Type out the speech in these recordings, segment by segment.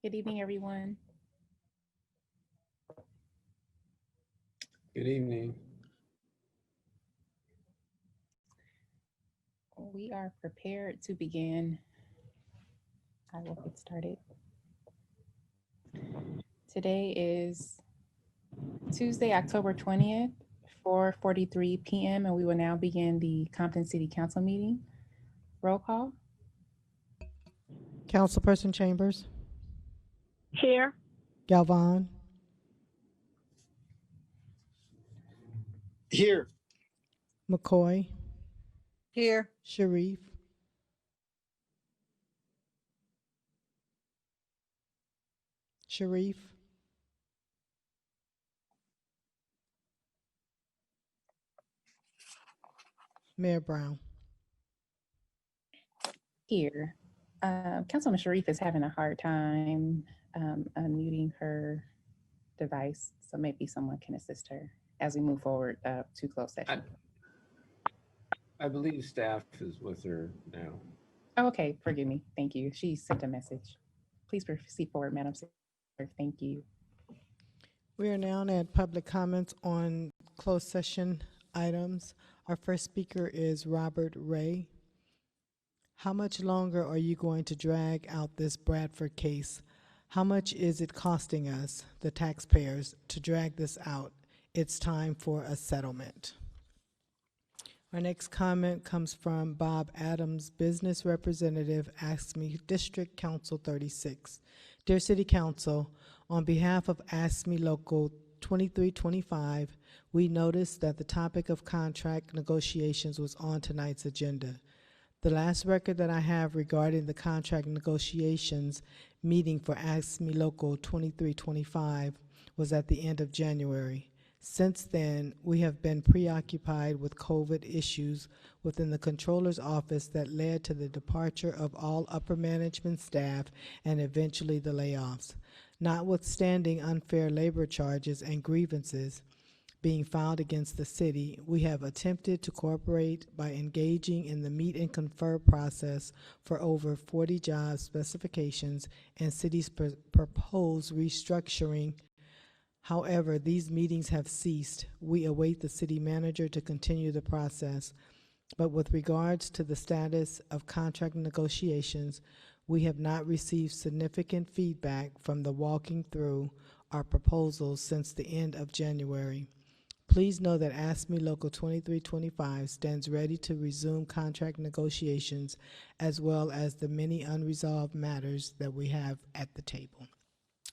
Good evening, everyone. Good evening. We are prepared to begin. I will get started. Today is Tuesday, October 20th, 4:43 p.m., and we will now begin the Compton City Council meeting. Roll call. Councilperson Chambers, Here. Galvan, Here. McCoy, Here. Sharif, Sharif, Mayor Brown. Here. Councilman Sharif is having a hard time unmuting her device, so maybe someone can assist her as we move forward to closed session. I believe staff is with her now. Oh, okay, forgive me. Thank you. She sent a message. Please proceed forward, Madam Secretary. Thank you. We are now at public comments on closed session items. Our first speaker is Robert Ray. How much longer are you going to drag out this Bradford case? How much is it costing us, the taxpayers, to drag this out? It's time for a settlement. Our next comment comes from Bob Adams, Business Representative, ASME District Council 36. Dear City Council, on behalf of ASME Local 2325, we noticed that the topic of contract negotiations was on tonight's agenda. The last record that I have regarding the contract negotiations meeting for ASME Local 2325 was at the end of January. Since then, we have been preoccupied with COVID issues within the Controller's office that led to the departure of all upper management staff and eventually the layoffs. Notwithstanding unfair labor charges and grievances being filed against the city, we have attempted to cooperate by engaging in the meet and confer process for over 40 job specifications and city's proposed restructuring. However, these meetings have ceased. We await the city manager to continue the process. But with regards to the status of contract negotiations, we have not received significant feedback from the walking through our proposals since the end of January. Please know that ASME Local 2325 stands ready to resume contract negotiations as well as the many unresolved matters that we have at the table.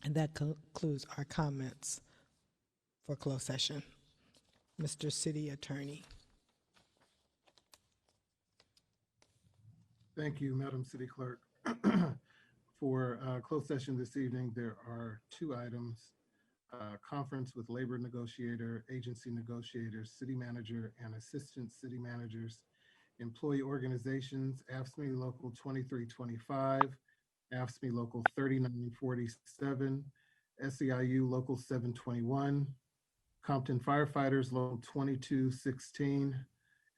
And that concludes our comments for closed session. Mr. City Attorney. Thank you, Madam City Clerk. For closed session this evening, there are two items. Conference with labor negotiator, agency negotiators, city manager, and assistant city managers, employee organizations, AFSCME Local 2325, AFSCME Local 3947, SEIU Local 721, Compton Firefighters Local 2216,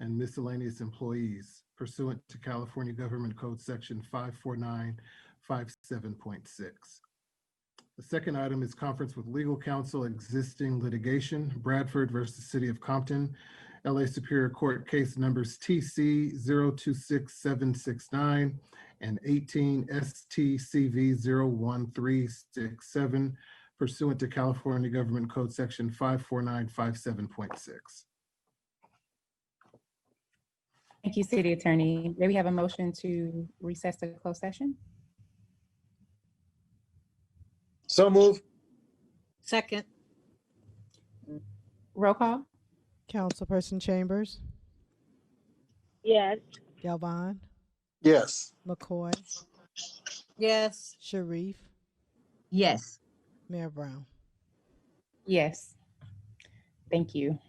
and miscellaneous employees pursuant to California Government Code Section 54957.6. The second item is conference with legal counsel, existing litigation, Bradford versus City of Compton, LA Superior Court case numbers TC 026769 and 18 STCV 01367 pursuant to California Government Code Section 54957.6. Thank you, City Attorney. May we have a motion to recess to closed session? So move. Second. Roll call? Councilperson Chambers, Yes. Galvin, Yes. McCoy, Yes. Sharif, Yes. Mayor Brown. Yes. Thank you.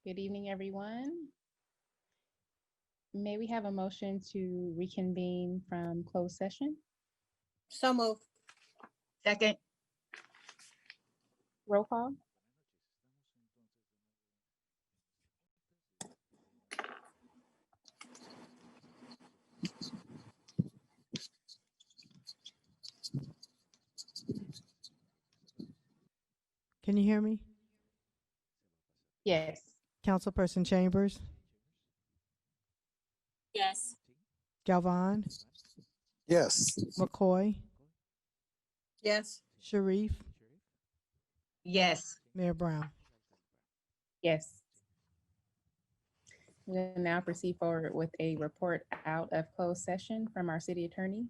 Good evening, everyone. May we have a motion to reconvene from closed session? So moved. Second. Roll call? Can you hear me? Yes. Councilperson Chambers, Yes. Galvane, Yes. McCoy, Yes. Sharif, Yes. Mayor Brown. Yes. We'll now proceed forward with a report out of closed session from our city attorney.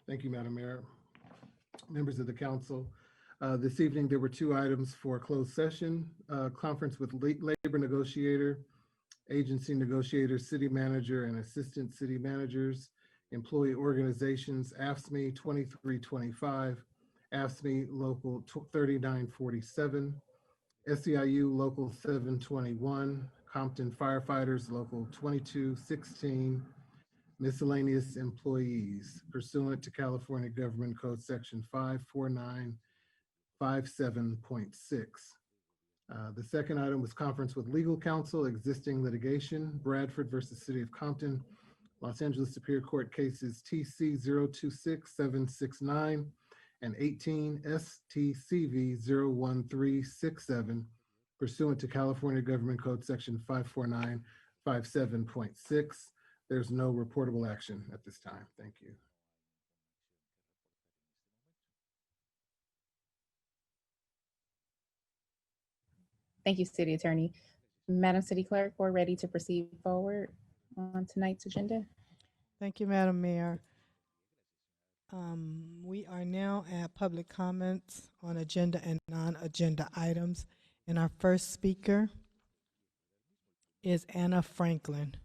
Thank you, Madam Mayor. Members of the council, this evening there were two items for closed session, conference with labor negotiator, agency negotiators, city manager and assistant city managers, employee organizations, AFSCME 2325, AFSCME Local 3947, SEIU Local 721, Compton Firefighters Local 2216, miscellaneous employees pursuant to California Government Code Section 54957.6. The second item was conference with legal counsel, existing litigation, Bradford versus City of Compton, Los Angeles Superior Court cases TC 026769 and 18 STCV 01367 pursuant to California Government Code Section 54957.6. There's no reportable action at this time. Thank you. Thank you, City Attorney. Madam City Clerk, we're ready to proceed forward on tonight's agenda. Thank you, Madam Mayor. We are now at public comments on agenda and non-agenda items. And our first speaker is Anna Franklin.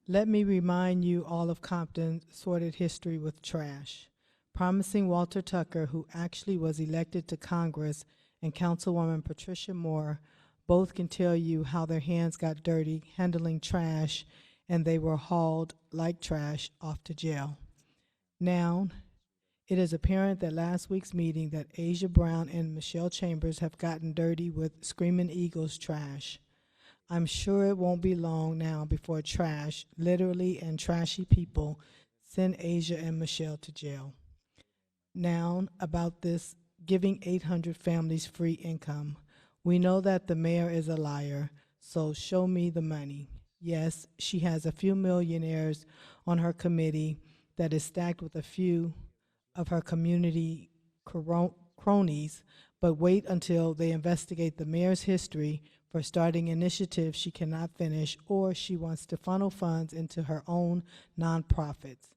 Let me remind you all of Compton's sordid history with trash. Promising Walter Tucker, who actually was elected to Congress, and Councilwoman Patricia Moore both can tell you how their hands got dirty handling trash and they were hauled like trash off to jail. Now, it is apparent that last week's meeting that Asia Brown and Michelle Chambers have gotten dirty with Screaming Eagles trash. I'm sure it won't be long now before trash, literally, and trashy people send Asia and Michelle to jail. Now, about this giving 800 families free income. We know that the mayor is a liar, so show me the money. Yes, she has a few millionaires on her committee that is stacked with a few of her community cronies, but wait until they investigate the mayor's history for starting initiatives she cannot finish, or she wants to funnel funds into her own nonprofits.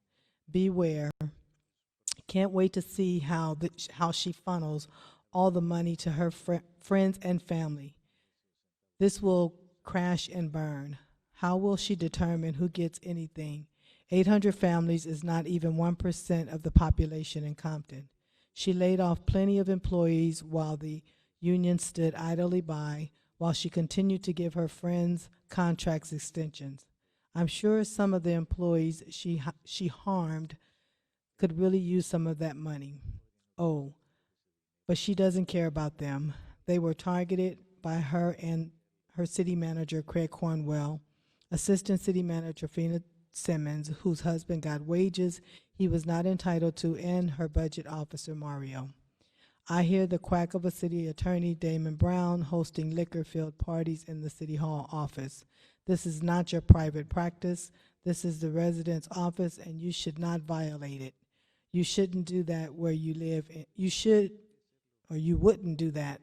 Beware. Can't wait to see how she funnels all the money to her friends and family. This will crash and burn. How will she determine who gets anything? 800 families is not even 1% of the population in Compton. She laid off plenty of employees while the union stood idly by, while she continued to give her friends contracts extensions. I'm sure some of the employees she harmed could really use some of that money. Oh, but she doesn't care about them. They were targeted by her and her city manager, Craig Cornwell, assistant city manager, Fina Simmons, whose husband got wages he was not entitled to, and her budget officer, Mario. I hear the quack of a city attorney, Damon Brown, hosting liquor-filled parties in the city hall office. This is not your private practice. This is the resident's office, and you should not violate it. You shouldn't do that where you live. You should, or you wouldn't do that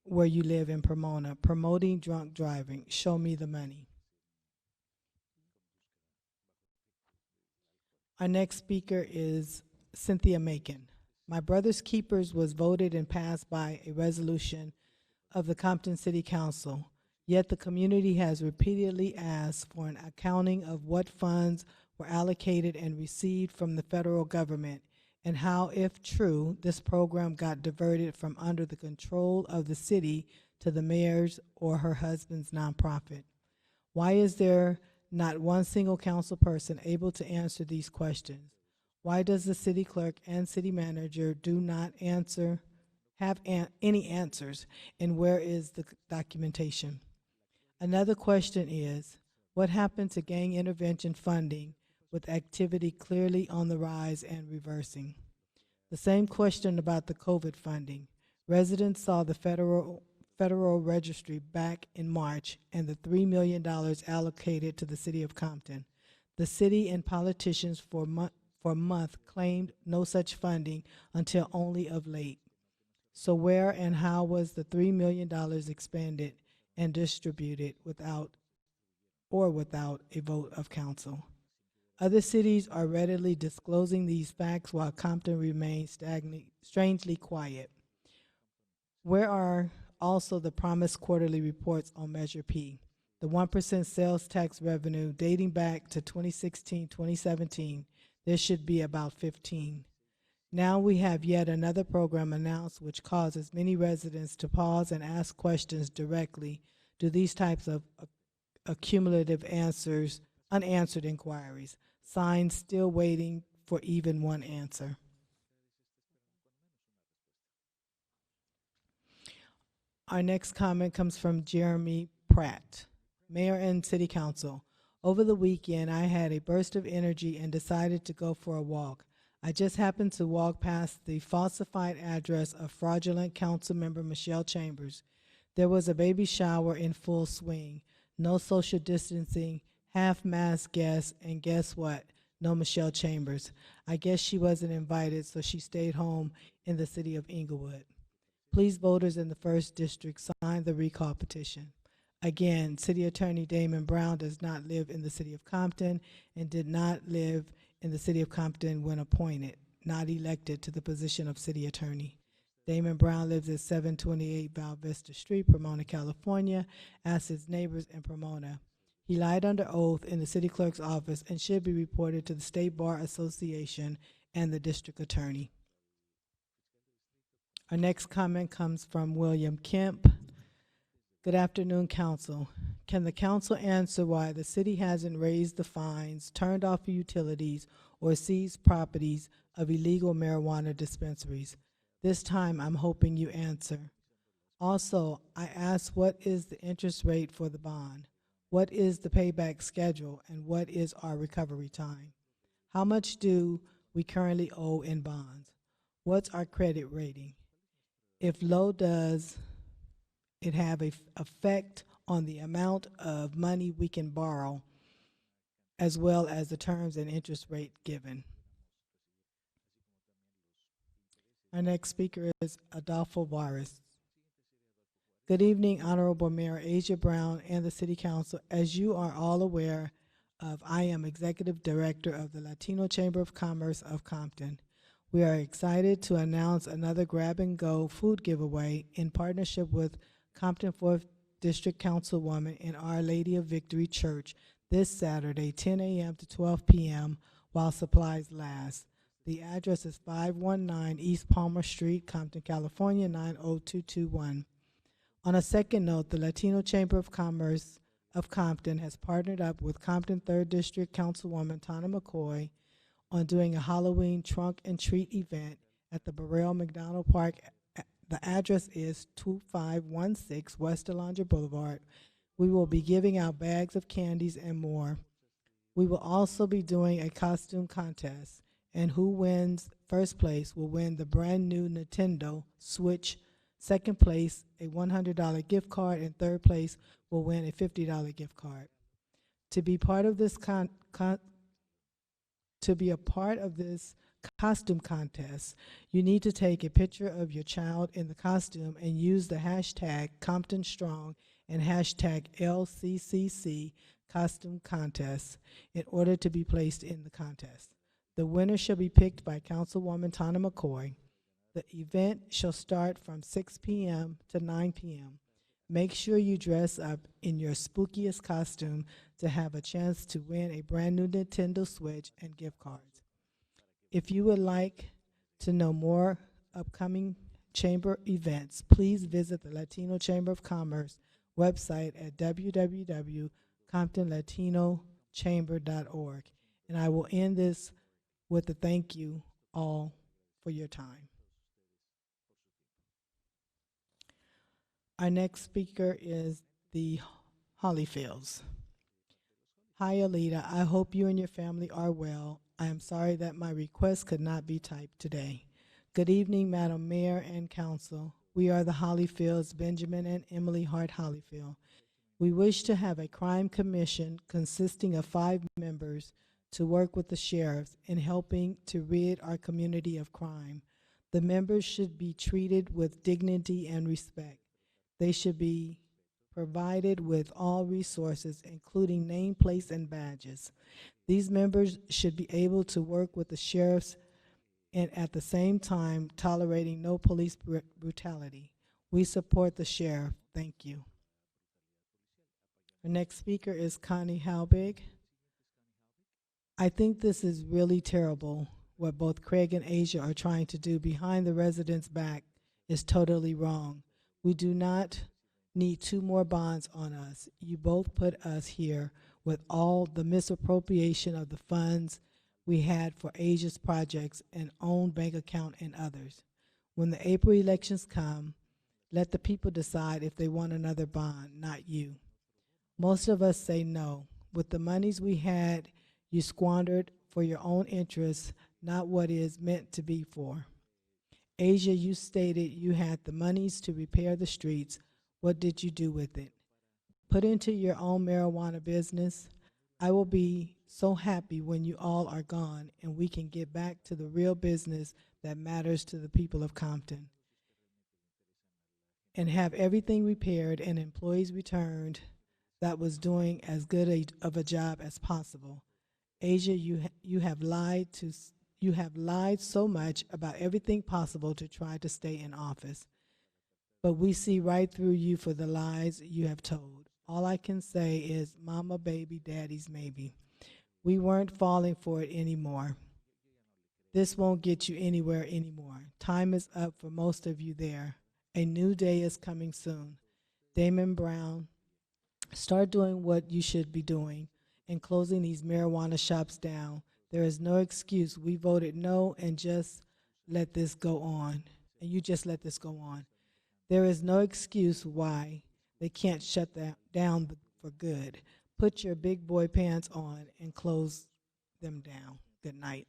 where you live in Pomona, promoting drunk driving. Show me the money. Our next speaker is Cynthia Macon. My Brother's Keepers was voted and passed by a resolution of the Compton City Council. Yet the community has repeatedly asked for an accounting of what funds were allocated and received from the federal government, and how, if true, this program got diverted from under the control of the city to the mayor's or her husband's nonprofit. Why is there not one single council person able to answer these questions? Why does the city clerk and city manager do not have any answers, and where is the documentation? Another question is, what happened to gang intervention funding with activity clearly on the rise and reversing? The same question about the COVID funding. Residents saw the federal registry back in March and the $3 million allocated to the city of Compton. The city and politicians for a month claimed no such funding until only of late. So where and how was the $3 million expended and distributed without a vote of council? Other cities are readily disclosing these facts while Compton remains strangely quiet. Where are also the promised quarterly reports on Measure P, the 1% sales tax revenue dating back to 2016, 2017? There should be about 15. Now we have yet another program announced which causes many residents to pause and ask questions directly. Do these types of accumulative unanswered inquiries, signs still waiting for even one answer? Our next comment comes from Jeremy Pratt, Mayor and City Council. Over the weekend, I had a burst of energy and decided to go for a walk. I just happened to walk past the falsified address of fraudulent council member Michelle Chambers. There was a baby shower in full swing, no social distancing, half-mask guests, and guess what? No Michelle Chambers. I guess she wasn't invited, so she stayed home in the city of Inglewood. Please, voters in the 1st District, sign the recall petition. Again, City Attorney Damon Brown does not live in the city of Compton and did not live in the city of Compton when appointed, not elected to the position of city attorney. Damon Brown lives at 728 Val Vista Street, Pomona, California, as his neighbors in Pomona. He lied under oath in the city clerk's office and should be reported to the State Bar Association and the district attorney. Our next comment comes from William Kemp. Good afternoon, Council. Can the Council answer why the city hasn't raised the fines, turned off utilities, or seized properties of illegal marijuana dispensaries? This time, I'm hoping you answer. Also, I asked, what is the interest rate for the bond? What is the payback schedule, and what is our recovery time? How much do we currently owe in bonds? What's our credit rating? If low, does it have an effect on the amount of money we can borrow, as well as the terms and interest rate given? Our next speaker is Adolfo Vares. Good evening, Honorable Mayor Asia Brown and the City Council. As you are all aware of, I am Executive Director of the Latino Chamber of Commerce of Compton. We are excited to announce another grab-and-go food giveaway in partnership with Compton 4th District Councilwoman and Our Lady of Victory Church this Saturday, 10 a.m. to 12 p.m. while supplies last. The address is 519 East Palmer Street, Compton, California, 90221. On a second note, the Latino Chamber of Commerce of Compton has partnered up with Compton 3rd District Councilwoman Tana McCoy on doing a Halloween trunk and treat event at the Burrell McDonald Park. The address is 2516 West Alondra Boulevard. We will be giving out bags of candies and more. We will also be doing a costume contest, and who wins first place will win the brand new Nintendo Switch. Second place, a $100 gift card, and third place will win a $50 gift card. To be part of this costume contest. You need to take a picture of your child in the costume and use the hashtag Compton Strong and hashtag LCCC costume contest in order to be placed in the contest. The winner shall be picked by Councilwoman Tana McCoy. The event shall start from 6 p.m. to 9 p.m. Make sure you dress up in your spookiest costume to have a chance to win a brand new Nintendo Switch and gift cards. If you would like to know more upcoming chamber events, please visit the Latino Chamber of Commerce website at www.comptonlatinochamber.org. And I will end this with a thank you all for your time. Our next speaker is the Holyfields. Hi, Alita. I hope you and your family are well. I am sorry that my request could not be typed today. Good evening, Madam Mayor and Council. We are the Holyfields, Benjamin and Emily Hart Holyfield. We wish to have a crime commission consisting of 5 members to work with the sheriffs in helping to rid our community of crime. The members should be treated with dignity and respect. They should be provided with all resources, including nameplates and badges. These members should be able to work with the sheriffs and at the same time tolerating no police brutality. We support the sheriff. Thank you. Our next speaker is Connie Halbig. I think this is really terrible. What both Craig and Asia are trying to do behind the residents' back is totally wrong. We do not need 2 more bonds on us. You both put us here with all the misappropriation of the funds we had for Asia's projects and own bank account and others. When the April elections come, let the people decide if they want another bond, not you. Most of us say no. With the monies we had, you squandered for your own interests, not what it is meant to be for. Asia, you stated you had the monies to repair the streets. What did you do with it? Put into your own marijuana business? I will be so happy when you all are gone and we can get back to the real business that matters to the people of Compton and have everything repaired and employees returned that was doing as good of a job as possible. Asia, you have lied so much about everything possible to try to stay in office. But we see right through you for the lies you have told. All I can say is mama baby, daddy's maybe. We weren't falling for it anymore. This won't get you anywhere anymore. Time is up for most of you there. A new day is coming soon. Damon Brown, start doing what you should be doing and closing these marijuana shops down. There is no excuse. We voted no and just let this go on. And you just let this go on. There is no excuse why they can't shut that down for good. Put your big boy pants on and close them down. Good night.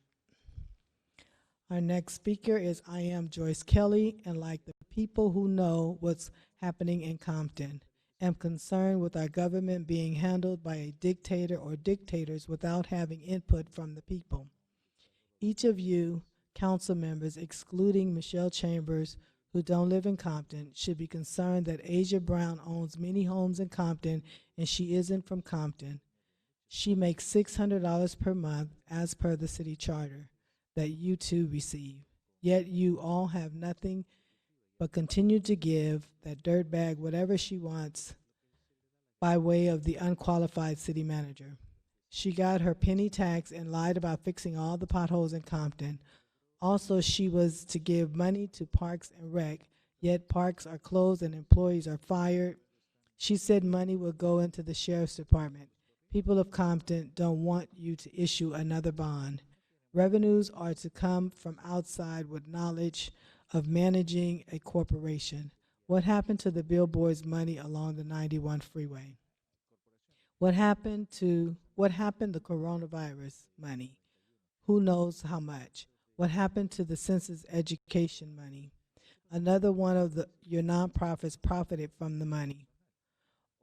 Our next speaker is I am Joyce Kelly, and like the people who know what's happening in Compton, am concerned with our government being handled by a dictator or dictators without having input from the people. Each of you, council members, excluding Michelle Chambers, who don't live in Compton, should be concerned that Asia Brown owns many homes in Compton and she isn't from Compton. She makes $600 per month as per the city charter that you two receive. Yet you all have nothing but continue to give that dirtbag whatever she wants by way of the unqualified city manager. She got her penny tax and lied about fixing all the potholes in Compton. Also, she was to give money to Parks and Rec, yet parks are closed and employees are fired. She said money will go into the sheriff's department. People of Compton don't want you to issue another bond. Revenues are to come from outside with knowledge of managing a corporation. What happened to the billboards money along the 91 freeway? What happened the coronavirus money? Who knows how much? What happened to the census education money? Another one of your nonprofits profited from the money.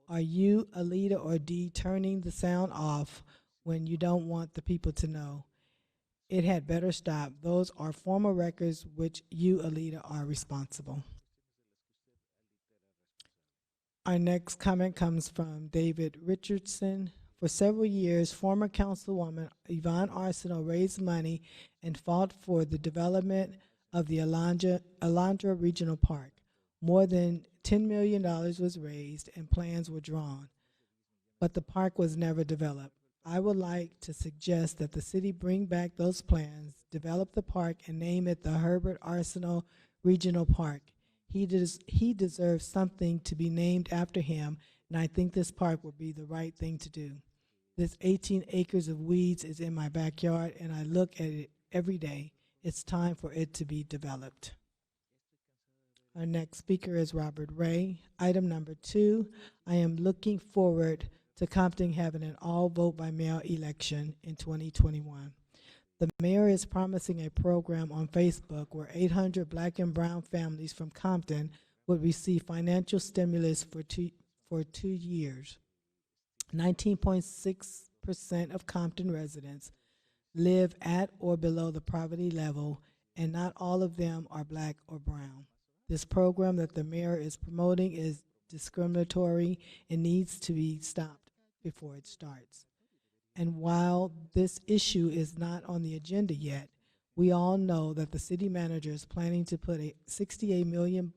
Are you, Alita or D, turning the sound off when you don't want the people to know? It had better stop. Those are former records which you, Alita, are responsible. Our next comment comes from David Richardson. For several years, former Councilwoman Yvonne Arsenault raised money and fought for the development of the Alondra Regional Park. More than $10 million was raised and plans were drawn, but the park was never developed. I would like to suggest that the city bring back those plans, develop the park, and name it the Herbert Arsenault Regional Park. He deserves something to be named after him, and I think this park would be the right thing to do. This 18 acres of weeds is in my backyard, and I look at it every day. It's time for it to be developed. Our next speaker is Robert Ray. Item number 2, I am looking forward to Compton having an all vote by mail election in 2021. The mayor is promising a program on Facebook where 800 black and brown families from Compton would receive financial stimulus for two years. 19.6% of Compton residents live at or below the poverty level, and not all of them are black or brown. This program that the mayor is promoting is discriminatory and needs to be stopped before it starts. And while this issue is not on the agenda yet, we all know that the city manager is planning to put a $68 million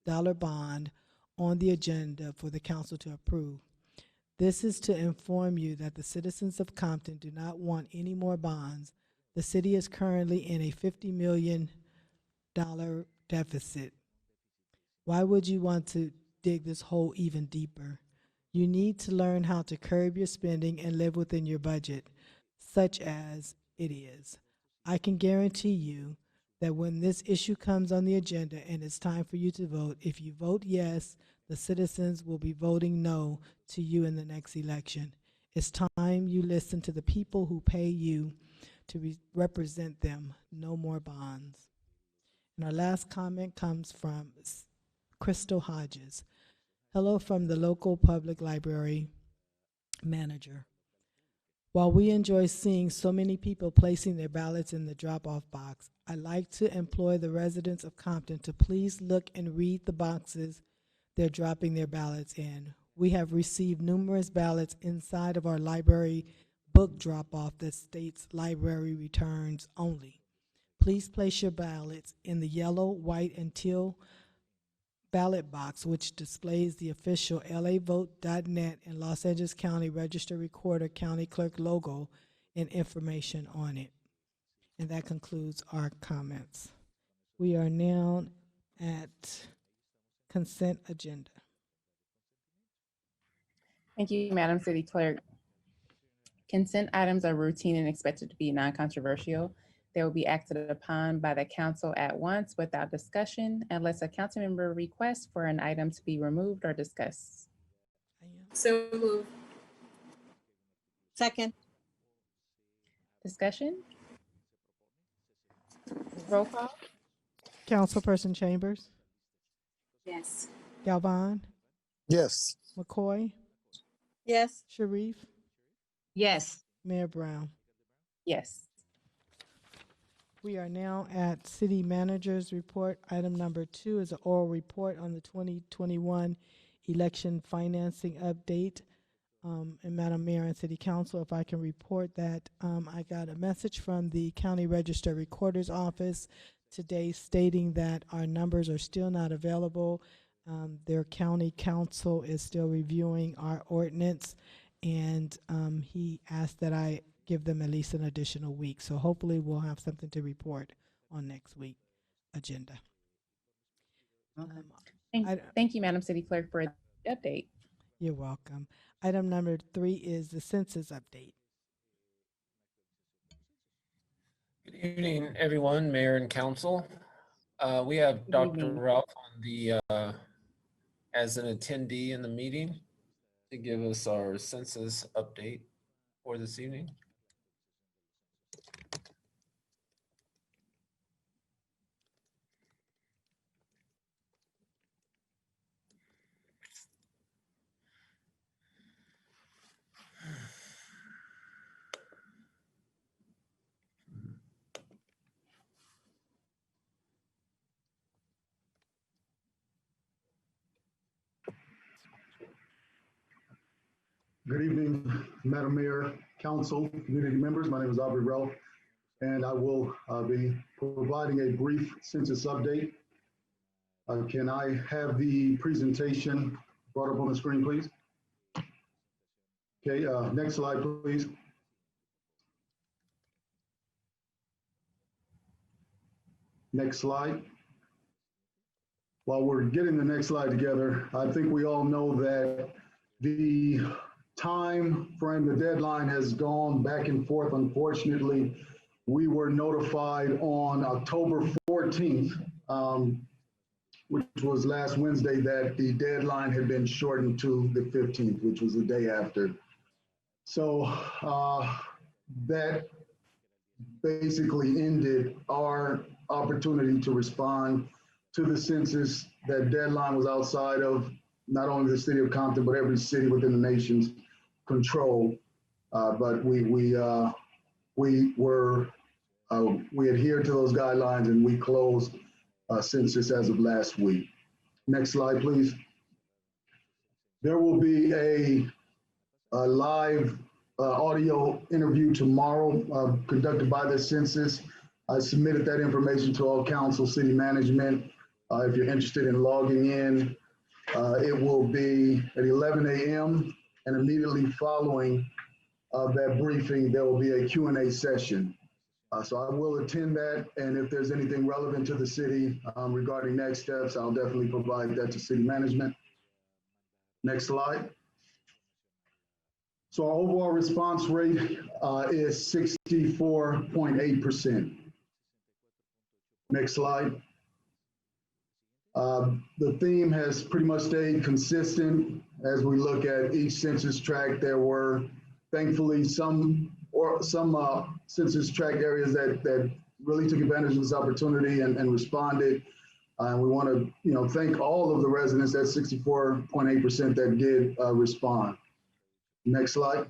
bond on the agenda for the council to approve. This is to inform you that the citizens of Compton do not want any more bonds. The city is currently in a $50 million deficit. Why would you want to dig this hole even deeper? You need to learn how to curb your spending and live within your budget, such as it is. I can guarantee you that when this issue comes on the agenda and it's time for you to vote, if you vote yes, the citizens will be voting no to you in the next election. It's time you listen to the people who pay you to represent them. No more bonds. And our last comment comes from Crystal Hodges. Hello from the local public library manager. While we enjoy seeing so many people placing their ballots in the drop-off box, I'd like to employ the residents of Compton to please look and read the boxes they're dropping their ballots in. We have received numerous ballots inside of our library book drop-off that states library returns only. Please place your ballots in the yellow, white, and teal ballot box, which displays the official lavote.net and Los Angeles County Register Recorder County Clerk logo and information on it. And that concludes our comments. We are now at consent agenda. Thank you, Madam City Clerk. Consent items are routine and expected to be non-controversial. They will be acted upon by the council at once without discussion unless a council member requests for an item to be removed or discussed. So moved. Second. Discussion? Roll call? Councilperson Chambers, Yes. Galvan, Yes. McCoy, Yes. Sharif, Yes. Mayor Brown. Yes. We are now at City Manager's Report. Item number 2 is an oral report on the 2021 election financing update. And Madam Mayor and City Council, if I can report that I got a message from the County Register Recorder's Office today stating that our numbers are still not available. Their county council is still reviewing our ordinance, and he asked that I give them at least an additional week. So hopefully we'll have something to report on next week's agenda. Thank you, Madam City Clerk, for the update. You're welcome. Item number 3 is the census update. Good evening, everyone, Mayor and Council. We have Good Dr. evening. Ralph on the as an attendee in the meeting to give us our census update for this evening. Good evening, Madam Mayor, Council, community members. My name is Aubrey Rel, and I will be providing a brief census update. Can I have the presentation brought up on the screen, please? Okay, next slide, please. Next slide. While we're getting the next slide together, I think we all know that the time frame, the deadline has gone back and forth. Unfortunately, we were notified on October 14th, which was last Wednesday, that the deadline had been shortened to the 15th, which was the day after. So that basically ended our opportunity to respond to the census. That deadline was outside of not only the city of Compton, but every city within the nation's control. But we adhered to those guidelines, and we closed census as of last week. Next slide, please. There will be a live audio interview tomorrow conducted by the census. I submitted that information to all council, city management. If you're interested in logging in, it will be at 11 a.m. and immediately following that briefing, there will be a Q&A session. So I will attend that, and if there's anything relevant to the city regarding next steps, I'll definitely provide that to city management. Next slide. So our overall response rate is 64.8%. Next slide. The theme has pretty much stayed consistent as we look at each census tract. There were thankfully some census tract areas that really took advantage of this opportunity and responded. And we want to thank all of the residents, that 64.8% that did respond. Next slide.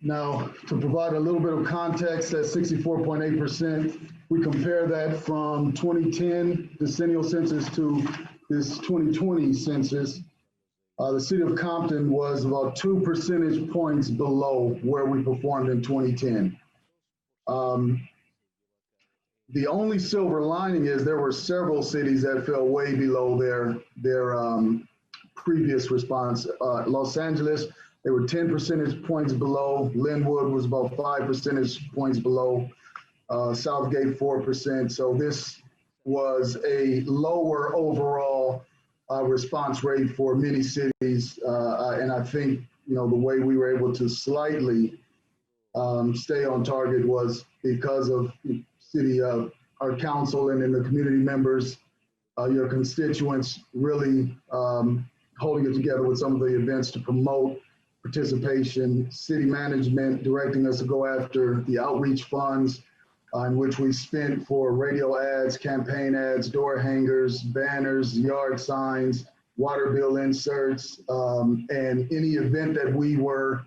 Now, to provide a little bit of context, that 64.8%, we compare that from 2010 decennial census to this 2020 census. The city of Compton was about 2 percentage points below where we performed in 2010. The only silver lining is there were several cities that fell way below their previous response. Los Angeles, they were 10 percentage points below. Linwood was about 5 percentage points below. Southgate, 4%. So this was a lower overall response rate for many cities. And I think, the way we were able to slightly stay on target was because of city, our council, and then the community members, your constituents really holding it together with some of the events to promote participation, city management directing us to go after the outreach funds in which we spent for radio ads, campaign ads, door hangers, banners, yard signs, water bill inserts, and any event that we were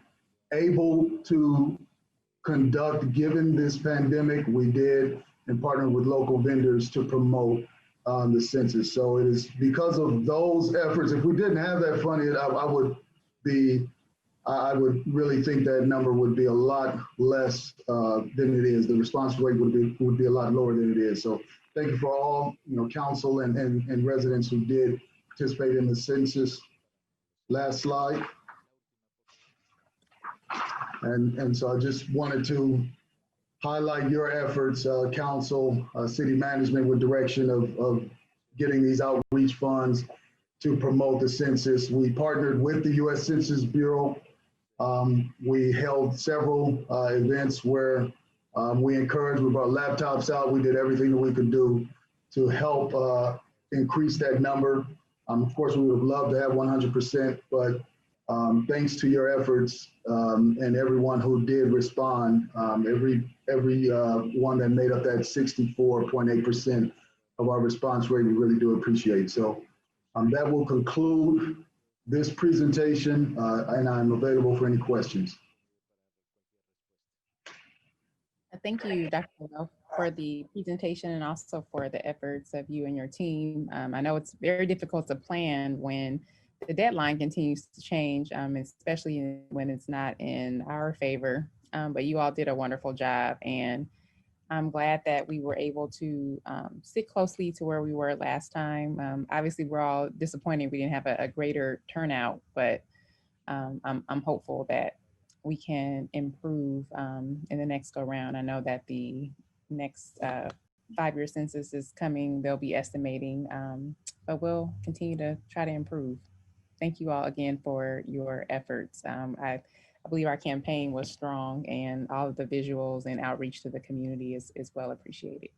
able to conduct given this pandemic, we did, and partnered with local vendors to promote the census. So it is because of those efforts. If we didn't have that funding, I would really think that number would be a lot less than it is. The response rate would be a lot lower than it is. So thank you for all, council and residents who did participate in the census. Last slide. And so I just wanted to highlight your efforts, council, city management, with direction of getting these outreach funds to promote the census. We partnered with the U.S. Census Bureau. We held several events where we brought laptops out. We did everything that we could do to help increase that number. Of course, we would have loved to have 100%, but thanks to your efforts and everyone who did respond, every one that made up that 64.8% of our response rate, we really do appreciate. So that will conclude this presentation, and I'm available for any questions. Thank you, Dr. Bell, for the presentation and also for the efforts of you and your team. I know it's very difficult to plan when the deadline continues to change, especially when it's not in our favor. But you all did a wonderful job, and I'm glad that we were able to stick closely to where we were last time. Obviously, we're all disappointed we didn't have a greater turnout, but I'm hopeful that we can improve in the next go round. I know that the next 5-year census is coming. They'll be estimating, but we'll continue to try to improve. Thank you all again for your efforts. I believe our campaign was strong, and all of the visuals and outreach to the community is well appreciated.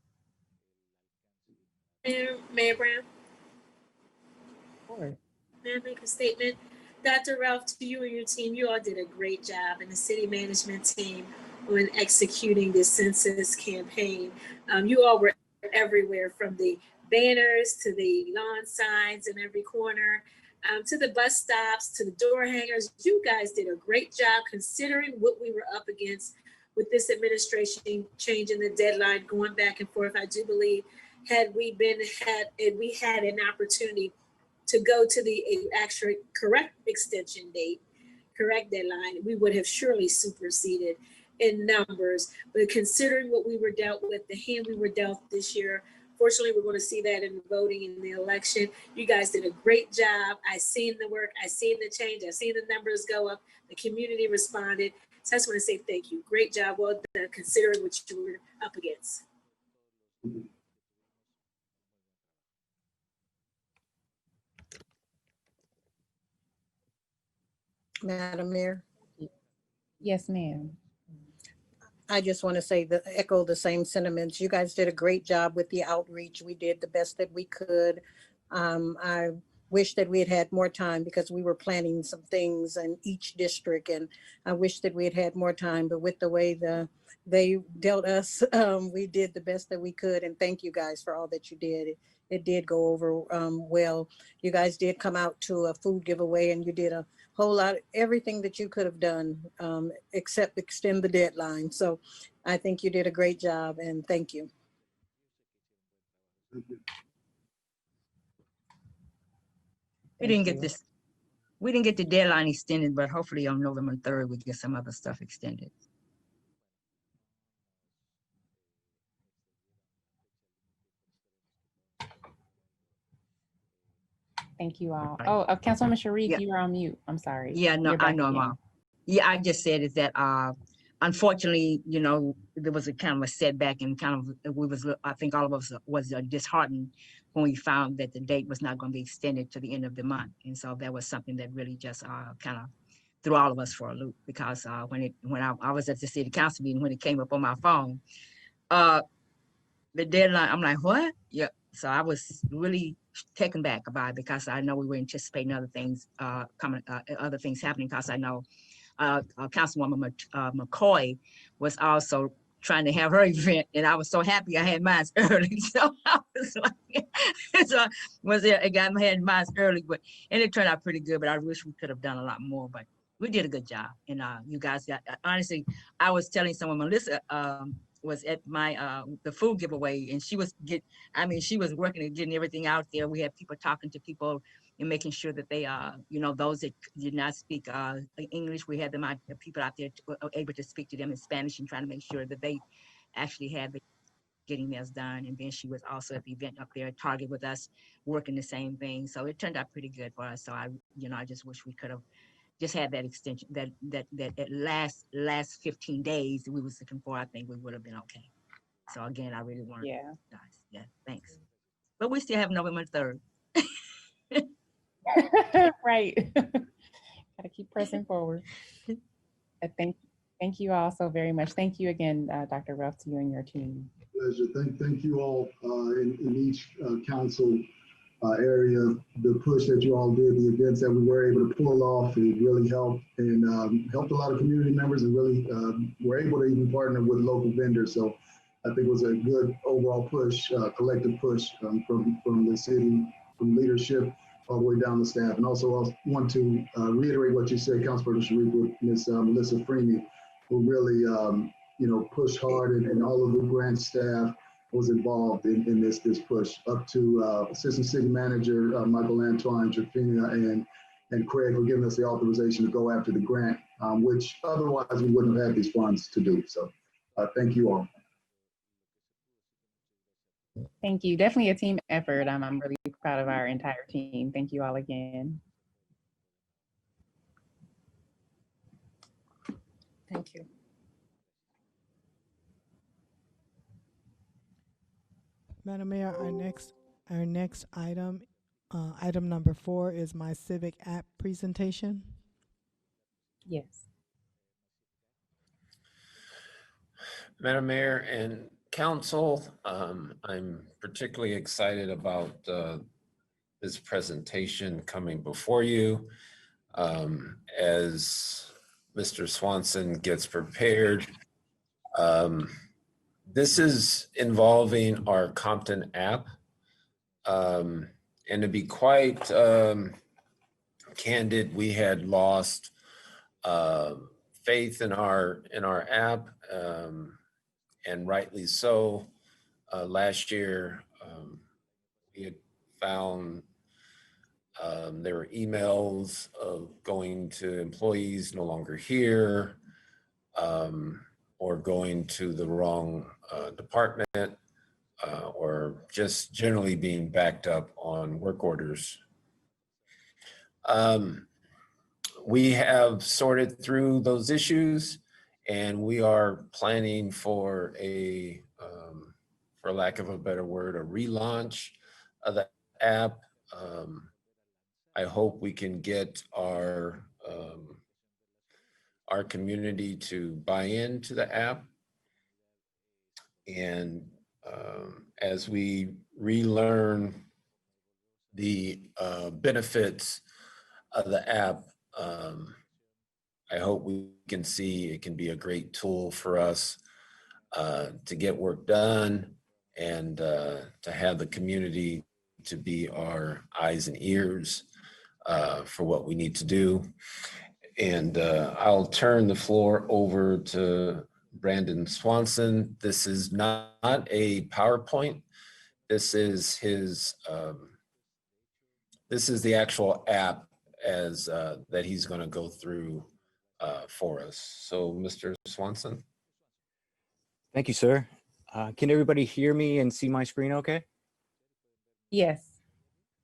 Mayor Brown, Sure. may I make a statement? Dr. Ralph, to you and your team, you all did a great job, and the city management team on executing this census campaign. You all were everywhere, from the banners to the lawn signs in every corner, to the bus stops, to the door hangers. You guys did a great job considering what we were up against with this administration changing the deadline, going back and forth. I do believe had we had an opportunity to go to the actual correct extension date, correct deadline, we would have surely superseded in numbers. But considering what we were dealt with, the hand we were dealt this year, fortunately, we're going to see that in voting in the election. You guys did a great job. I seen the work. I seen the change. I seen the numbers go up. The community responded. So I just want to say thank you. Great job. Well done, considering what you were up against. Madam Mayor, Yes, ma'am. I just want to say echo the same sentiments. You guys did a great job with the outreach. We did the best that we could. I wish that we had had more time because we were planning some things in each district, and I wish that we had had more time, but with the way they dealt us, we did the best that we could. And thank you guys for all that you did. It did go over well. You guys did come out to a food giveaway, and you did a whole lot, everything that you could have done, except extend the deadline. So I think you did a great job, and thank you. We didn't get the deadline extended, but hopefully on November 3rd, we get some other stuff extended. Thank you all. Oh, Councilwoman Sharif, Yeah. you were on mute. I'm sorry. Yeah, no, You're I back know, again. Mom. Yeah, I just said is that unfortunately, you know, there was a kind of a setback, and kind of I think all of us was disheartened when we found that the date was not going to be extended to the end of the month. And so that was something that really just kind of threw all of us for a loop, because when I was at the city council meeting, when it came up on my phone, the deadline, I'm like, what? Yeah. So I was really taken back by it, because I know we were anticipating other things other things happening, because I know Councilwoman McCoy was also trying to have her event, and I was so happy I had mine early. So I was like, I had mine early, and it turned out pretty good, but I wish we could have done a lot more, but we did a good job. And you guys got, honestly, I was telling someone, Melissa was at my the food giveaway, and she was working and getting everything out there. We had people talking to people and making sure that they you know, those that did not speak English, we had them people out there able to speak to them in Spanish, and trying to make sure that they actually had getting theirs done. And then she was also at the event up there at Target with us, working the same thing. So it turned out pretty good for us. So I just wish we could have just had that extension, that at last 15 days that we was looking for. I think we would have been okay. So again, I really want to guys. Yeah, thanks. But we still have November 3rd. Right. Gotta keep pressing forward. Thank you all so very much. Thank you again, Dr. Ruff, to you and your team. Pleasure. Thank you all in each council area. The push that you all did, the events that we were able to pull off, it really helped, and helped a lot of community members, and really were able to even partner with local vendors. So I think it was a good overall push, collective push from the city, from leadership all the way down the staff. And also I want to reiterate what you said, Councilperson Sharif, with Ms. Melissa Freeney, who really pushed hard, and all of the grant staff was involved in this push, up to Assistant City Manager Michael Antoine Trefina, and and Craig for giving us the authorization to go after the grant, which otherwise we wouldn't have had these funds to do. So thank you all. Thank you. Definitely a team effort. I'm really proud of our entire team. Thank you all again. Thank you. Madam Mayor, our next item, item number 4 is my civic app presentation. Yes. Madam Mayor and Council, I'm particularly excited about this presentation coming before you. As Mr. Swanson gets prepared, this is involving our Compton app. And to be quite candid, we had lost faith in our app, and rightly so. Last year, we had found there were emails of going to employees no longer here, or going to the wrong department, or just generally being backed up on work orders. We have sorted through those issues, and we are planning for a, for lack of a better word, a relaunch of the app. I hope we can get our community to buy into the app. And as we relearn the benefits of the app, I hope we can see it can be a great tool for us to get work done, and to have the community to be our eyes and ears for what we need to do. And I'll turn the floor over to Brandon Swanson. This is not a PowerPoint. This is his, this is the actual app as that he's going to go through for us. So, Mr. Swanson. Thank you, sir. Can everybody hear me and see my screen okay? Yes.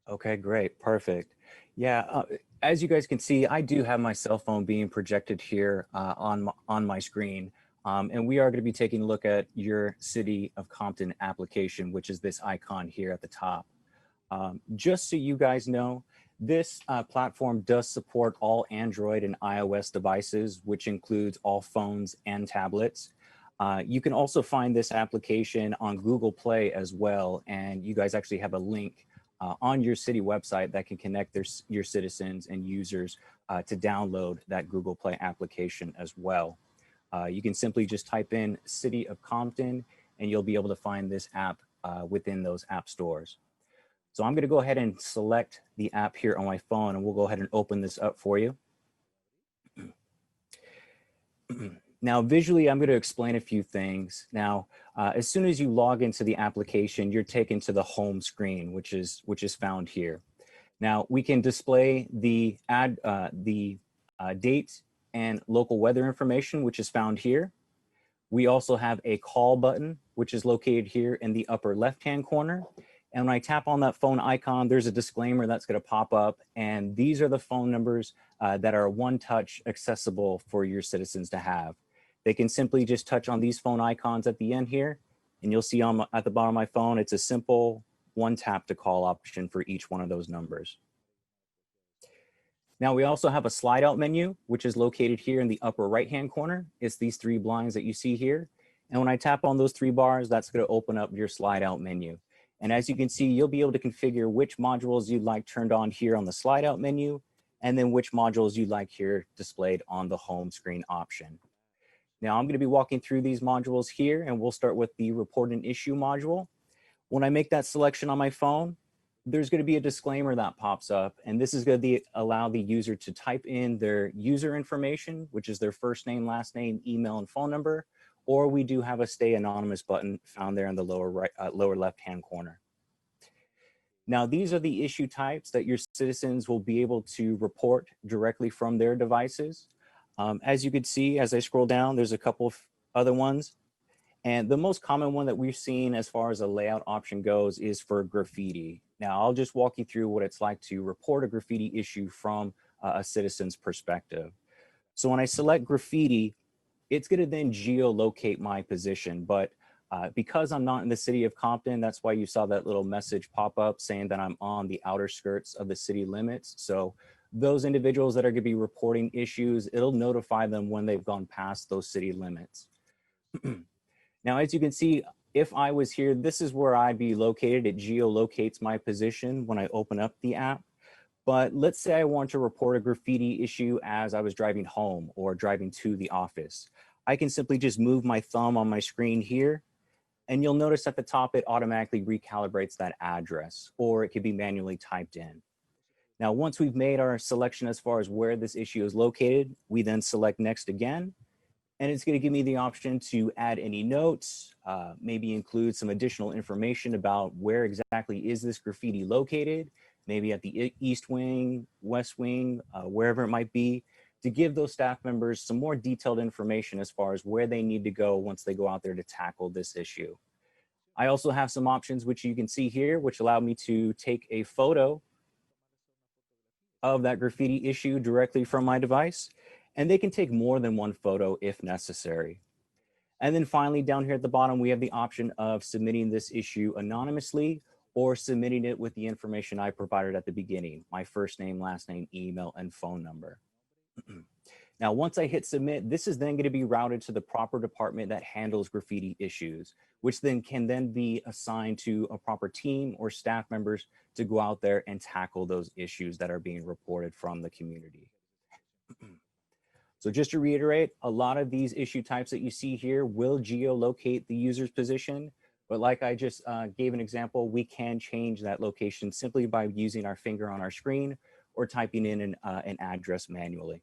Okay, great, perfect. Yeah, as you guys can see, I do have my cell phone being projected here on my screen. And we are going to be taking a look at your City of Compton application, which is this icon here at the top. Just so you guys know, this platform does support all Android and iOS devices, which includes all phones and tablets. You can also find this application on Google Play as well, and you guys actually have a link on your city website that can connect your citizens and users to download that Google Play application as well. You can simply just type in City of Compton, and you'll be able to find this app within those app stores. So I'm going to go ahead and select the app here on my phone, and we'll go ahead and open this up for you. Now, visually, I'm going to explain a few things. Now, as soon as you log into the application, you're taken to the home screen, which is found here. Now, we can display the date and local weather information, which is found here. We also have a call button, which is located here in the upper left-hand corner. And when I tap on that phone icon, there's a disclaimer that's going to pop up. And these are the phone numbers that are one-touch accessible for your citizens to have. They can simply just touch on these phone icons at the end here, and you'll see at the bottom of my phone, it's a simple one tap to call option for each one of those numbers. Now, we also have a slide out menu, which is located here in the upper right-hand corner. It's these 3 blinds that you see here. And when I tap on those 3 bars, that's going to open up your slide out menu. And as you can see, you'll be able to configure which modules you'd like turned on here on the slide out menu, and then which modules you'd like here displayed on the home screen option. Now, I'm going to be walking through these modules here, and we'll start with the report an issue module. When I make that selection on my phone, there's going to be a disclaimer that pops up, and this is going to allow the user to type in their user information, which is their first name, last name, email, and phone number, or we do have a stay anonymous button found there in the lower left-hand corner. Now, these are the issue types that your citizens will be able to report directly from their devices. As you can see, as I scroll down, there's a couple of other ones. And the most common one that we've seen as far as a layout option goes is for graffiti. Now, I'll just walk you through what it's like to report a graffiti issue from a citizen's perspective. So when I select graffiti, it's going to then geolocate my position. But because I'm not in the city of Compton, that's why you saw that little message pop up saying that I'm on the outer skirts of the city limits. So those individuals that are going to be reporting issues, it'll notify them when they've gone past those city limits. Now, as you can see, if I was here, this is where I'd be located. It geolocates my position when I open up the app. But let's say I want to report a graffiti issue as I was driving home or driving to the office. I can simply just move my thumb on my screen here, and you'll notice at the top, it automatically recalibrates that address, or it could be manually typed in. Now, once we've made our selection as far as where this issue is located, we then select next again, and it's going to give me the option to add any notes, maybe include some additional information about where exactly is this graffiti located, maybe at the east wing, west wing, wherever it might be, to give those staff members some more detailed information as far as where they need to go once they go out there to tackle this issue. I also have some options which you can see here, which allow me to take a photo of that graffiti issue directly from my device, and they can take more than one photo if necessary. And then finally, down here at the bottom, we have the option of submitting this issue anonymously or submitting it with the information I provided at the beginning, my first name, last name, email, and phone number. Now, once I hit submit, this is then going to be routed to the proper department that handles graffiti issues, which then can then be assigned to a proper team or staff members to go out there and tackle those issues that are being reported from the community. So just to reiterate, a lot of these issue types that you see here will geolocate the user's position. But like I just gave an example, we can change that location simply by using our finger on our screen or typing in an address manually.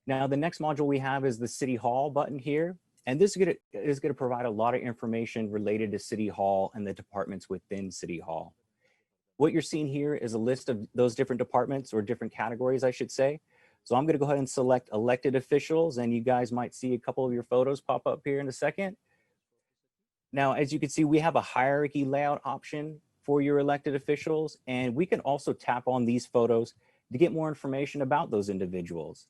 Now, the next module we have is the City Hall button here. And this is gonna provide a lot of information related to City Hall and the departments within City Hall. What you're seeing here is a list of those different departments, or different categories, I should say. So I'm gonna go ahead and select elected officials, and you guys might see a couple of your photos pop up here in a second. Now, as you can see, we have a hierarchy layout option for your elected officials, and we can also tap on these photos to get more information about those individuals.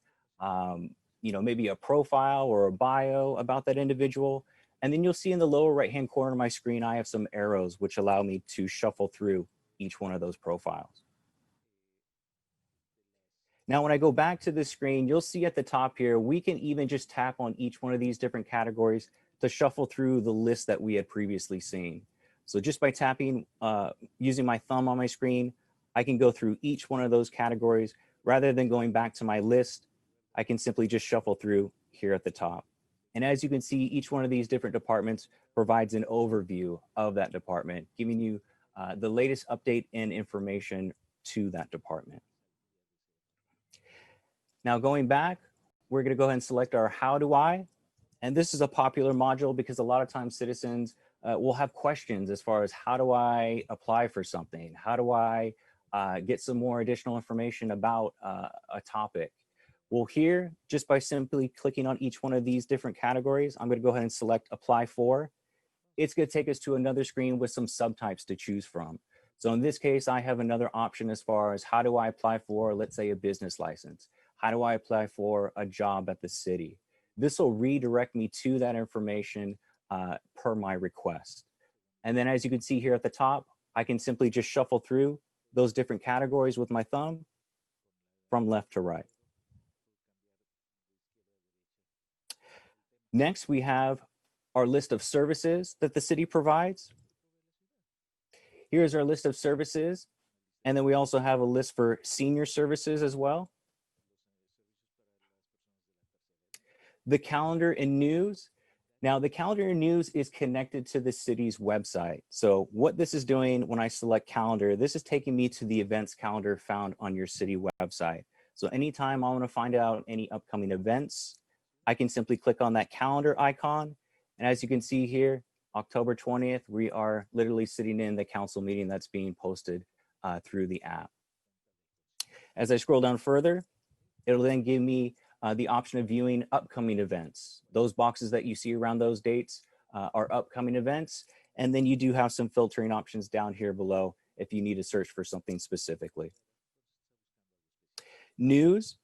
You know, maybe a profile or a bio about that individual. And then you'll see in the lower right-hand corner of my screen, I have some arrows which allow me to shuffle through each one of those profiles. Now, when I go back to the screen, you'll see at the top here, we can even just tap on each one of these different categories to shuffle through the list that we had previously seen. So just by tapping, using my thumb on my screen, I can go through each one of those categories. Rather than going back to my list, I can simply just shuffle through here at the top. And as you can see, each one of these different departments provides an overview of that department, giving you the latest update and information to that department. Now, going back, we're going to go ahead and select our How Do I? And this is a popular module because a lot of times citizens will have questions as far as how do I apply for something? How do I get some more additional information about a topic? Well, here, just by simply clicking on each one of these different categories, I'm going to go ahead and select Apply For. It's going to take us to another screen with some subtypes to choose from. So in this case, I have another option as far as how do I apply for, let's say, a business license? How do I apply for a job at the city? This will redirect me to that information per my request. And then as you can see here at the top, I can simply just shuffle through those different categories with my thumb from left to right. Next, we have our list of services that the city provides. Here's our list of services. And then we also have a list for senior services as well. The calendar and news. Now, the calendar and news is connected to the city's website. So what this is doing when I select calendar, this is taking me to the events calendar found on your city website. So anytime I want to find out any upcoming events, I can simply click on that calendar icon. And as you can see here, October 20th, we are literally sitting in the council meeting that's being posted through the app. As I scroll down further, it'll then give me the option of viewing upcoming events. Those boxes that you see around those dates are upcoming events. And then you do have some filtering options down here below if you need to search for something specifically. News.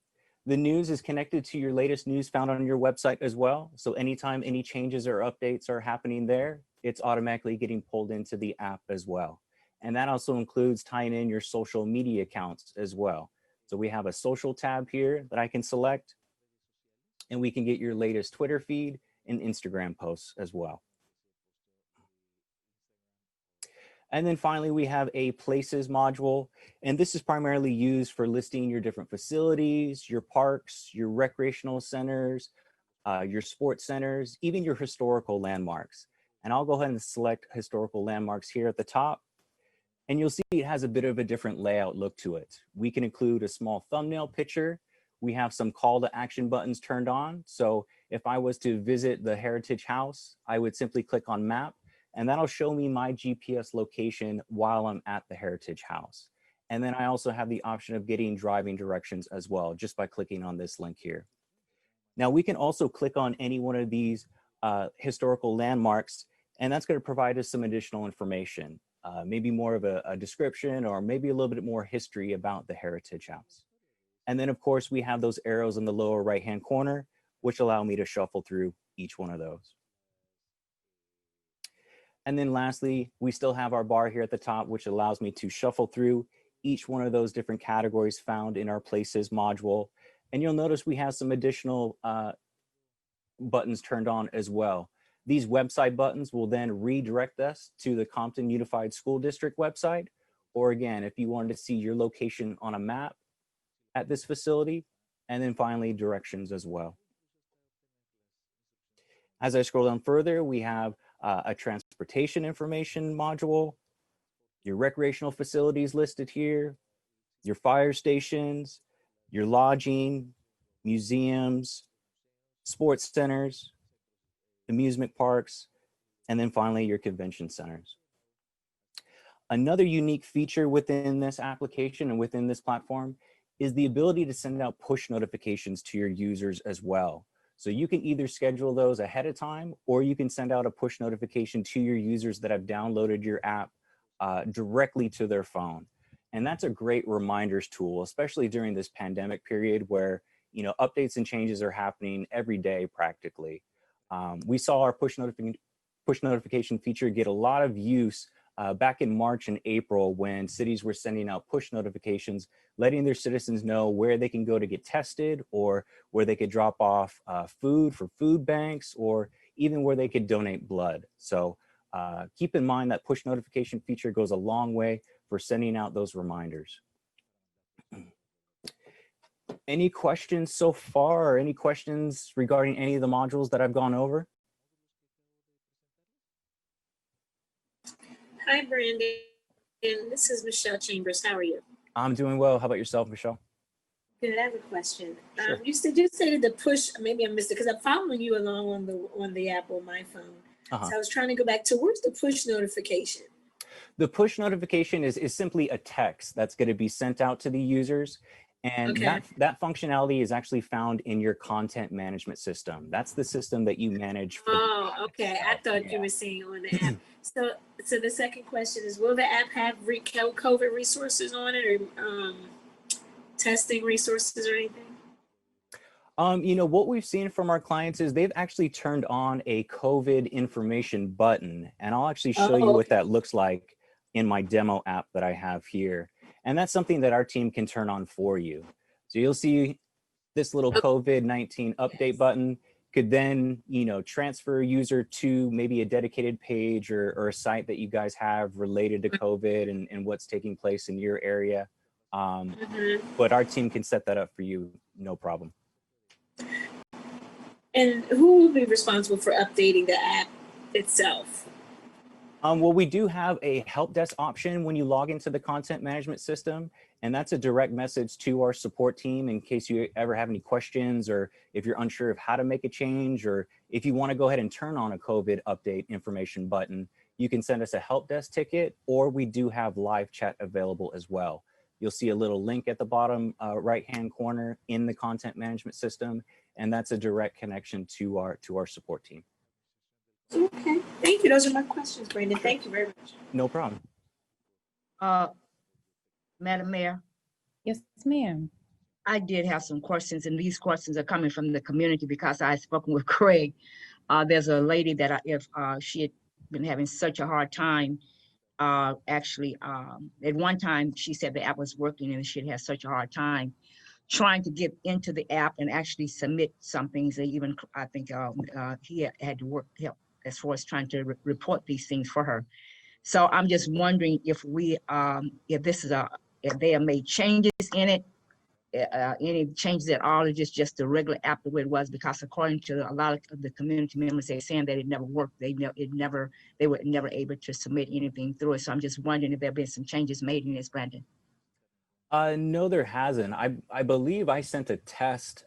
The news is connected to your latest news found on your website as well. So anytime any changes or updates are happening there, it's automatically getting pulled into the app as well. And that also includes tying in your social media accounts as well. So we have a social tab here that I can select, and we can get your latest Twitter feed and Instagram posts as well. And then finally, we have a places module, and this is primarily used for listing your different facilities, your parks, your recreational centers, your sports centers, even your historical landmarks. And I'll go ahead and select historical landmarks here at the top. And you'll see it has a bit of a different layout look to it. We can include a small thumbnail picture. We have some call to action buttons turned on. So if I was to visit the Heritage House, I would simply click on map, and that'll show me my GPS location while I'm at the Heritage House. And then I also have the option of getting driving directions as well, just by clicking on this link here. Now we can also click on any one of these historical landmarks, and that's going to provide us some additional information, maybe more of a description, or maybe a little bit more history about the Heritage House. And then of course we have those arrows in the lower right-hand corner, which allow me to shuffle through each one of those. And then lastly, we still have our bar here at the top, which allows me to shuffle through each one of those different categories found in our places module. And you'll notice we have some additional buttons turned on as well. These website buttons will then redirect us to the Compton Unified School District website. Or again, if you wanted to see your location on a map at this facility, and then finally directions as well. As I scroll down further, we have a transportation information module, your recreational facilities listed here, your fire stations, your lodging, museums, sports centers, amusement parks, and then finally your convention centers. Another unique feature within this application and within this platform is the ability to send out push notifications to your users as well. So you can either schedule those ahead of time, or you can send out a push notification to your users that have downloaded your app directly to their phone. And that's a great reminders tool, especially during this pandemic period where, you know, updates and changes are happening every day practically. We saw our push notification feature get a lot of use back in March and April, when cities were sending out push notifications, letting their citizens know where they can go to get tested, or where they could drop off food for food banks, or even where they could donate blood. So keep in mind that push notification feature goes a long way for sending out those reminders. Any questions so far, or any questions regarding any of the modules that I've gone over? Hi, Brandon. This is Michelle Chambers. How are you? I'm doing well. How about yourself, Michelle? Good. I have a question. Sure. You stated the push. Maybe I missed it because I'm following you along on the app on my phone. So I was trying to go back to, where's the push notification? The push notification is simply a text that's going to be sent out to the users. And that functionality is actually found in your content management system. That's the system that you manage. Oh, okay. I thought you were saying on the app. So the second question is, will the app have COVID resources on it, or testing resources or anything? You know, what we've seen from our clients is they've actually turned on a COVID information button, and I'll actually show you what that looks like in my demo app that I have here. And that's something that our team can turn on for you. So you'll see this little COVID-19 update button could then, you know, transfer a user to maybe a dedicated page or a site that you guys have related to COVID and what's taking place in your area. But our team can set that up for you, no problem. And who will be responsible for updating the app itself? Well, we do have a help desk option when you log into the content management system, and that's a direct message to our support team in case you ever have any questions, or if you're unsure of how to make a change, or if you want to go ahead and turn on a COVID update information button, you can send us a help desk ticket, or we do have live chat available as well. You'll see a little link at the bottom right-hand corner in the content management system, and that's a direct connection to our support team. Okay, thank you. Those are my questions, Brandon. Thank you very much. No problem. Madam Mayor, Yes, ma'am. I did have some questions, and these questions are coming from the community because I spoken with Craig. There's a lady that if she had been having such a hard time, actually, at one time she said the app was working and she had such a hard time trying to get into the app and actually submit some things. They even, I think he had to help as far as trying to report these things for her. So I'm just wondering if we, if they have made changes in it, any changes at all, or just the regular app the way it was, because according to a lot of the community members, they're saying that it never worked. They were never able to submit anything through it. So I'm just wondering if there have been some changes made in this, Brandon. No, there hasn't. I believe I sent a test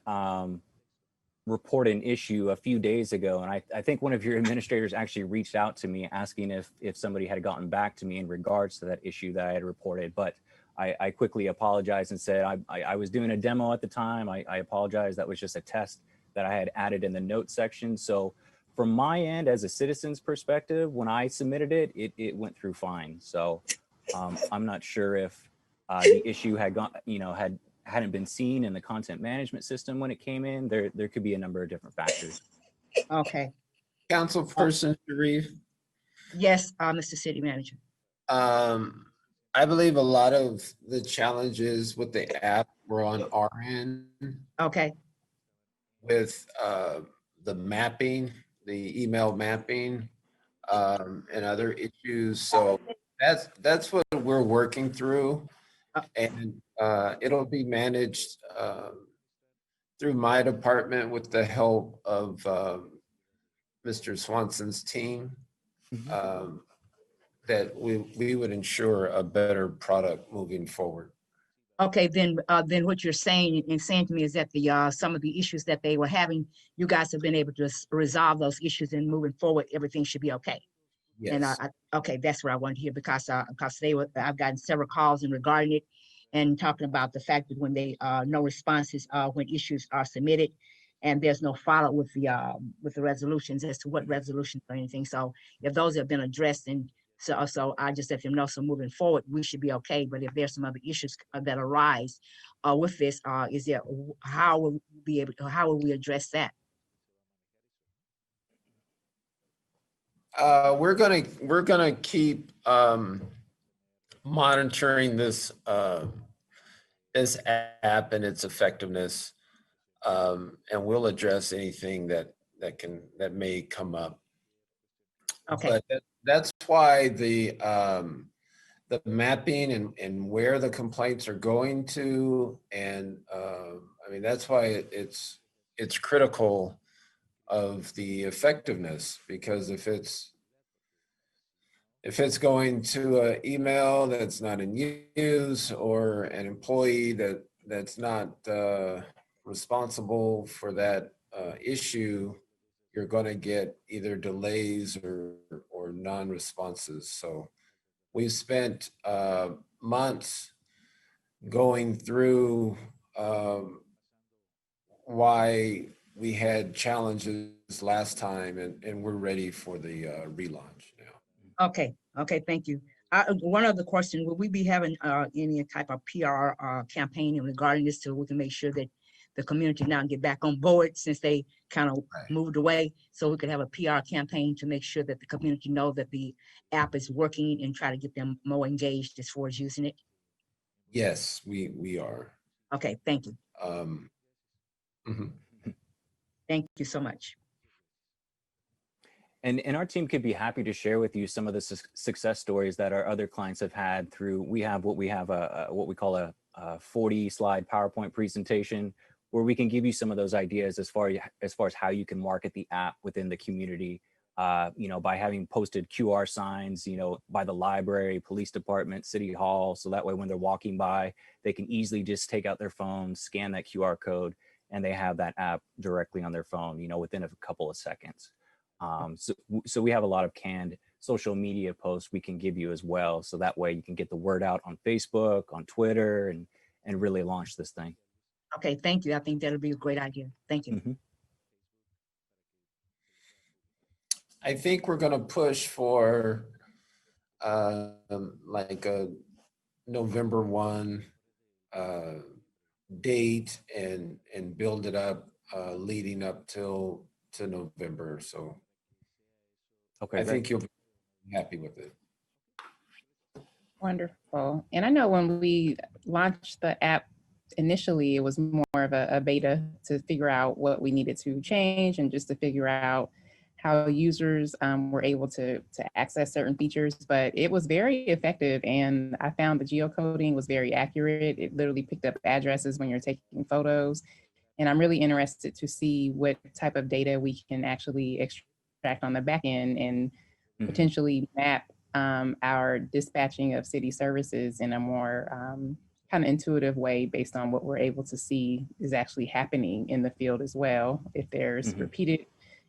report an issue a few days ago, and I think one of your administrators actually reached out to me asking if somebody had gotten back to me in regards to that issue that I had reported, but I quickly apologized and said I was doing a demo at the time. I apologize. That was just a test that I had added in the notes section. So from my end, as a citizen's perspective, when I submitted it, it went through fine. So I'm not sure if the issue had gone, hadn't been seen in the content management system when it came in. There could be a number of different factors. Okay. Councilperson Sharif. Yes, Mr. City Manager. I believe a lot of the challenges with the app were on our end. Okay. With the mapping, the email mapping, and other issues. So that's what we're working through, and it'll be managed through my department with the help of Mr. Swanson's team. That we would ensure a better product moving forward. Okay, then what you're saying to me is that the some of the issues that they were having, you guys have been able to resolve those issues, and moving forward, everything should be okay. Yes. And okay, that's what I want to hear, because I've gotten several calls in regarding it, and talking about the fact that when they no responses when issues are submitted, and there's no follow with the resolutions as to what resolutions or anything. So if those have been addressed, and so I just let them know. So moving forward, we should be okay. But if there's some other issues that arise with this, how will we address that? We're gonna keep monitoring this this app and its effectiveness, and we'll address anything that may come up. Okay. But that's why the mapping and where the complaints are going to, and I mean, that's why it's critical of the effectiveness, because if it's going to an email that's not in use, or an employee that's not responsible for that issue, you're going to get either delays or non-responses. So we've spent months going through why we had challenges last time, and we're ready for the relaunch now. Okay, thank you. One other question, will we be having any type of PR campaign regarding this, so we can make sure that the community now get back on board, since they kind of moved away, so we could have a PR campaign to make sure that the community know that the app is working, and try to get them more engaged as far as using it? Yes, we are. Okay, thank you. Mhm. Thank you so much. And our team could be happy to share with you some of the success stories that our other clients have had through, we have what we call a 40 slide PowerPoint presentation, where we can give you some of those ideas as far as how you can market the app within the community, by having posted QR signs, by the library, police department, city hall. So that way when they're walking by, they can easily just take out their phone, scan that QR code, and they have that app directly on their phone, within a couple of seconds. So we have a lot of canned social media posts we can give you as well. So that way you can get the word out on Facebook, on Twitter, and really launch this thing. Okay, thank you. I think that'll be a great idea. Thank you. Mm-hmm. I think we're going to push for like a November 1 date and build it up leading up to November. So Okay, I great. think you'll be happy with it. Wonderful. And I know when we launched the app initially, it was more of a beta to figure out what we needed to change and just to figure out how users were able to access certain features, but it was very effective. And I found the geocoding was very accurate. It literally picked up addresses when you're taking photos. And I'm really interested to see what type of data we can actually extract on the back end and potentially map our dispatching of city services in a more kind of intuitive way based on what we're able to see is actually happening in the field as well. If there's repeated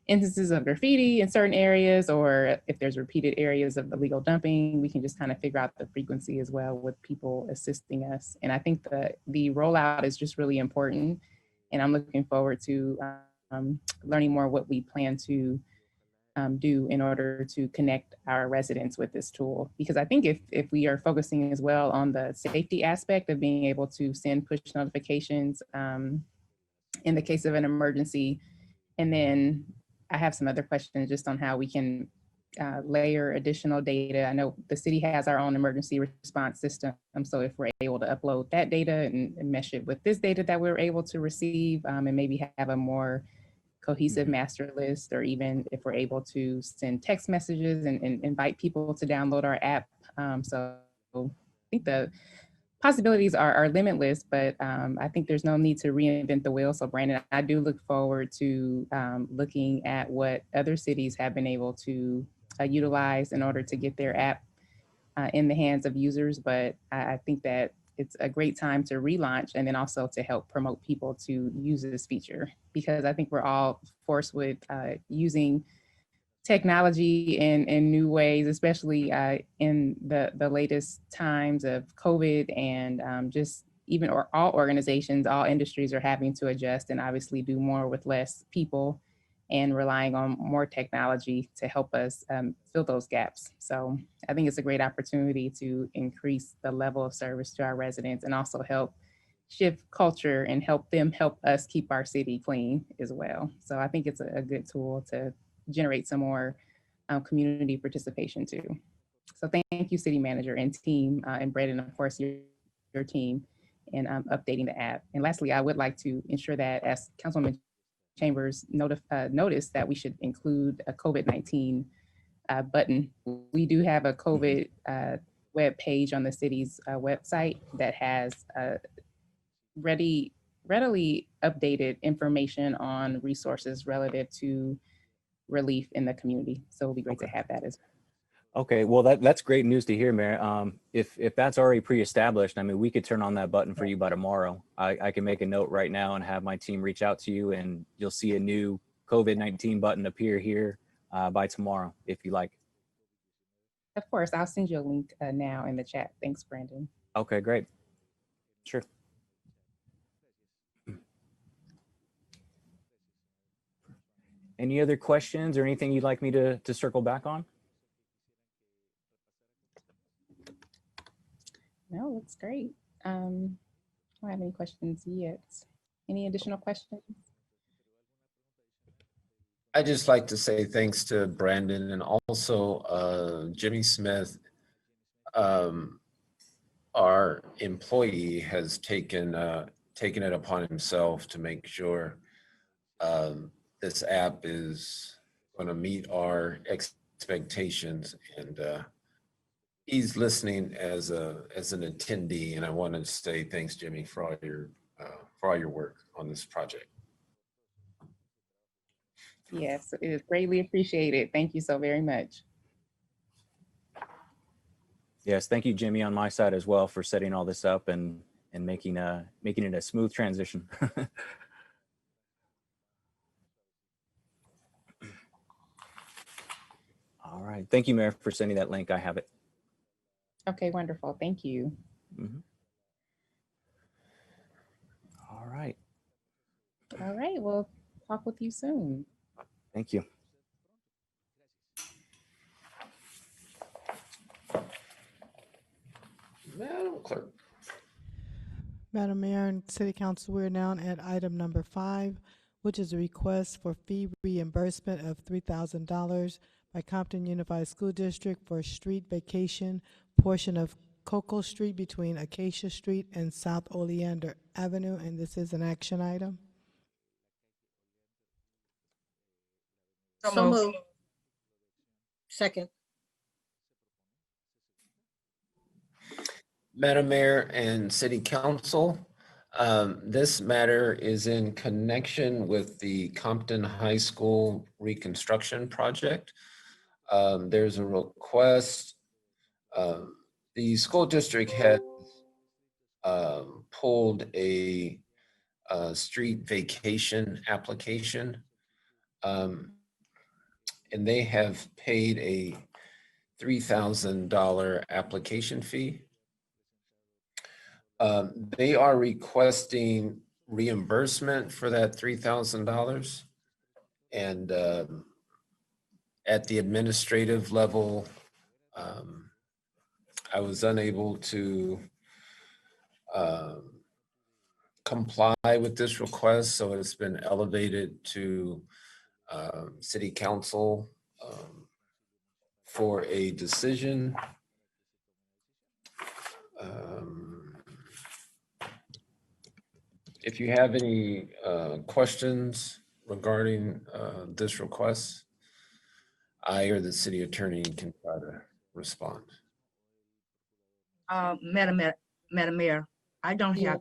instances of graffiti in certain areas, or if there's repeated areas of illegal dumping, we can just kind of figure out the frequency as well with people assisting us. And I think the rollout is just really important. And I'm looking forward to learning more what we plan to do in order to connect our residents with this tool. Because I think if we are focusing as well on the safety aspect of being able to send push notifications in the case of an emergency, and then I have some other questions just on how we can layer additional data. I know the city has our own emergency response system. So if we're able to upload that data and mesh it with this data that we're able to receive and maybe have a more cohesive master list, or even if we're able to send text messages and invite people to download our app. So I think the possibilities are limitless, but I think there's no need to reinvent the wheel. So Brandon, I do look forward to looking at what other cities have been able to utilize in order to get their app in the hands of users. But I think that it's a great time to relaunch and then also to help promote people to use this feature, because I think we're all forced with using technology in new ways, especially in the latest times of COVID, and just even all organizations, all industries are having to adjust and obviously do more with less people and relying on more technology to help us fill those gaps. So I think it's a great opportunity to increase the level of service to our residents and also help shift culture and help them help us keep our city clean as well. So I think it's a good tool to generate some more community participation too. So thank you, city manager and team, and Brett, and of course your team, in updating the app. And lastly, I would like to ensure that as Councilwoman Chambers noticed that we should include a COVID-19 button. We do have a COVID web page on the city's website that has readily updated information on resources relative to relief in the community. So it'll be great to have that as well. Okay, well that's great news to hear, Mayor. If that's already pre-established, I mean, we could turn on that button for you by tomorrow. I can make a note right now and have my team reach out to you, and you'll see a new COVID-19 button appear here by tomorrow, if you like. Of course, I'll send you a link now in the chat. Thanks, Brandon. Okay, great. Sure. Any other questions or anything you'd like me to circle back on? No, looks great. I don't have any questions yet. Any additional questions? I'd just like to say thanks to Brandon and also Jimmy Smith. Our employee has taken it upon himself to make sure this app is going to meet our expectations, and he's listening as an attendee. And I want to say thanks, Jimmy, for all your work on this project. Yes, it is greatly appreciated. Thank you so very much. Yes, thank you, Jimmy, on my side as well for setting all this up and making it a smooth transition. All right, thank you, Mayor, for sending that link. I have it. Okay, wonderful. Thank you. Mhm. All right, All right, we'll talk with you soon. thank you. Madam Clerk. Madam Mayor and City Council, we're now at item number 5, which is a request for fee reimbursement of $3,000 by Compton Unified School District for street vacation portion of Cocoa Street between Acacia Street and South Oleander Avenue, and this is an action item. So moved. Second. Madam Mayor and City Council, this matter is in connection with the Compton High School reconstruction project. There's a request. The school district had pulled a street vacation application, and they have paid a $3,000 application fee. They are requesting reimbursement for that $3,000. And at the administrative level, I was unable to comply with this request, so it's been elevated to City Council for a decision. If you have any questions regarding this request, I or the city attorney can try to respond. Madam Mayor, I don't have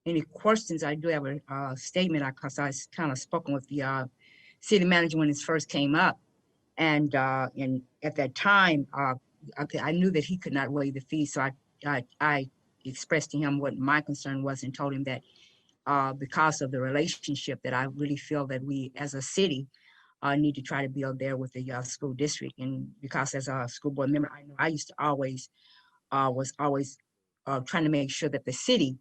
any questions. I do have a statement because I kind of spoken with the city manager when this first came up. And at that time, I knew that he could not waive the fee. So I expressed to him what my concern was and told him that because of the relationship that I really feel that we as a city need to try to build there with the school district. And because as a school board member, I know I used to always was always trying to make sure that the city,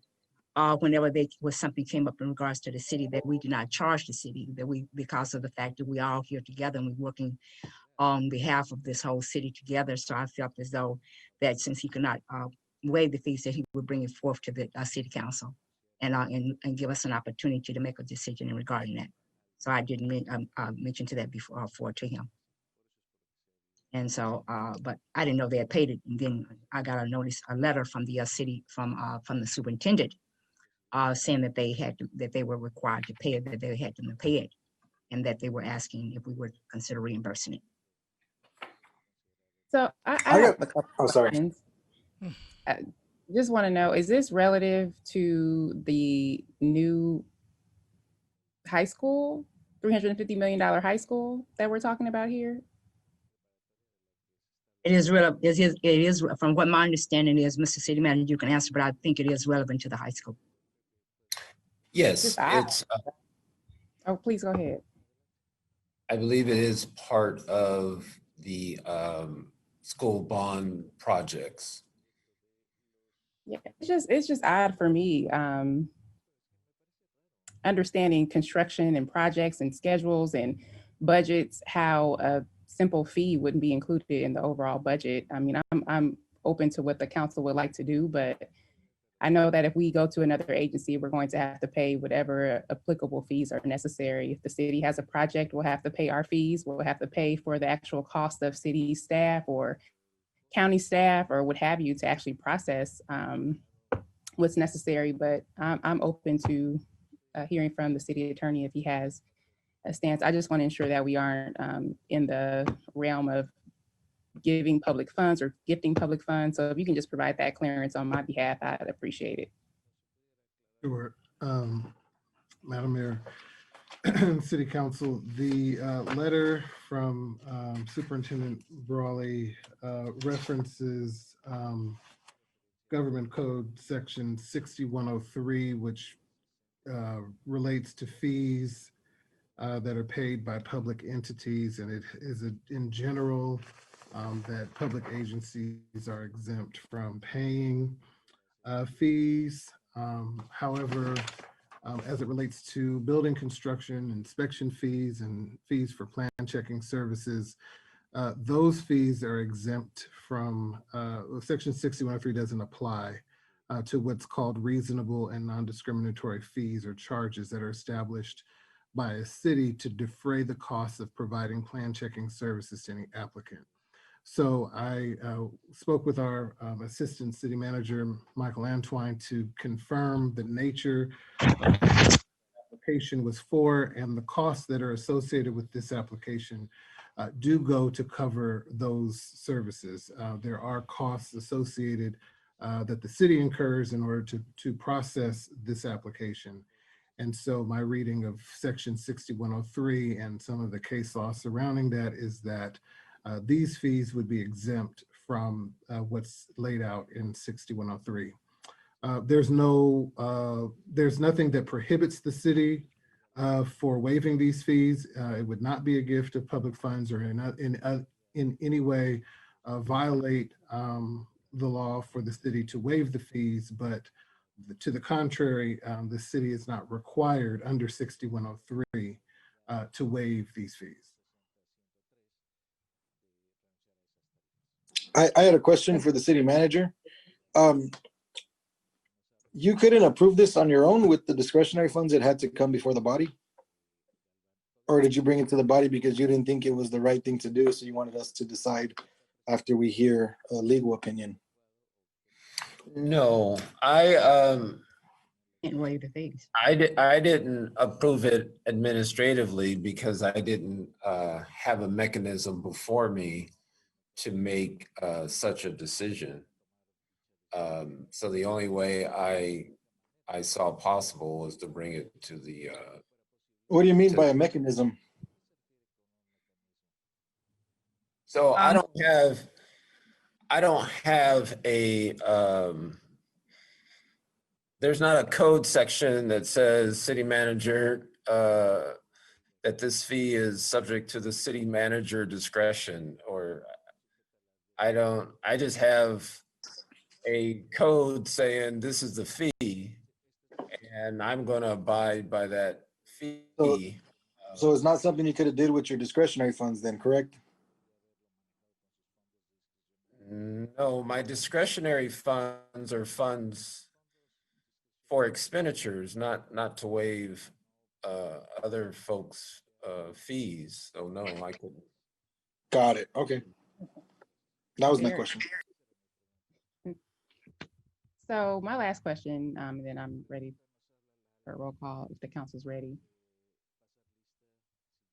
whenever something came up in regards to the city, that we do not charge the city, that we, because of the fact that we are all here together and we're working on behalf of this whole city together. So I felt as though that since he could not waive the fees, that he would bring it forth to the city council and give us an opportunity to make a decision in regarding that. So I didn't mention to that before to him. And so, but I didn't know they had paid it. And then I got a letter from the city, from the superintendent, saying that they were required to pay it, that they had to pay it, and that they were asking if we would consider reimbursing it. So I have a couple questions. I just want to know, is this relative to the new high school, $350 million high school that we're talking about here? It is from what my understanding is, Mr. City Manager, you can answer, but I think it is relevant to the high school. Yes, it's. Oh, please go ahead. I believe it is part of the school bond projects. Yeah, it's just odd for me. Understanding construction and projects and schedules and budgets, how a simple fee wouldn't be included in the overall budget. I mean, I'm open to what the council would like to do, but I know that if we go to another agency, we're going to have to pay whatever applicable fees are necessary. If the city has a project, we'll have to pay our fees. We'll have to pay for the actual cost of city staff or county staff or what have you to actually process what's necessary. But I'm open to hearing from the city attorney if he has a stance. I just want to ensure that we aren't in the realm of giving public funds or gifting public funds. So if you can just provide that clearance on my behalf, I'd appreciate it. Sure. Madam Mayor, City Council, the letter from Superintendent Brawley references Government Code Section 6103, which relates to fees that are paid by public entities, and it is in general that public agencies are exempt from paying fees. However, as it relates to building construction, inspection fees, and fees for plan checking services, those fees are exempt from, Section 6103 doesn't apply to what's called reasonable and non-discriminatory fees or charges that are established by a city to defray the costs of providing plan checking services to any applicant. So I spoke with our Assistant City Manager, Michael Antwine, to confirm the nature of the application was for, and the costs that are associated with this application do go to cover those services. There are costs associated that the city incurs in order to process this application. And so my reading of Section 6103 and some of the case law surrounding that is that these fees would be exempt from what's laid out in 6103. There's nothing that prohibits the city for waiving these fees. It would not be a gift of public funds or in any way violate the law for the city to waive the fees, but to the contrary, the city is not required under 6103 to waive these fees. I had a question for the city manager. You couldn't approve this on your own with the discretionary funds. It had to come before the body? Or did you bring it to the body because you didn't think it was the right thing to do, so you wanted us to decide after we hear a legal opinion? No, Can't waive the fees. I didn't approve it administratively because I didn't have a mechanism before me to make such a decision. So the only way I saw possible was to bring it to the. What do you mean by a mechanism? So I don't have a. There's not a code section that says city manager that this fee is subject to the city manager discretion, or I just have a code saying this is the fee and I'm going to abide by that fee. So it's not something you could have did with your discretionary funds then, correct? No, my discretionary funds are funds for expenditures, not to waive other folks' fees. So no, I couldn't. Got it. Okay. That was my question. So my last question, and then I'm ready for a roll call if the council's ready.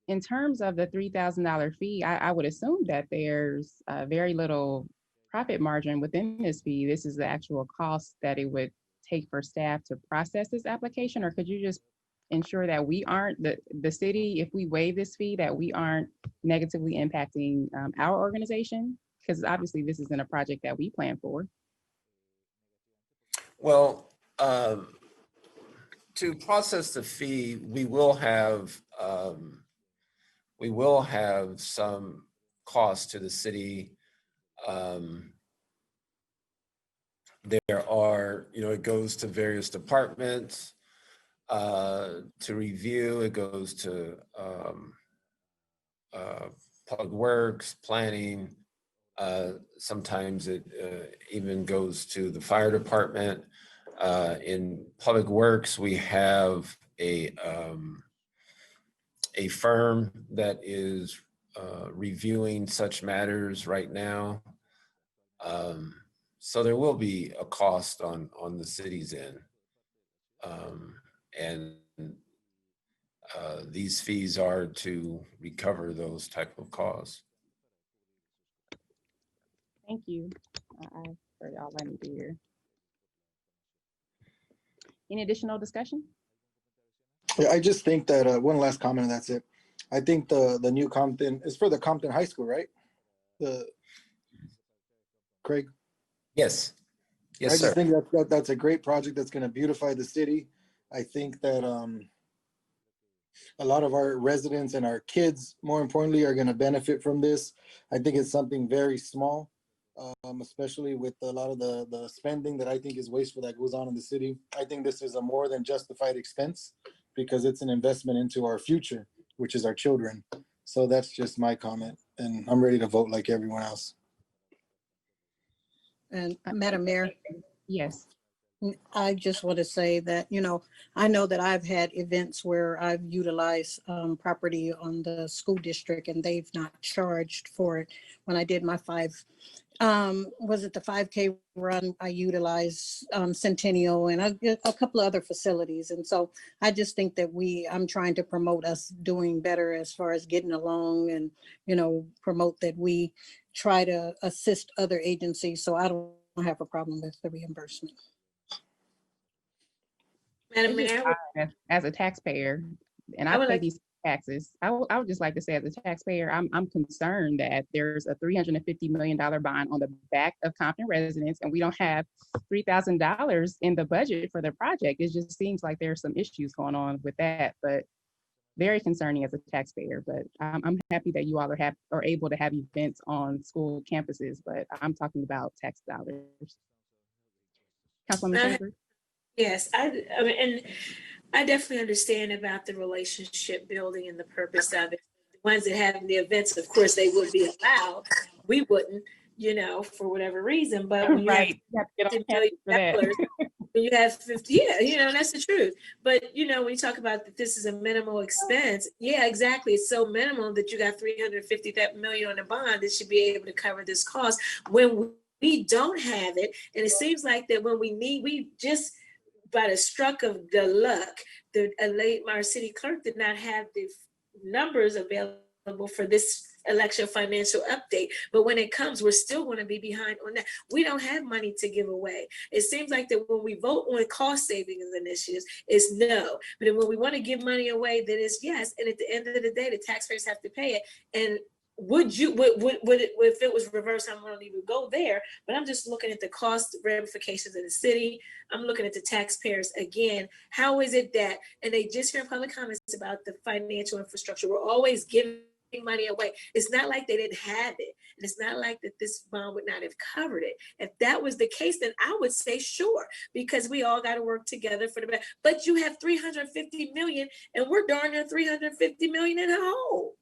In terms of the $3,000 fee, I would assume that there's very little profit margin within this fee. This is the actual cost that it would take for staff to process this application, or could you just ensure that we aren't, the city, if we waive this fee, that we aren't negatively impacting our organization? Because obviously this isn't a project that we plan for. Well, to process the fee, we will have some cost to the city. There are, it goes to various departments to review. It goes to public works, planning. Sometimes it even goes to the fire department. In public works, we have a firm that is reviewing such matters right now. So there will be a cost on the city's end. And these fees are to recover those type of costs. Thank you. I've heard all I need to hear. Any additional discussion? Yeah, I just think that one last comment, and that's it. I think the new Compton is for the Compton High School, right? The Craig. Yes. Yes, I sir. just think that's a great project that's going to beautify the city. I think that a lot of our residents and our kids, more importantly, are going to benefit from this. I think it's something very small, especially with a lot of the spending that I think is wasteful that goes on in the city. I think this is a more than justified expense because it's an investment into our future, which is our children. So that's just my comment, and I'm ready to vote like everyone else. And Madam Mayor, Yes. I just want to say that, I know that I've had events where I've utilized property on the school district and they've not charged for it. When I did my was it the 5K run, I utilized Centennial and a couple of other facilities. And so I just think that I'm trying to promote us doing better as far as getting along and, promote that we try to assist other agencies. So I don't have a problem with the reimbursement. Madam It's just Mayor, odd as a taxpayer, and I I would pay like- these taxes. I would just like to say, as a taxpayer, I'm concerned that there's a $350 million bond on the back of Compton residents, and we don't have $3,000 in the budget for the project. It just seems like there's some issues going on with that, but very concerning as a taxpayer. But I'm happy that you all are able to have events on school campuses, but I'm talking about tax dollars. Councilwoman Chambers? yes, I mean, and I definitely understand about the relationship building and the purpose of it. The ones that have the events, of course, they would be allowed. We wouldn't, for whatever reason. But when you Right. have You have to $50 get on campus for that. million, when you have 50, yeah, that's the truth. But when you talk about that this is a minimal expense, yeah, exactly. It's so minimal that you got $350 million on the bond that should be able to cover this cost when we don't have it. And it seems like that when we just by the stroke of the luck, our city clerk did not have the numbers available for this election financial update. But when it comes, we're still going to be behind on that. We don't have money to give away. It seems like that when we vote on cost savings initiatives, it's no. But then when we want to give money away, then it's yes. And at the end of the day, the taxpayers have to pay it. And would it, if it was reversed, I'm going to even go there, but I'm just looking at the cost ramifications of the city. I'm looking at the taxpayers again. How is it that, and they just hear public comments about the financial infrastructure, we're always giving money away. It's not like they didn't have it. And it's not like that this bond would not have covered it. If that was the case, then I would say sure, because we all got to work together for the best. But you have 350 million and we're darn near 350 million in a hole.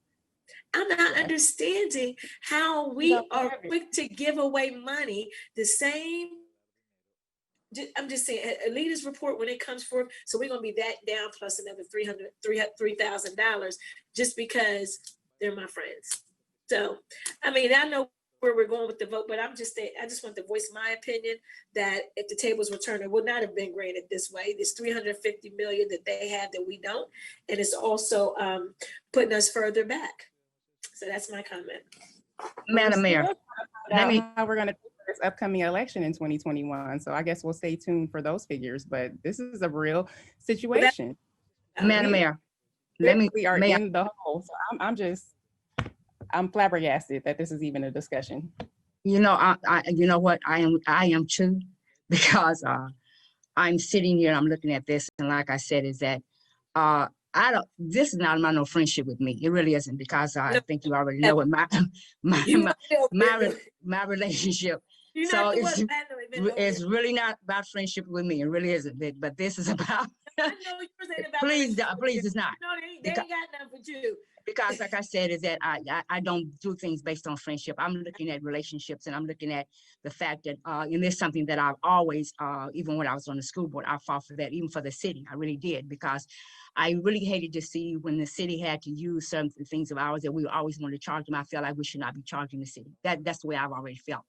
I'm not understanding how we are quick to give away money. The same, I'm just saying, a leaders report when it comes forth. So we're going to be that down plus another $3,000 just because they're my friends. So, I mean, I know where we're going with the vote, but I just want to voice my opinion that if the tables were turned, it would not have been granted this way. There's 350 million that they have that we don't. And it's also putting us further back. So that's my comment. Madam Mayor, How we're going to do this upcoming election in 2021. So I guess we'll stay tuned for those figures. But this is a real situation. Madam Mayor, We are in the hole. So I'm flabbergasted that this is even a discussion. you know what, I am too, because I'm sitting here, I'm looking at this, and like I said, is that this is not about no friendship with me. It really isn't, because I think you already know what my relationship. So it's really not about friendship with me. It really isn't. But this is about. I know yours ain't about. Please, it's not. No, they ain't got nothing for you. Because like I said, is that I don't do things based on friendship. I'm looking at relationships, and I'm looking at the fact that, and there's something that I've always, even when I was on the school board, I fought for that, even for the city. I really did, because I really hated to see when the city had to use certain things of ours that we always wanted to charge them. I felt like we should not be charging the city. That's the way I've already felt.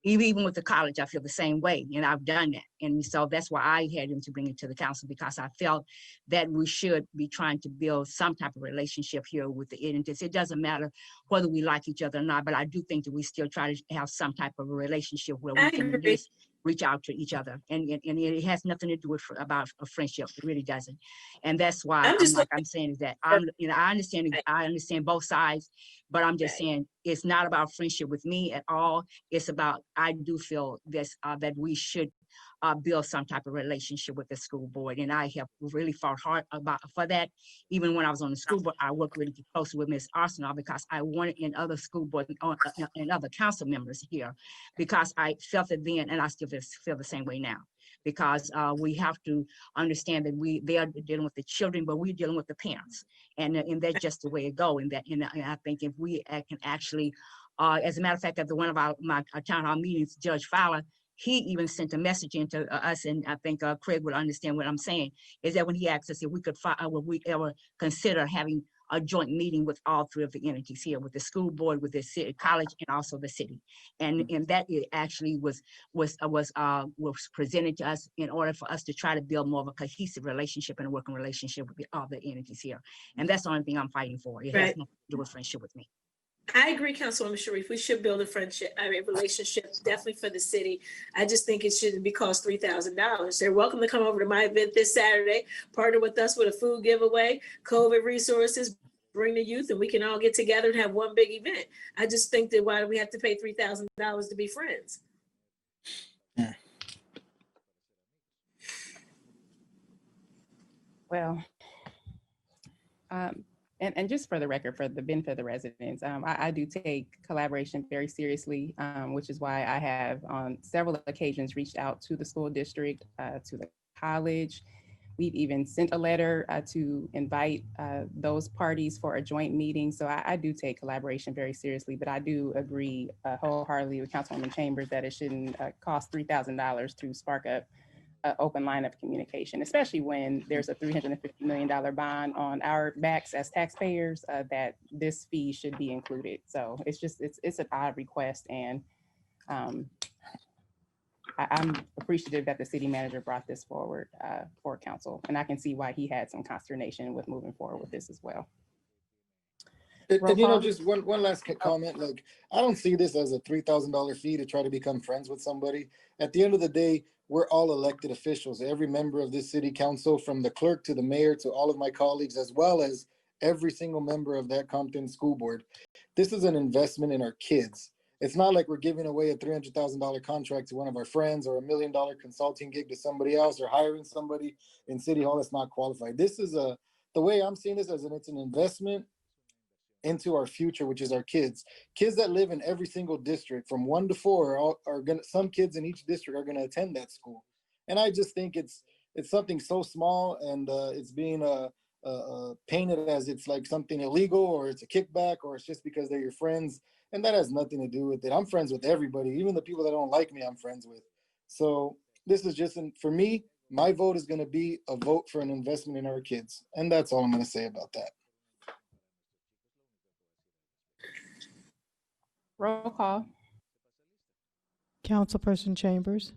Even with the college, I feel the same way, and I've done that. And so that's why I had him to bring it to the council, because I felt that we should be trying to build some type of relationship here with the entities. It doesn't matter whether we like each other or not, but I do think that we still try to have some type of a relationship where we can at least reach out to each other, and it has nothing to do with about a friendship. It really doesn't, and that's why I'm saying is that I understand both sides, but I'm just saying it's not about friendship with me at all. It's about, I do feel this that we should build some type of relationship with the school board, and I have really fought hard for that. Even when I was on the school board, I worked really closely with Ms. Arsenal because I wanted in other school board and other council members here, because I felt it then, and I still feel the same way now. Because we have to understand that they are dealing with the children, but we're dealing with the parents, and that's just the way it goes. And I think if we can actually, as a matter of fact, at one of my town hall meetings, Judge Fowler, he even sent a message into us, and I think Craig would understand what I'm saying, is that when he asked us if we could would we ever consider having a joint meeting with all three of the entities here, with the school board, with the city, college, and also the city. And that it actually was presented to us in order for us to try to build more of a cohesive relationship and a working relationship with all the entities here. And that's the only thing I'm fighting for. It has nothing to do with friendship with me. I agree, Councilwoman Sharif. We should build a relationship, definitely for the city. I just think it shouldn't be cost $3,000. They're welcome to come over to my event this Saturday, partner with us with a food giveaway, COVID resources, bring the youth, and we can all get together and have one big event. I just think that why do we have to pay $3,000 to be friends? Well, and just for the record, for the benefit of the residents, I do take collaboration very seriously, which is why I have on several occasions reached out to the school district, to the college. We've even sent a letter to invite those parties for a joint meeting. So I do take collaboration very seriously, but I do agree wholeheartedly with Councilwoman Chambers that it shouldn't cost $3,000 to spark up open line of communication, especially when there's a $350 million bond on our backs as taxpayers, that this fee should be included. So it's an odd request, and I'm appreciative that the city manager brought this forward for council, and I can see why he had some consternation with moving forward with this as well. And just one last comment. Like, I don't see this as a $3,000 fee to try to become friends with somebody. At the end of the day, we're all elected officials. Every member of this city council, from the clerk to the mayor to all of my colleagues, as well as every single member of that Compton school board. This is an investment in our kids. It's not like we're giving away a $300,000 contract to one of our friends, or $1 million consulting gig to somebody else, or hiring somebody in City Hall that's not qualified. This is the way I'm seeing this, as it's an investment into our future, which is our kids. Kids that live in every single district from 1 to 4 are gonna, some kids in each district are gonna attend that school. And I just think it's something so small, and it's being painted as it's like something illegal, or it's a kickback, or it's just because they're your friends. And that has nothing to do with it. I'm friends with everybody, even the people that don't like me, I'm friends with. So this is just, for me, my vote is gonna be a vote for an investment in our kids. And that's all I'm gonna say about that. Roll call. Councilperson Chambers.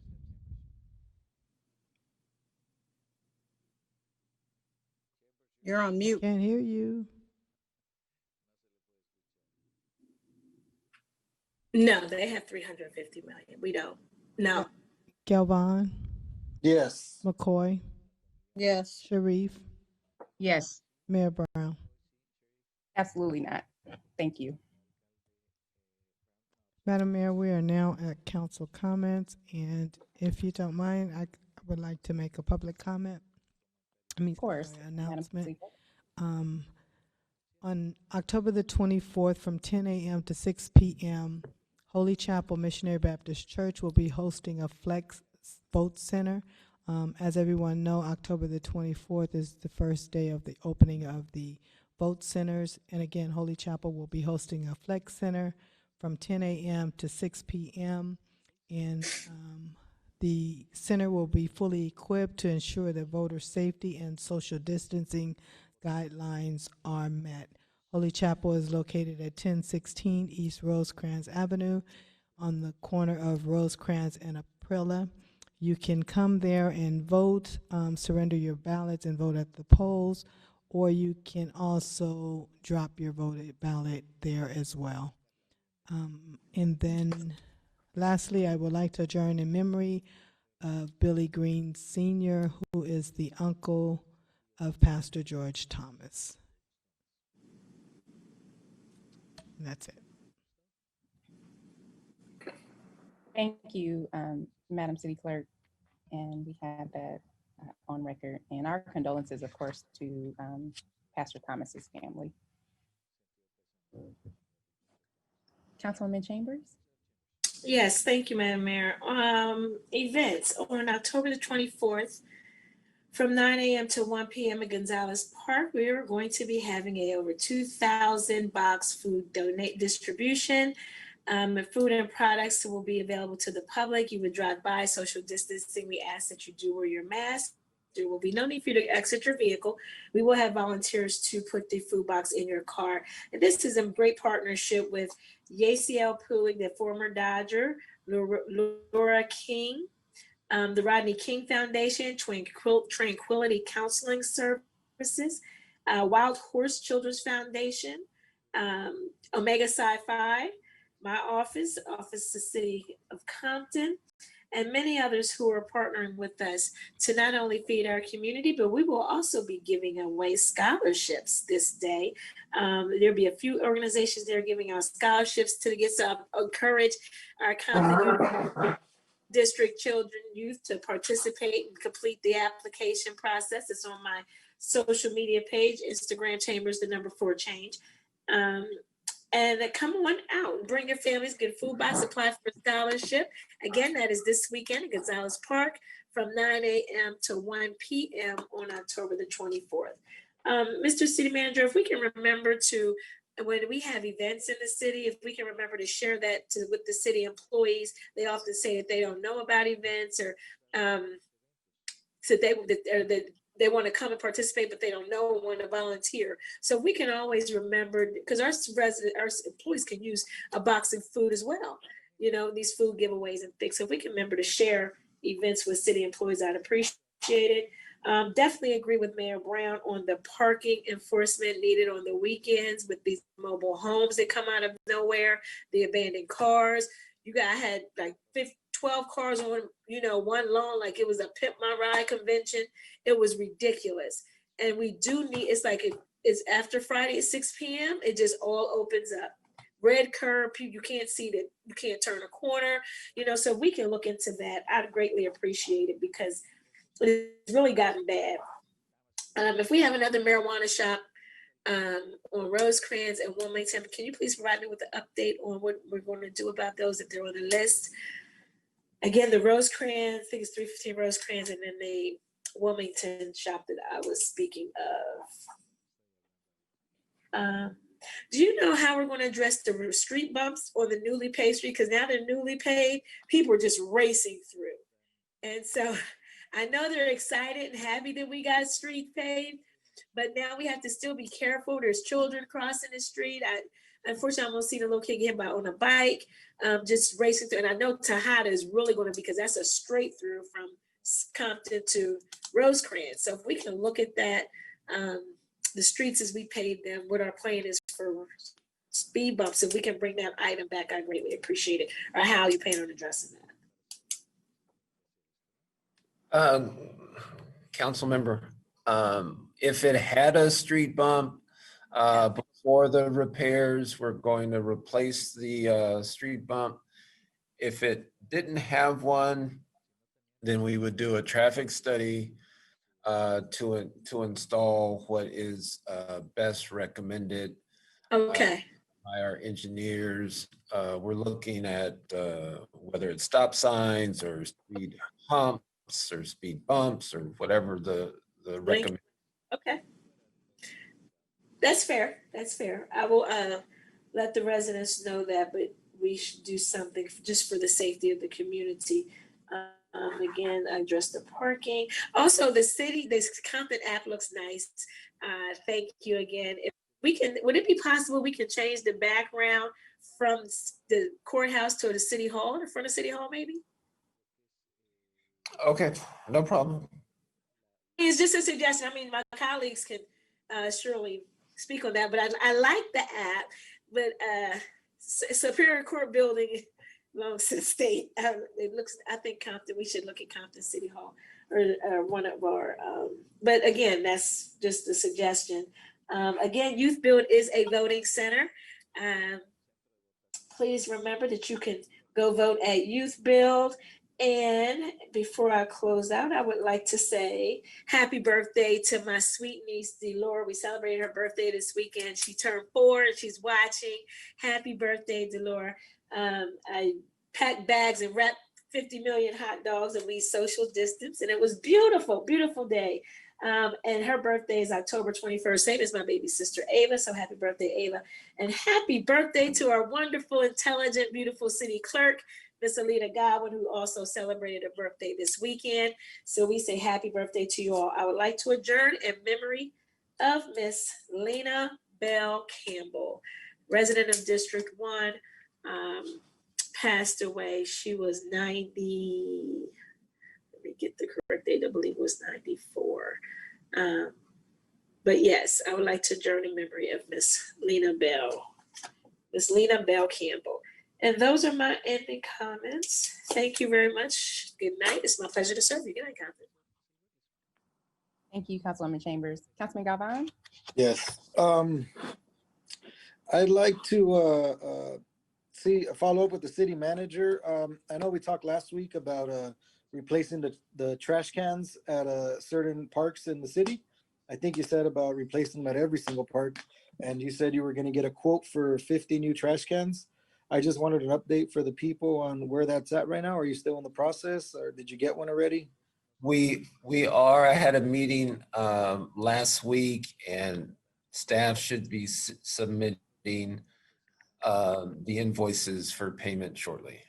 You're on mute. Can't hear you. No, they have 350 million. We don't. No. Galvan. Yes. McCoy. Yes. Sharif. Yes. Mayor Brown. Absolutely not. Thank you. Madam Mayor, we are now at council comments, and if you don't mind, I would like to make a public comment. Of course. Announcement. On October the 24th, from 10 a.m. to 6 p.m., Holy Chapel Missionary Baptist Church will be hosting a Flex Vote Center. As everyone know, October the 24th is the first day of the opening of the vote centers. And again, Holy Chapel will be hosting a Flex Center from 10 a.m. to 6 p.m. And the center will be fully equipped to ensure that voter safety and social distancing guidelines are met. Holy Chapel is located at 1016 East Rosecrans Avenue on the corner of Rosecrans and Aprilla. You can come there and vote, surrender your ballots and vote at the polls, or you can also drop your voted ballot there as well. And then Lastly, I would like to adjourn in memory of Billy Green Sr., who is the uncle of Pastor George Thomas. And that's it. Thank you, Madam City Clerk. And we have that on record. And our condolences, of course, to Pastor Thomas's family. Councilwoman Chambers? Yes, thank you, Madam Mayor. Events on October the 24th from 9 a.m. to 1 p.m. at Gonzalez Park. We are going to be having a over 2,000 box food donate distribution. Food and products will be available to the public. You would drive by, social distancing. We ask that you do wear your mask. There will be no need for you to exit your vehicle. We will have volunteers to put the food box in your car. And this is a great partnership with Yasiel Puig, the former Dodger, Laura King, the Rodney King Foundation, Tranquility Counseling Services, Wild Horse Children's Foundation, Omega Psi Phi, my office the City of Compton, and many others who are partnering with us to not only feed our community, but we will also be giving away scholarships this day. There'll be a few organizations that are giving out scholarships to get to encourage our Compton District children, youth to participate and complete the application process. It's on my social media page, Instagram Chambers, 4 change. And come on out, bring your families, get food box, apply for a scholarship. Again, that is this weekend at Gonzalez Park from 9 a.m. to 1 p.m. on October the 24th. Mr. City Manager, if we can remember to, when we have events in the city, if we can remember to share that with the city employees. They often say that they don't know about events, or so they want to come and participate, but they don't know and want to volunteer. So we can always remember, because our employees can use a box of food as well. You know, these food giveaways and things. So if we can remember to share events with city employees, I'd appreciate it. Definitely agree with Mayor Brown on the parking enforcement needed on the weekends with these mobile homes that come out of nowhere, the abandoned cars. I had like 12 cars on, one lawn, like it was a Pimp My Ride convention. It was ridiculous. And we do need, it's after Friday at 6 p.m. It just all opens up. Red curb, you can't see that, you can't turn a corner, so we can look into that. I'd greatly appreciate it because it's really gotten bad. If we have another marijuana shop on Rosecrans and Wilmington, can you please provide me with an update on what we're going to do about those if they're on the list? Again, the Rosecrans, I think it's 315 Rosecrans, and then the Wilmington shop that I was speaking of. Do you know how we're going to address the street bumps on the newly paved street? Because now they're newly paved, people are just racing through. And so I know they're excited and happy that we got street paved, but now we have to still be careful. There's children crossing the street. Unfortunately, I'm going to see the little kid get by on a bike, just racing through. And I know Tejada is really going to, because that's a straight through from Compton to Rosecrans. So if we can look at that, the streets as we pave them, what our plan is for speed bumps, if we can bring that item back, I greatly appreciate it. Or how you plan on addressing that. Council member, if it had a street bump, before the repairs, we're going to replace the street bump. If it didn't have one, then we would do a traffic study to install what is best recommended Okay. by our engineers. We're looking at whether it's stop signs or speed humps or speed bumps or whatever the recommend. Okay. That's fair. That's fair. I will let the residents know that, but we should do something just for the safety of the community. Again, address the parking. Also, the city, this Compton app looks nice. Thank you again. If we can, would it be possible we can change the background from the courthouse to the city hall, in front of city hall, maybe? Okay, no problem. It's just a suggestion. I mean, my colleagues can surely speak on that, but I like the app. But Superior Court building long since state. It looks, I think Compton, we should look at Compton City Hall or one of our, but again, that's just a suggestion. Again, Youth Build is a voting center. Um, please remember that you can go vote at Youth Build. And before I close out, I would like to say happy birthday to my sweet niece, Delora. We celebrated her birthday this weekend. She turned 4 and she's watching. Happy birthday, Delora. I packed bags and wrapped 50 million hot dogs and we social distance. And it was beautiful, beautiful day. And her birthday is October 21st, same as my baby sister, Ava. So happy birthday, Ava. And happy birthday to our wonderful, intelligent, beautiful city clerk, Miss Alita Godwin, who also celebrated a birthday this weekend. So we say happy birthday to you all. I would like to adjourn in memory of Miss Lena Bell Campbell, resident of District 1, passed away. She was 90, let me get the correct date, I believe it was 94. But yes, I would like to adjourn in memory of Miss Lena Bell Campbell. And those are my ending comments. Thank you very much. Good night. It's my pleasure to serve you. Good night, Compton. Thank you, Councilwoman Chambers. Councilman Galvan? Yes. I'd like to follow up with the city manager. I know we talked last week about replacing the trash cans at certain parks in the city. I think you said about replacing them at every single park, and you said you were going to get a quote for 50 new trash cans. I just wanted an update for the people on where that's at right now. Are you still in the process, or did you get one already? We are. I had a meeting last week, and staff should be submitting the invoices for payment shortly.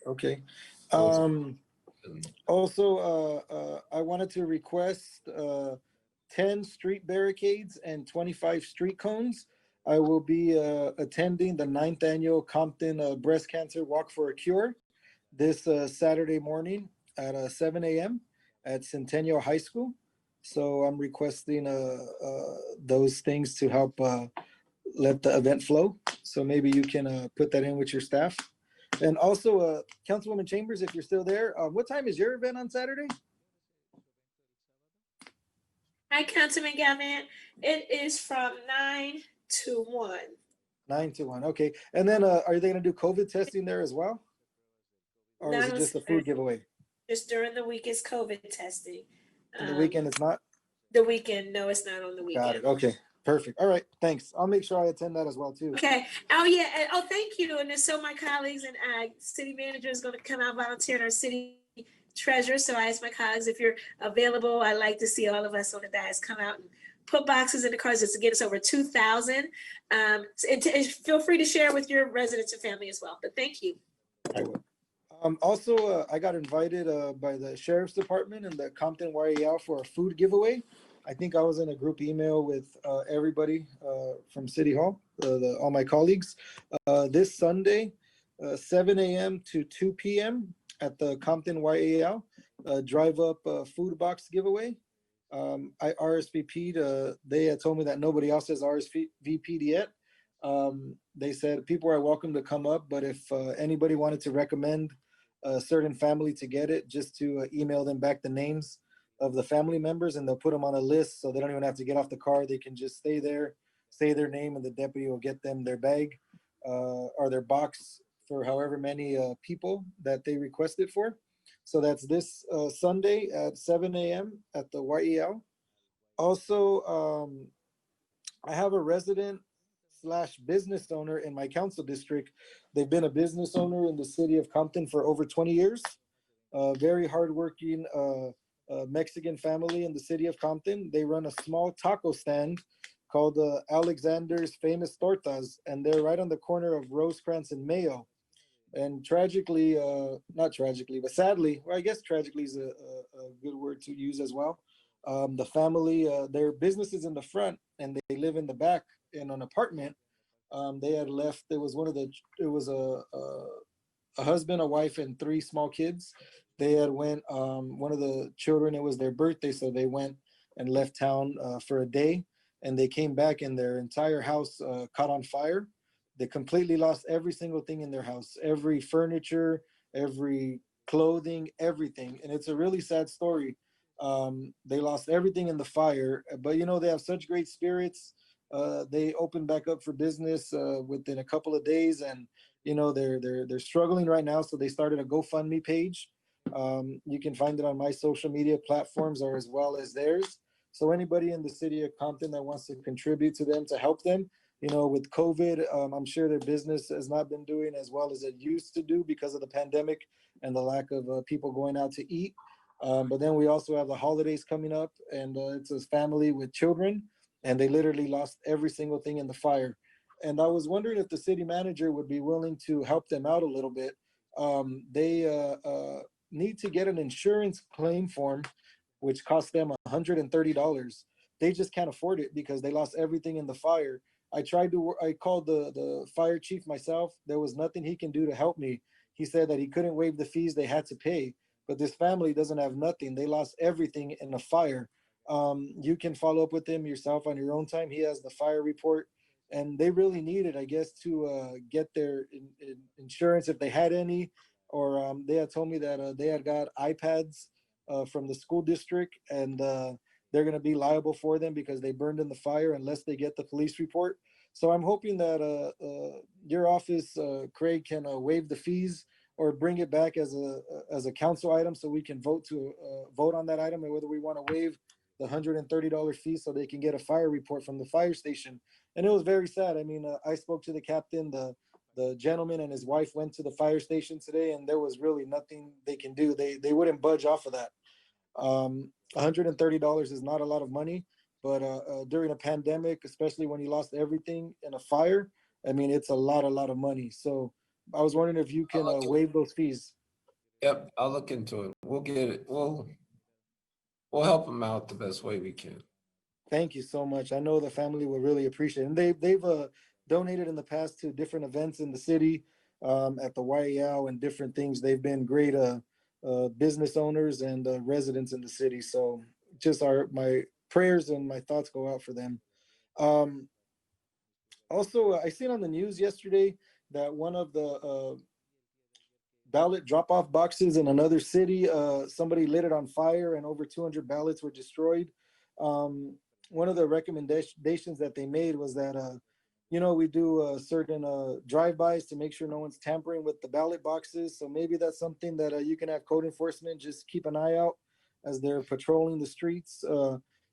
Okay. Also, I wanted to request 10 street barricades and 25 street cones. I will be attending the 9th annual Compton Breast Cancer Walk for a Cure this Saturday morning at 7 a.m. at Centennial High School. So I'm requesting those things to help let the event flow. So maybe you can put that in with your staff. And also, Councilwoman Chambers, if you're still there, what time is your event on Saturday? Hi, Councilman Galvan. It is from 9 to 1. 9 to 1. Okay. And then are they going to do COVID testing there as well? Or is it just a food giveaway? Just during the week is COVID testing. And the weekend is not? The weekend, no, it's not on the weekend. Got it. Okay. Perfect. All right. Thanks. I'll make sure I attend that as well too. Okay. Oh yeah. Oh, thank you. And then so my colleagues and city manager is going to come out volunteer and our city treasurer. So I asked my colleagues if you're available. I'd like to see all of us on the dais come out and put boxes in the cars just to get us over 2,000. And feel free to share with your residents and family as well. But thank you. I will. Also, I got invited by the Sheriff's Department and the Compton YAL for a food giveaway. I think I was in a group email with everybody from City Hall, all my colleagues. This Sunday, 7 a.m. to 2 p.m. at the Compton YAL, drive-up food box giveaway. I RSVP'd. They had told me that nobody else has RSVP'd yet. They said people are welcome to come up, but if anybody wanted to recommend a certain family to get it, just to email them back the names of the family members, and they'll put them on a list so they don't even have to get off the car. They can just stay there, say their name, and the deputy will get them their bag or their box for however many people that they requested for. So that's this Sunday at 7 a.m. at the YEL. Also, I have a resident / business owner in my council district. They've been a business owner in the city of Compton for over 20 years. Very hardworking Mexican family in the city of Compton. They run a small taco stand called Alexander's Famous Tortas, and they're right on the corner of Rosecrans and Mayo. And tragically, not tragically, but sadly, well, I guess tragically is a good word to use as well. The family, their business is in the front and they live in the back in an apartment. They had left, it was a husband, a wife, and 3 small kids. They had went, one of the children, it was their birthday, so they went and left town for a day, and they came back and their entire house caught on fire. They completely lost every single thing in their house, every furniture, every clothing, everything. And it's a really sad story. They lost everything in the fire, but they have such great spirits. They opened back up for business within a couple of days, and they're struggling right now. So they started a GoFundMe page. You can find it on my social media platforms or as well as theirs. So anybody in the city of Compton that wants to contribute to them to help them, with COVID, I'm sure their business has not been doing as well as it used to do because of the pandemic and the lack of people going out to eat. But then we also have the holidays coming up, and it's a family with children, and they literally lost every single thing in the fire. And I was wondering if the city manager would be willing to help them out a little bit. They need to get an insurance claim form, which cost them $130. They just can't afford it because they lost everything in the fire. I called the fire chief myself. There was nothing he can do to help me. He said that he couldn't waive the fees they had to pay, but this family doesn't have nothing. They lost everything in a fire. You can follow up with him yourself on your own time. He has the fire report, and they really needed, I guess, to get their insurance if they had any, or they had told me that they had got iPads from the school district, and they're going to be liable for them because they burned in the fire unless they get the police report. So I'm hoping that your office, Craig, can waive the fees or bring it back as a council item so we can vote on that item, and whether we want to waive the $130 fee so they can get a fire report from the fire station. And it was very sad. I mean, I spoke to the captain, the gentleman and his wife went to the fire station today, and there was really nothing they can do. They wouldn't budge off of that. $130 is not a lot of money, but during a pandemic, especially when you lost everything in a fire, I mean, it's a lot of money. So I was wondering if you can waive those fees. Yep, I'll look into it. We'll get it. We'll help them out the best way we can. Thank you so much. I know the family will really appreciate it. And they've donated in the past to different events in the city, at the YAL and different things. They've been great business owners and residents in the city. So just my prayers and my thoughts go out for them. Also, I seen on the news yesterday that one of the ballot drop-off boxes in another city, somebody lit it on fire and over 200 ballots were destroyed. One of the recommendations that they made was that, we do certain drive-bys to make sure no one's tampering with the ballot boxes. So maybe that's something that you can have code enforcement just keep an eye out as they're patrolling the streets.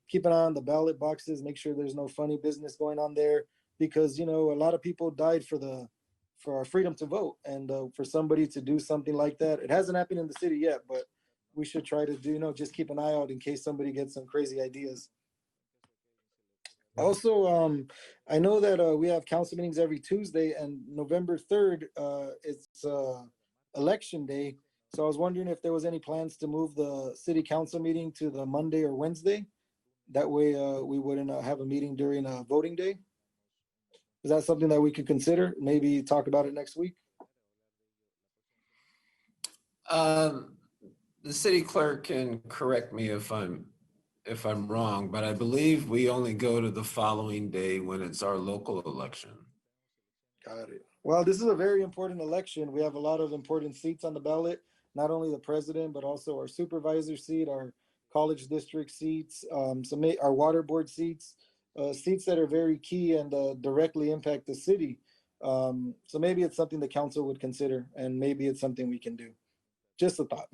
Keep an eye on the ballot boxes, make sure there's no funny business going on there, because a lot of people died for our freedom to vote, and for somebody to do something like that, it hasn't happened in the city yet, but we should try to do, just keep an eye out in case somebody gets some crazy ideas. Also, I know that we have council meetings every Tuesday, and November 3rd, it's election day. So I was wondering if there was any plans to move the city council meeting to the Monday or Wednesday. That way we wouldn't have a meeting during voting day. Is that something that we could consider? Maybe talk about it next week? The city clerk can correct me if I'm wrong, but I believe we only go to the following day when it's our local election. Got it. Well, this is a very important election. We have a lot of important seats on the ballot, not only the president, but also our supervisor seat, our college district seats, our water board seats, seats that are very key and directly impact the city. So maybe it's something the council would consider, and maybe it's something we can do. Just a thought.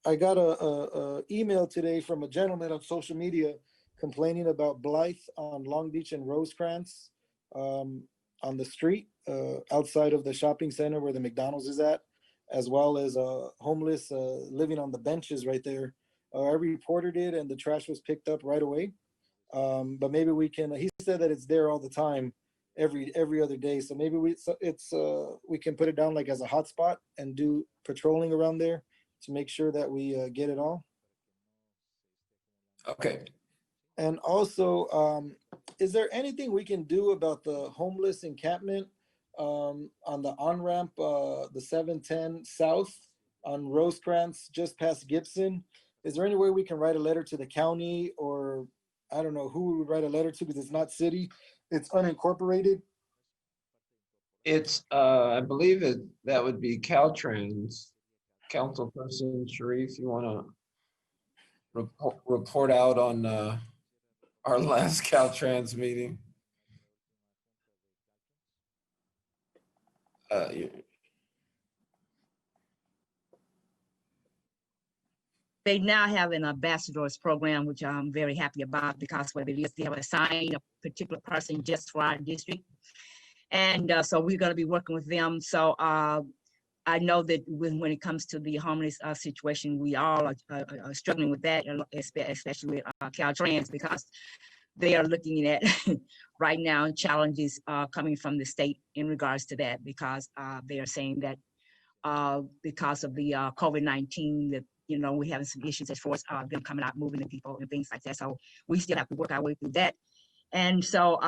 I got a email today from a gentleman on social media complaining about blight on Long Beach and Rosecrans, on the street outside of the shopping center where the McDonald's is at, as well as homeless living on the benches right there. I reported it and the trash was picked up right away. But maybe we can. He said that it's there all the time, every other day. So maybe we can put it down like as a hot spot and do patrolling around there to make sure that we get it all. Okay. And also, is there anything we can do about the homeless encampment on the on-ramp, the 710 South on Rosecrans, just past Gibson? Is there any way we can write a letter to the county or I don't know who we would write a letter to because it's not city, it's unincorporated. It's, I believe that would be Caltrans. Councilperson Sharif, you want to report out on our last Caltrans meeting? They now have an ambassadors program, which I'm very happy about because what it is, they have assigned a particular person just for our district. And so we're going to be working with them. So I know that when it comes to the homeless situation, we all are struggling with that, especially with Caltrans, because they are looking at right now challenges coming from the state in regards to that, because they are saying that because of the COVID-19, that we're having some issues as far as them coming out, moving the people and things like that. So we still have to work our way through that. And so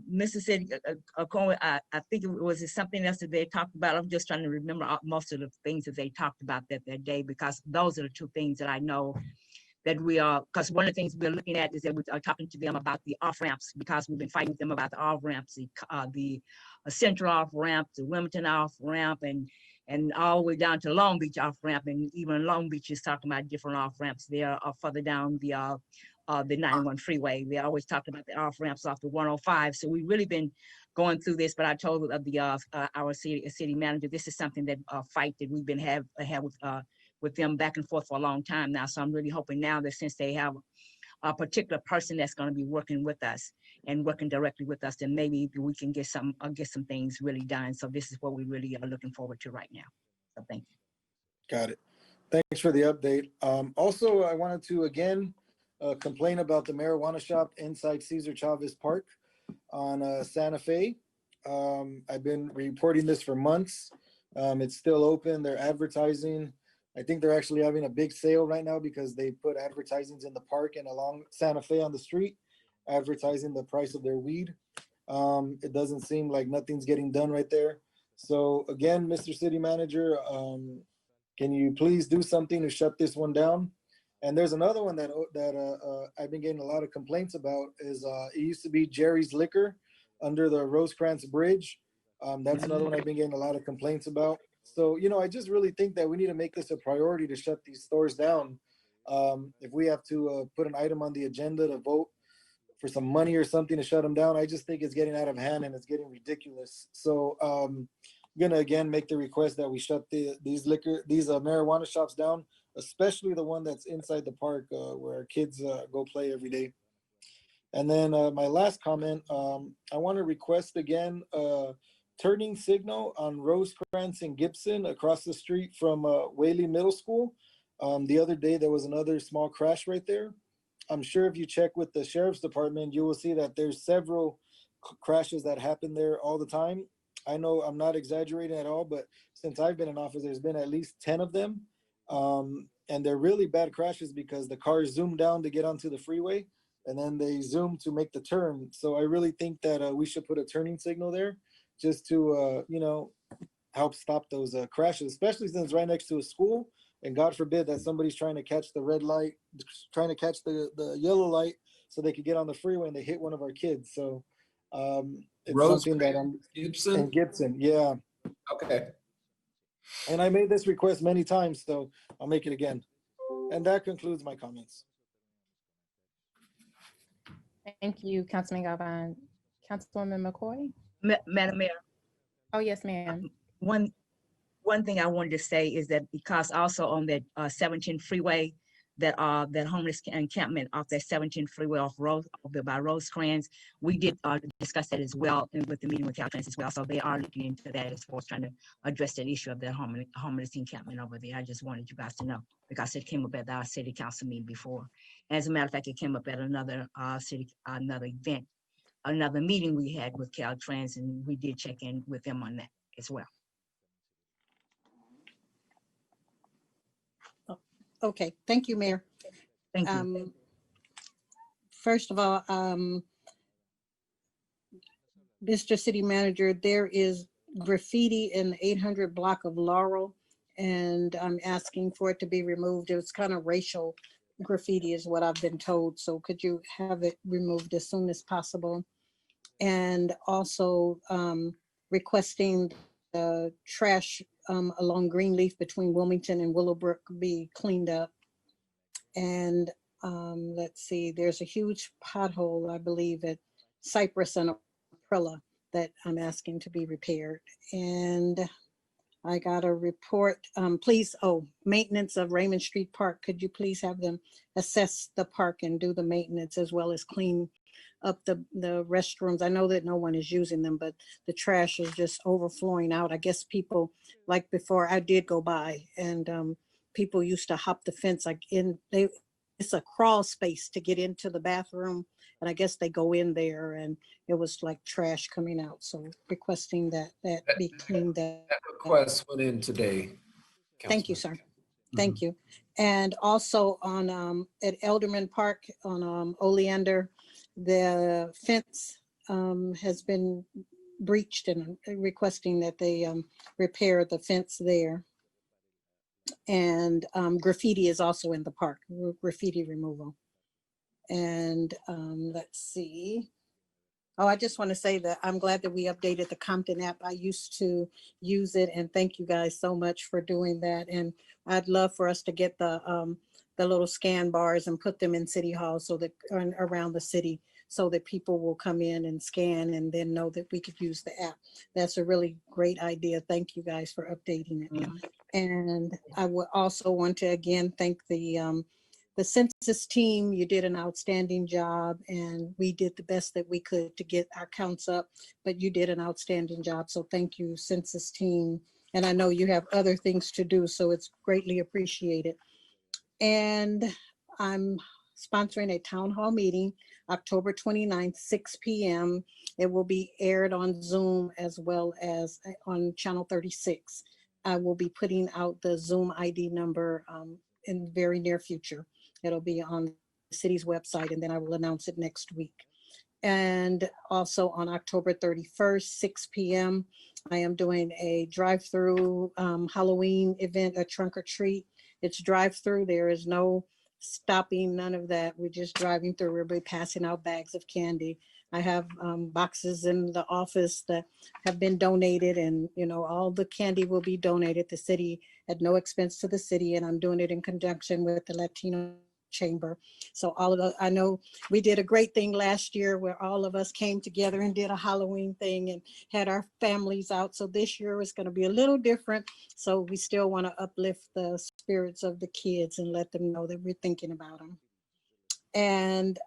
Mississippi, I think it was something else that they talked about. I'm just trying to remember most of the things that they talked about that day, because those are the two things that I know that we are, because one of the things we're looking at is that we are talking to them about the off ramps, because we've been fighting with them about the off ramps, the Central off ramp, the Wilmington off ramp, and all the way down to Long Beach off ramp, and even Long Beach is talking about different off ramps. They are further down the 91 freeway. They always talked about the off ramps off the 105. So we've really been going through this. But I told our city manager, this is something that fight that we've been have with them back and forth for a long time now. So I'm really hoping now that since they have a particular person that's going to be working with us and working directly with us, then maybe we can get some things really done. So this is what we really are looking forward to right now. So thank you. Got it. Thanks for the update. Also, I wanted to again complain about the marijuana shop inside Cesar Chavez Park on Santa Fe. I've been reporting this for months. It's still open. They're advertising. I think they're actually having a big sale right now because they put advertisements in the park and along Santa Fe on the street, advertising the price of their weed. It doesn't seem like nothing's getting done right there. So again, Mr. City Manager, can you please do something to shut this one down? And there's another one that I've been getting a lot of complaints about is it used to be Jerry's Liquor under the Rosecrans Bridge. That's another one I've been getting a lot of complaints about. So, I just really think that we need to make this a priority to shut these stores down. If we have to put an item on the agenda to vote for some money or something to shut them down, I just think it's getting out of hand and it's getting ridiculous. So I'm gonna again make the request that we shut these marijuana shops down, especially the one that's inside the park where kids go play every day. And then my last comment, I want to request again turning signal on Rosecrans and Gibson across the street from Whaley Middle School. The other day, there was another small crash right there. I'm sure if you check with the sheriff's department, you will see that there's several crashes that happen there all the time. I know I'm not exaggerating at all, but since I've been in office, there's been at least 10 of them. And they're really bad crashes because the cars zoom down to get onto the freeway and then they zoom to make the turn. So I really think that we should put a turning signal there just to, help stop those crashes, especially since it's right next to a school. And God forbid that somebody's trying to catch the red light, trying to catch the yellow light so they could get on the freeway and they hit one of our kids. So it's something that I'm Gibson? in Gibson. Yeah. Okay. And I made this request many times, so I'll make it again. And that concludes my comments. Thank you, Councilman Galvan. Councilwoman McCoy? Madam Mayor. Oh, yes, ma'am. One thing I wanted to say is that because also on that 17 freeway, that homeless encampment off that 17 freeway by Rosecrans, we did discuss that as well with the meeting with Caltrans as well. So they are looking into that as far as trying to address that issue of that homeless encampment over there. I just wanted you guys to know because it came up at our city council meeting before. As a matter of fact, it came up at another event, another meeting we had with Caltrans, and we did check in with them on that as well. Okay, thank you, Mayor. Thank you. First of all, Mr. City Manager, there is graffiti in the 800 block of Laurel, and I'm asking for it to be removed. It was kind of racial graffiti is what I've been told. So could you have it removed as soon as possible? And also requesting the trash along Greenleaf between Wilmington and Willowbrook be cleaned up. And let's see, there's a huge pothole, I believe, at Cypress and Aprilla that I'm asking to be repaired. And I got a report, please, maintenance of Raymond Street Park. Could you please have them assess the park and do the maintenance as well as clean up the restrooms? I know that no one is using them, but the trash is just overflowing out. I guess people, like before, I did go by and people used to hop the fence it's a crawl space to get into the bathroom. And I guess they go in there and it was like trash coming out. So requesting that be cleaned up. That request went in today. Thank you, Councilman. sir. Thank you. And also on at Elderman Park on Oleander, the fence has been breached and requesting that they repair the fence there. And graffiti is also in the park, graffiti removal. And let's see. Oh, I just want to say that I'm glad that we updated the Compton app. I used to use it, and thank you guys so much for doing that. And I'd love for us to get the little scan bars and put them in City Hall so that around the city, so that people will come in and scan and then know that we could use the app. That's a really great idea. Thank you guys for updating it. And I would also want to again thank the census team. You did an outstanding job, and we did the best that we could to get our counts up, but you did an outstanding job. So thank you, census team. And I know you have other things to do, so it's greatly appreciated. And I'm sponsoring a town hall meeting, October 29th, 6 p.m. It will be aired on Zoom as well as on Channel 36. I will be putting out the Zoom ID number in the very near future. It'll be on the city's website, and then I will announce it next week. And also on October 31st, 6 p.m., I am doing a drive-through Halloween event, a trunk or treat. It's drive-through. There is no stopping, none of that. We're just driving through. We'll be passing out bags of candy. I have boxes in the office that have been donated, and all the candy will be donated. The city at no expense to the city, and I'm doing it in conjunction with the Latino Chamber. So I know we did a great thing last year where all of us came together and did a Halloween thing and had our families out. So this year is going to be a little different. So we still want to uplift the spirits of the kids and let them know that we're thinking about them. And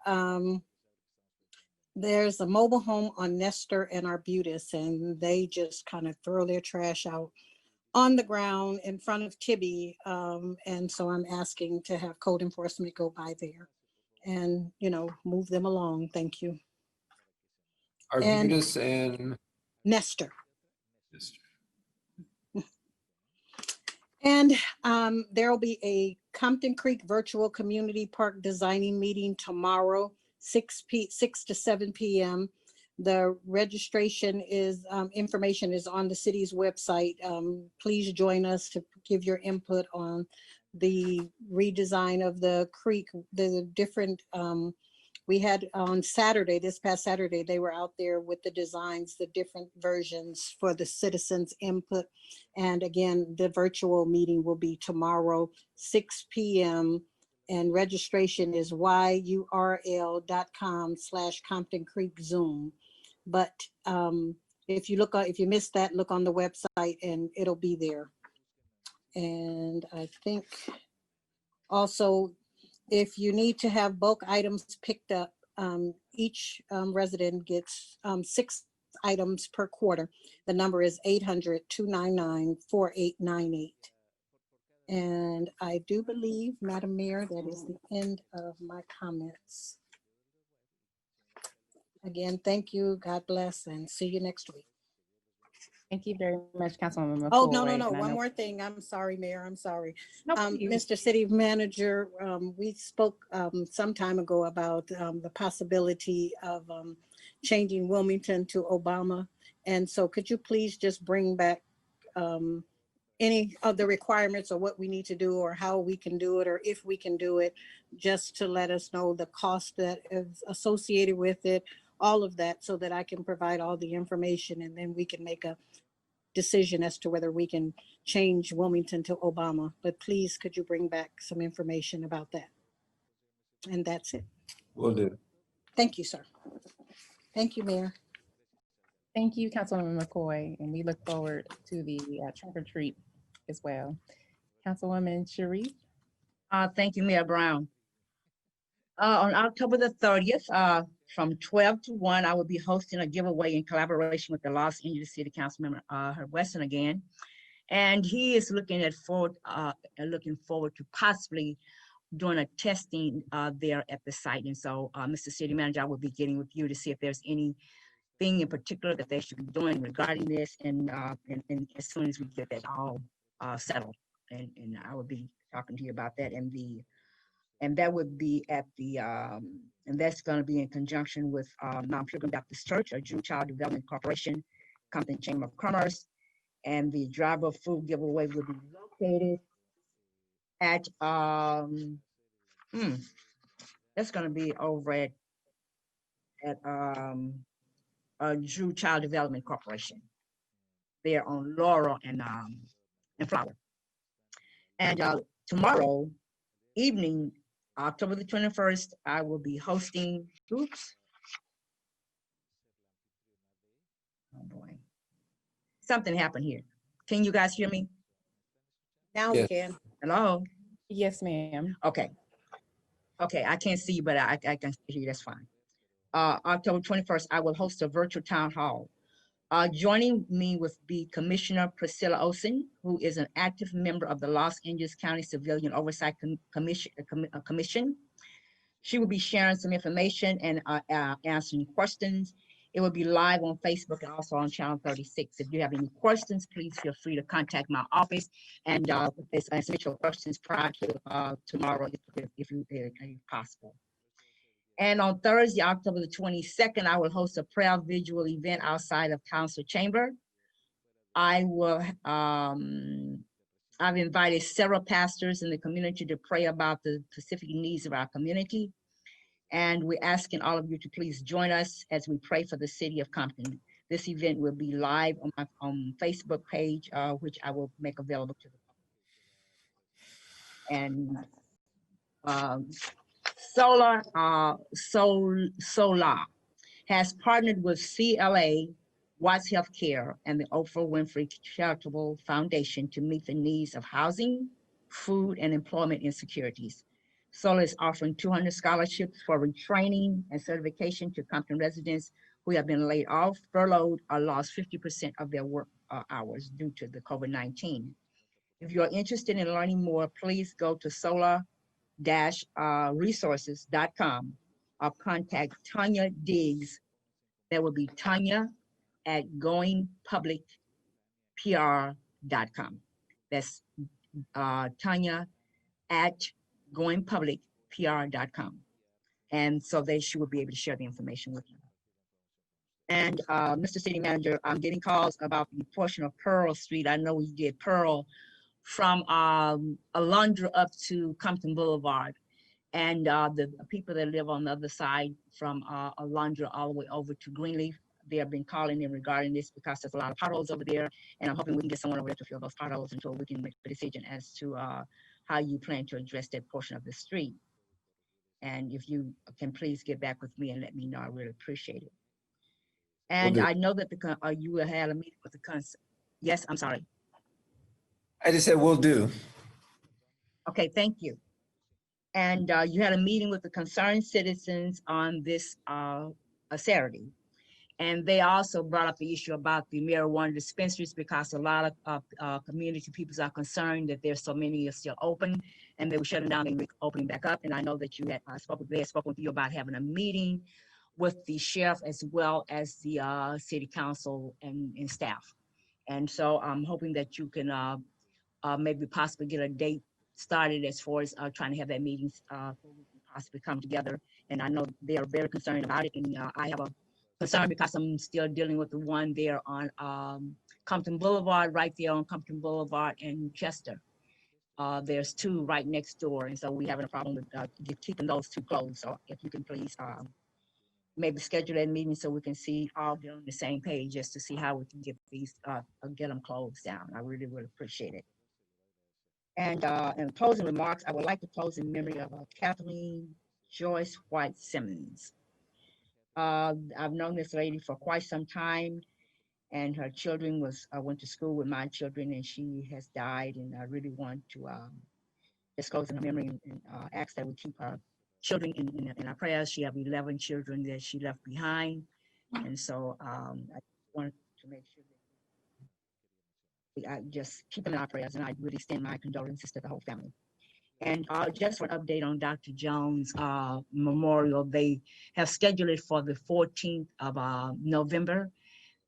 there's a mobile home on Nestor and Arbutus, and they just kind of throw their trash out on the ground in front of Tibby. And so I'm asking to have code enforcement go by there and, move them along. Thank you. Arbutus and Nestor. And there will be a Compton Creek Virtual Community Park Designing Meeting tomorrow, 6 to 7 p.m. The registration is, information is on the city's website. Please join us to give your input on the redesign of the creek, the different, we had on Saturday, this past Saturday, they were out there with the designs, the different versions for the citizens' input. And again, the virtual meeting will be tomorrow, 6 p.m. And registration is yurl.com/Compton Creek Zoom. But if you missed that, look on the website and it'll be there. And I think also, if you need to have bulk items picked up, each resident gets 6 items per quarter. The number is 800-299-4898. And I do believe, Madam Mayor, that is the end of my comments. Again, thank you. God bless, and see you next week. Thank you very much, Councilwoman. Oh, no. One more thing. I'm sorry, Mayor. I'm sorry. No, Mr. City Manager, we spoke some time ago about the possibility of changing Wilmington to Obama. And so could you please just bring back any of the requirements or what we need to do or how we can do it or if we can do it, just to let us know the cost that is associated with it, all of that, so that I can provide all the information and then we can make a decision as to whether we can change Wilmington to Obama. But please, could you bring back some information about that? And that's it. Will do. Thank you, sir. Thank you, Mayor. Thank you, Councilwoman McCoy, and we look forward to the trunk or treat as well. Councilwoman Sharif. Thank you, Mayor Brown. On October the 30th, from 12 to 1, I will be hosting a giveaway in collaboration with the Los Angeles City Council member, Herb Weston again. And he is looking forward to possibly doing a testing there at the site. And so, Mr. City Manager, I will be getting with you to see if there's anything in particular that they should be doing regarding this. And as soon as we get that all settled, and I will be talking to you about that. And that would be at the, and that's going to be in conjunction with Mount Pilgrim Baptist Church, or Jew Child Development Corporation, Compton Chamber of Commerce, and the driver food giveaway will be located at, that's going to be over at Jew Child Development Corporation, there on Laurel and Flower. And tomorrow evening, October the 21st, I will be hosting, oops. Oh boy, something happened here. Can you guys hear me? Now Yes. we can. Hello? Yes, ma'am. Okay. Okay, I can't see you, but I can hear you, that's fine. October 21st, I will host a virtual town hall. Joining me will be Commissioner Priscilla Olsen, who is an active member of the Los Angeles County Civilian Oversight Commission. She will be sharing some information and answering questions. It will be live on Facebook and also on Channel 36. If you have any questions, please feel free to contact my office and answer your questions prior to tomorrow if possible. And on Thursday, October the 22nd, I will host a prayer visual event outside of Council Chamber. I will, I've invited several pastors in the community to pray about the specific needs of our community. And we're asking all of you to please join us as we pray for the city of Compton. This event will be live on my Facebook page, which I will make available to the public. And Solar has partnered with CLA, Watts Healthcare, and the Oprah Winfrey Charitable Foundation to meet the needs of housing, food, and employment insecurities. Solar is offering 200 scholarships for retraining and certification to Compton residents who have been laid off, furloughed, or lost 50% of their work hours due to the COVID-19. If you are interested in learning more, please go to solar-resources.com or contact Tanya Diggs. That would be Tanya at goingpublicpr.com. That's Tanya at goingpublicpr.com. And so she will be able to share the information with you. And Mr. City Manager, I'm getting calls about the portion of Pearl Street. I know we did Pearl from Alondra up to Compton Boulevard. And the people that live on the other side from Alondra all the way over to Greenleaf, they have been calling in regarding this because there's a lot of potholes over there. And I'm hoping we can get someone over there to fill those potholes until we can make a decision as to how you plan to address that portion of the street. And if you can please get back with me and let me know, I really appreciate it. And I know that you had a meeting with the Yes, I'm sorry. I just said will do. Okay, thank you. And you had a meeting with the concerned citizens on this Saturday. And they also brought up the issue about the marijuana dispensaries because a lot of community people are concerned that there's so many are still open and they were shutting down and opening back up. And I know that they had spoken with you about having a meeting with the sheriff as well as the city council and staff. And so I'm hoping that you can maybe possibly get a date started as far as trying to have that meeting so we can possibly come together. And I know they are very concerned about it. And I have a concern because I'm still dealing with the one there on Compton Boulevard, right there on Compton Boulevard in Chester. There's two right next door, and so we having a problem with keeping those two closed. So if you can please maybe schedule that meeting so we can see all get on the same page, just to see how we can get these get them closed down. I really would appreciate it. And in closing remarks, I would like to close in memory of Kathleen Joyce White Simmons. I've known this lady for quite some time, and her children went to school with my children, and she has died. And I really want to just close in her memory and ask that we keep her children in our prayers. She have 11 children that she left behind, and so I wanted to make sure that I just keep them in our prayers, and I really extend my condolences to the whole family. And just for an update on Dr. Jones' memorial, they have scheduled it for the 14th of November.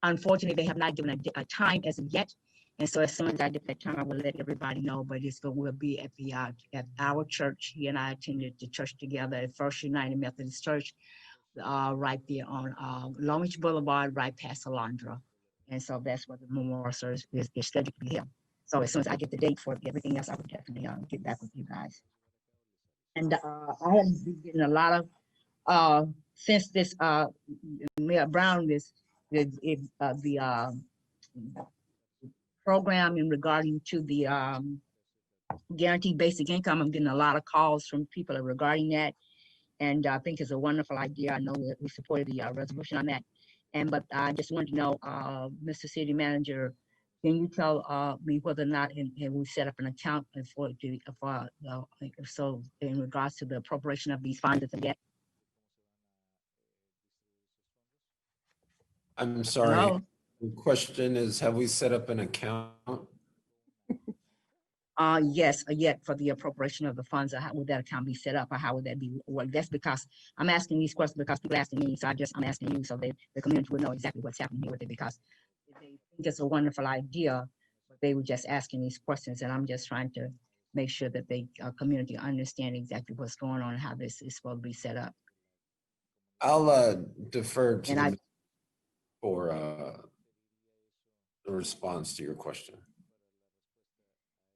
Unfortunately, they have not given a time as of yet. And so as soon as I get that time, I will let everybody know, but will be at at our church. He and I attended the church together at First United Methodist Church, right there on Long Beach Boulevard, right past Alondra. And so that's where the memorial service is scheduled to be held. So as soon as I get the date for everything else, I will definitely get back with you guys. And I have been getting a lot of since this Mayor Brown the program in regarding to the guaranteed basic income. I'm getting a lot of calls from people regarding that, and I think it's a wonderful idea. I know that we supported the resolution on that, but I just wanted to know, Mr. City Manager, can you tell me whether or not we set up an account so in regards to the appropriation of these funds that yet? I'm sorry. Hello? The question is, have we set up an account? Yes, yet for the appropriation of the funds, how would that account be set up, or how would that be? Well, that's because I'm asking these questions because people are asking me, so I'm asking you so that the community will know exactly what's happening here with it, because they think it's a wonderful idea, but they were just asking these questions, and I'm just trying to make sure that the community understand exactly what's going on and how this is supposed to be set up. I'll defer to And the for the response to your question.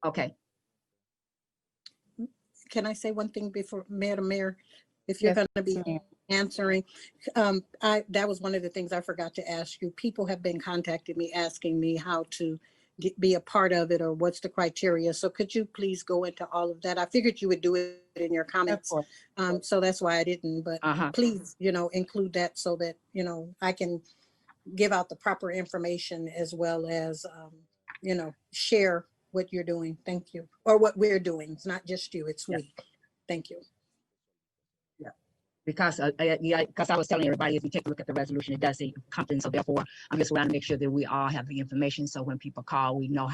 Okay. Can I say one thing before, Mayor, if you're Yes, going to be ma'am. answering? That was one of the things I forgot to ask you. People have been contacting me, asking me how to be a part of it, or what's the criteria. So could you please go into all of that? I figured you would do it in your comments. So that's why I didn't, but please, include that so that, I can give out the proper information, as well as, share what you're doing. Thank you. Or what we're doing. It's not just you, it's we. Thank you. Yeah, because I was telling everybody, if you take a look at the resolution, it does say Compton. So therefore, I'm just trying to make sure that we all have the information. So when people call, we know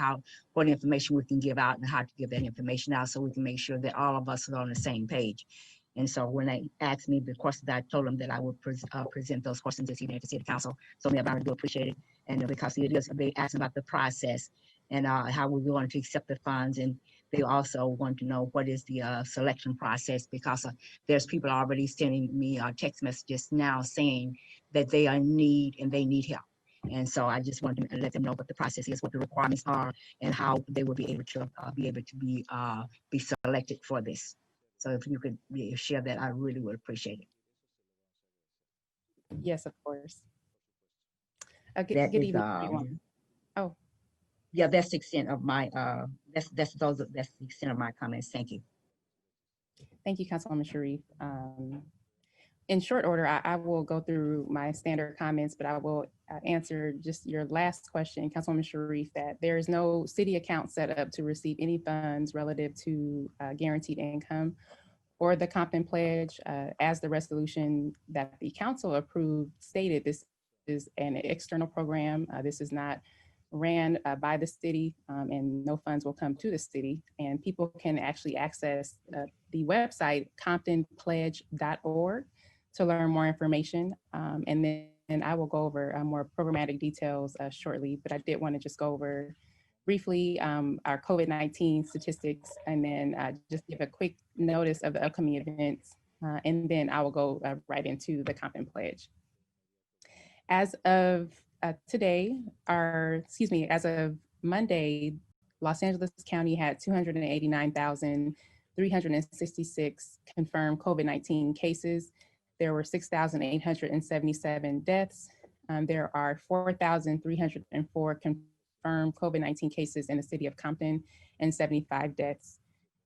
what information we can give out and how to give that information out, so we can make sure that all of us are on the same page. And so when they asked me the questions, I told them that I would present those questions this evening to City Council. So I do appreciate it. And because they asked about the process and how we want to accept the funds. And they also want to know what is the selection process, because there's people already sending me text messages now saying that they are in need and they need help. And so I just want to let them know what the process is, what the requirements are, and how they will be able to be selected for this. So if you could share that, I really would appreciate it. Yes, of course. Good evening, everyone. Oh, yeah, that's the extent of my that's the extent of my comments. Thank you. Thank you, Councilwoman Sharif. In short order, I will go through my standard comments, but I will answer just your last question, Councilwoman Sharif, that there is no city account set up to receive any funds relative to guaranteed income or the Compton Pledge. As the resolution that the council approved stated, this is an external program. This is not ran by the city, and no funds will come to the city. And people can actually access the website comptonpledge.org to learn more information. And then I will go over more programmatic details shortly, but I did want to just go over briefly our COVID-19 statistics, and then just give a quick notice of the upcoming events. And then I will go right into the Compton Pledge. As of today, as of Monday, Los Angeles County had 289,366 confirmed COVID-19 cases. There were 6,877 deaths. There are 4,304 confirmed COVID-19 cases in the city of Compton and 75 deaths.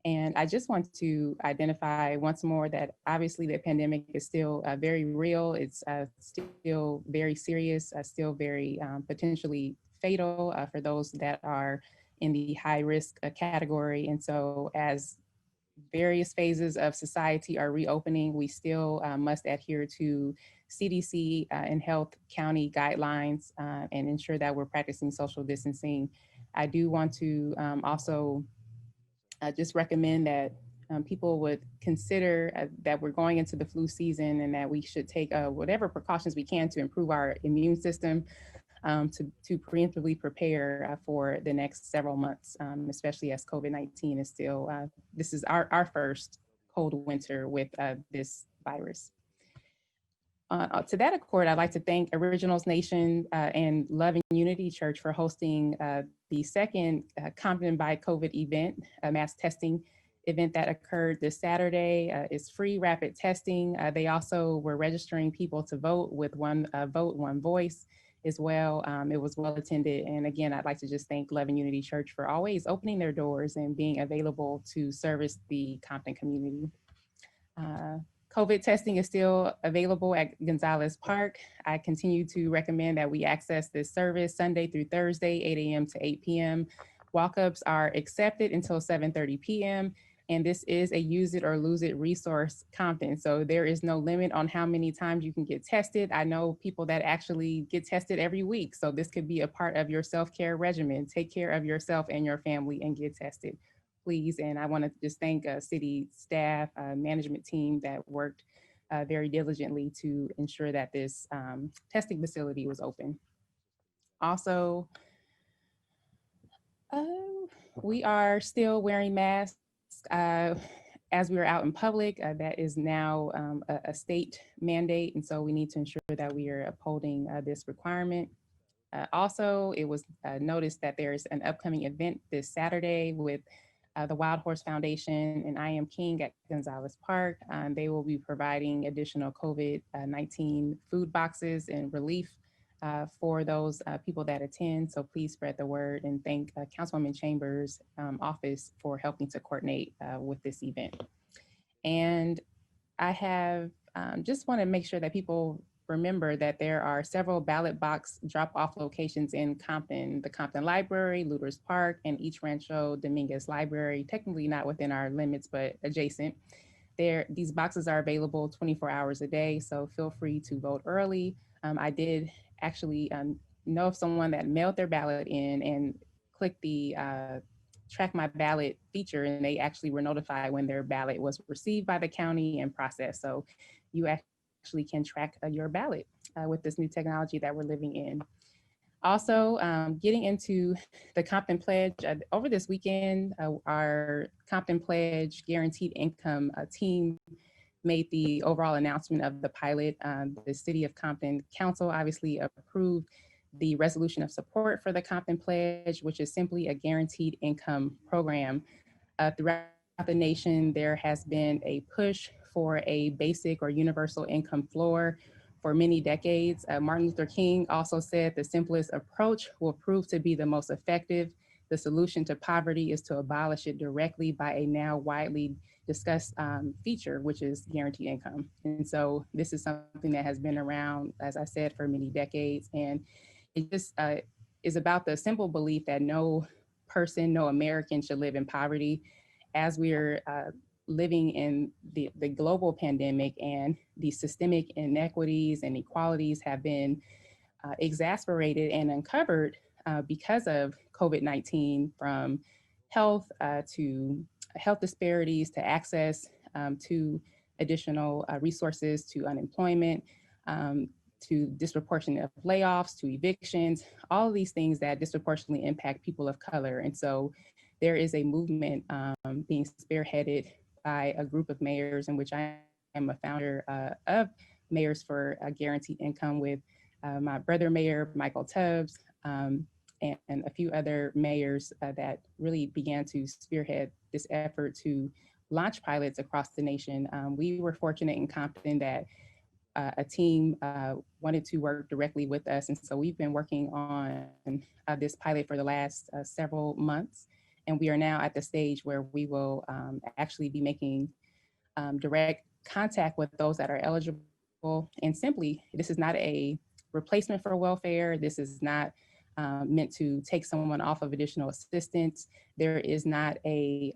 And I just want to identify once more that obviously the pandemic is still very real. It's still very serious, still very potentially fatal for those that are in the high risk category. And so as various phases of society are reopening, we still must adhere to CDC and health county guidelines and ensure that we're practicing social distancing. I do want to also just recommend that people would consider that we're going into the flu season and that we should take whatever precautions we can to improve our immune system to preemptively prepare for the next several months, especially as COVID-19 is still, this is our first cold winter with this virus. To that accord, I'd like to thank Originals Nation and Love and Unity Church for hosting the second Compton by COVID event, a mass testing event that occurred this Saturday. It's free rapid testing. They also were registering people to vote with one vote, one voice as well. It was well attended. And again, I'd like to just thank Love and Unity Church for always opening their doors and being available to service the Compton community. COVID testing is still available at Gonzalez Park. I continue to recommend that we access this service Sunday through Thursday, 8 a.m. to 8 p.m. Walk-ups are accepted until 7:30 p.m. And this is a use it or lose it resource, Compton. So there is no limit on how many times you can get tested. I know people that actually get tested every week. So this could be a part of your self-care regimen. Take care of yourself and your family and get tested, please. And I want to just thank city staff, management team that worked very diligently to ensure that this testing facility was open. Also, we are still wearing masks as we are out in public. That is now a state mandate, and so we need to ensure that we are upholding this requirement. Also, it was noticed that there's an upcoming event this Saturday with the Wild Horse Foundation and I Am King at Gonzalez Park. They will be providing additional COVID-19 food boxes and relief for those people that attend. So please spread the word and thank Councilwoman Chambers' office for helping to coordinate with this event. And I have just want to make sure that people remember that there are several ballot box drop-off locations in Compton, the Compton Library, Luders Park, and East Rancho Dominguez Library, technically not within our limits, but adjacent. These boxes are available 24 hours a day, so feel free to vote early. I did actually know of someone that mailed their ballot in and clicked the track my ballot feature, and they actually were notified when their ballot was received by the county and processed. So you actually can track your ballot with this new technology that we're living in. Also, getting into the Compton Pledge, over this weekend, our Compton Pledge Guaranteed Income team made the overall announcement of the pilot. The City of Compton Council obviously approved the resolution of support for the Compton Pledge, which is simply a guaranteed income program. Throughout the nation, there has been a push for a basic or universal income floor for many decades. Martin Luther King also said the simplest approach will prove to be the most effective. The solution to poverty is to abolish it directly by a now widely discussed feature, which is guaranteed income. And so this is something that has been around, as I said, for many decades. And it just is about the simple belief that no person, no American should live in poverty. As we're living in the global pandemic and the systemic inequities and inequalities have been exacerbated and uncovered because of COVID-19, from health to health disparities, to access to additional resources, to unemployment, to disproportionate layoffs, to evictions, all of these things that disproportionately impact people of color. And so there is a movement being spearheaded by a group of mayors, in which I am a founder of Mayors for Guaranteed Income, with my brother mayor, Michael Tubbs, and a few other mayors that really began to spearhead this effort to launch pilots across the nation. We were fortunate in Compton that a team wanted to work directly with us. And so we've been working on this pilot for the last several months. And we are now at the stage where we will actually be making direct contact with those that are eligible. And simply, this is not a replacement for welfare. This is not meant to take someone off of additional assistance. There is not a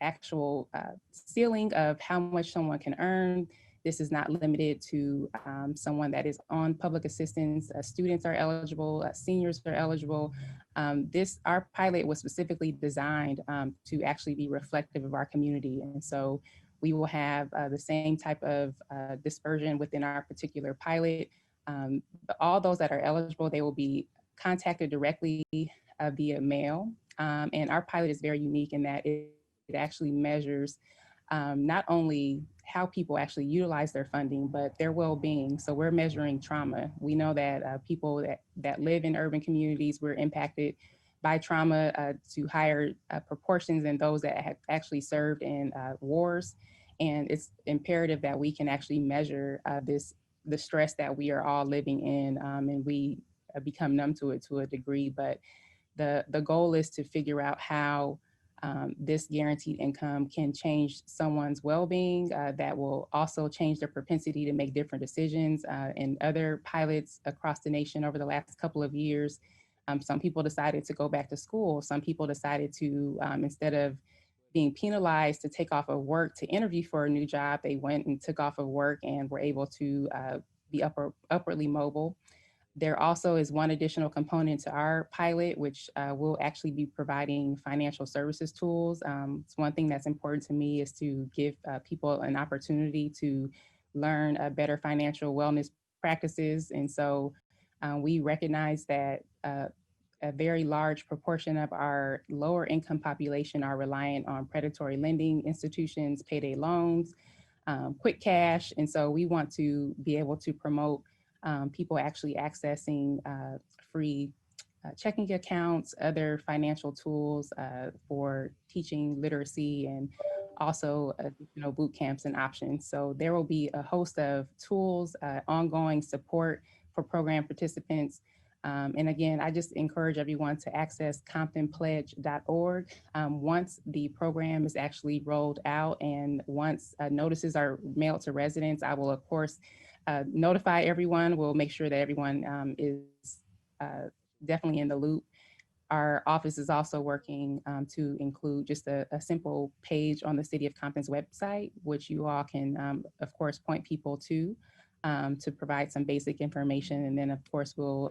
actual ceiling of how much someone can earn. This is not limited to someone that is on public assistance. Students are eligible, seniors are eligible. Our pilot was specifically designed to actually be reflective of our community. And so we will have the same type of dispersion within our particular pilot. But all those that are eligible, they will be contacted directly via mail. And our pilot is very unique in that it actually measures not only how people actually utilize their funding, but their well-being. So we're measuring trauma. We know that people that live in urban communities, we're impacted by trauma to higher proportions than those that have actually served in wars. And it's imperative that we can actually measure the stress that we are all living in, and we become numb to it to a degree. But the goal is to figure out how this guaranteed income can change someone's well-being, that will also change their propensity to make different decisions. In other pilots across the nation over the last couple of years, some people decided to go back to school. Some people decided to, instead of being penalized to take off of work to interview for a new job, they went and took off of work and were able to be upwardly mobile. There also is one additional component to our pilot, which will actually be providing financial services tools. It's one thing that's important to me is to give people an opportunity to learn better financial wellness practices. And so we recognize that a very large proportion of our lower income population are reliant on predatory lending institutions, payday loans, quick cash. And so we want to be able to promote people actually accessing free checking accounts, other financial tools for teaching literacy, and also boot camps and options. So there will be a host of tools, ongoing support for program participants. And again, I just encourage everyone to access comptonpledge.org. Once the program is actually rolled out and once notices are mailed to residents, I will, of course, notify everyone. We'll make sure that everyone is definitely in the loop. Our office is also working to include just a simple page on the City of Compton's website, which you all can, of course, point people to provide some basic information. And then, of course, we'll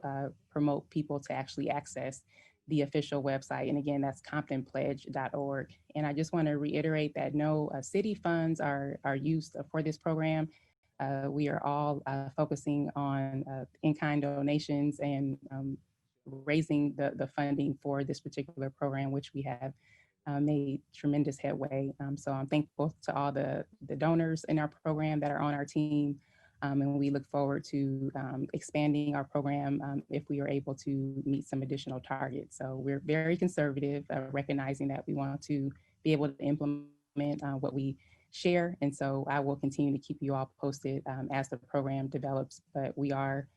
promote people to actually access the official website. And again, that's comptonpledge.org. And I just want to reiterate that no city funds are used for this program. We are all focusing on in-kind donations and raising the funding for this particular program, which we have made tremendous headway. So I'm thankful to all the donors in our program that are on our team. And we look forward to expanding our program if we are able to meet some additional targets. So we're very conservative, recognizing that we want to be able to implement what we share. And so I will continue to keep you all posted as the program develops, but we are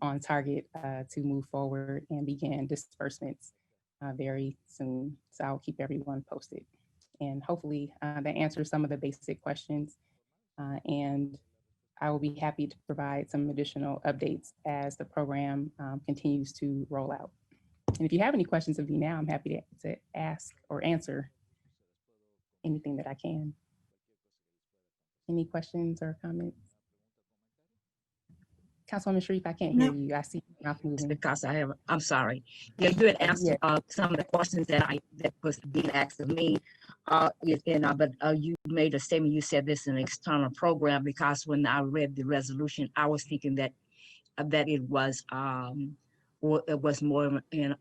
on target to move forward and begin disbursements very soon. So I'll keep everyone posted. And hopefully that answers some of the basic questions. And I will be happy to provide some additional updates as the program continues to roll out. And if you have any questions of me now, I'm happy to ask or answer anything that I can. Any questions or comments? Councilwoman Sharif, I can't hear you. I see your mouth moving. Because I'm sorry. Yeah, you had answered some of the questions that was being asked of me. But you made a statement. You said this is an external program, because when I read the resolution, I was thinking that it was more in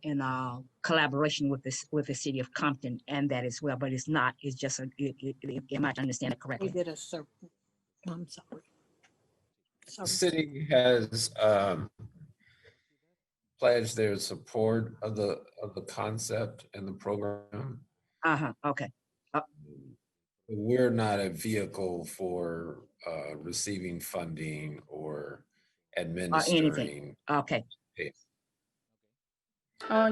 collaboration with the city of Compton and that as well, but it's not. It's just am I to understand it correctly? We did I'm sorry. The city has pledged their support of the concept and the program. Okay. We're not a vehicle for receiving funding or Anything. administering. Okay.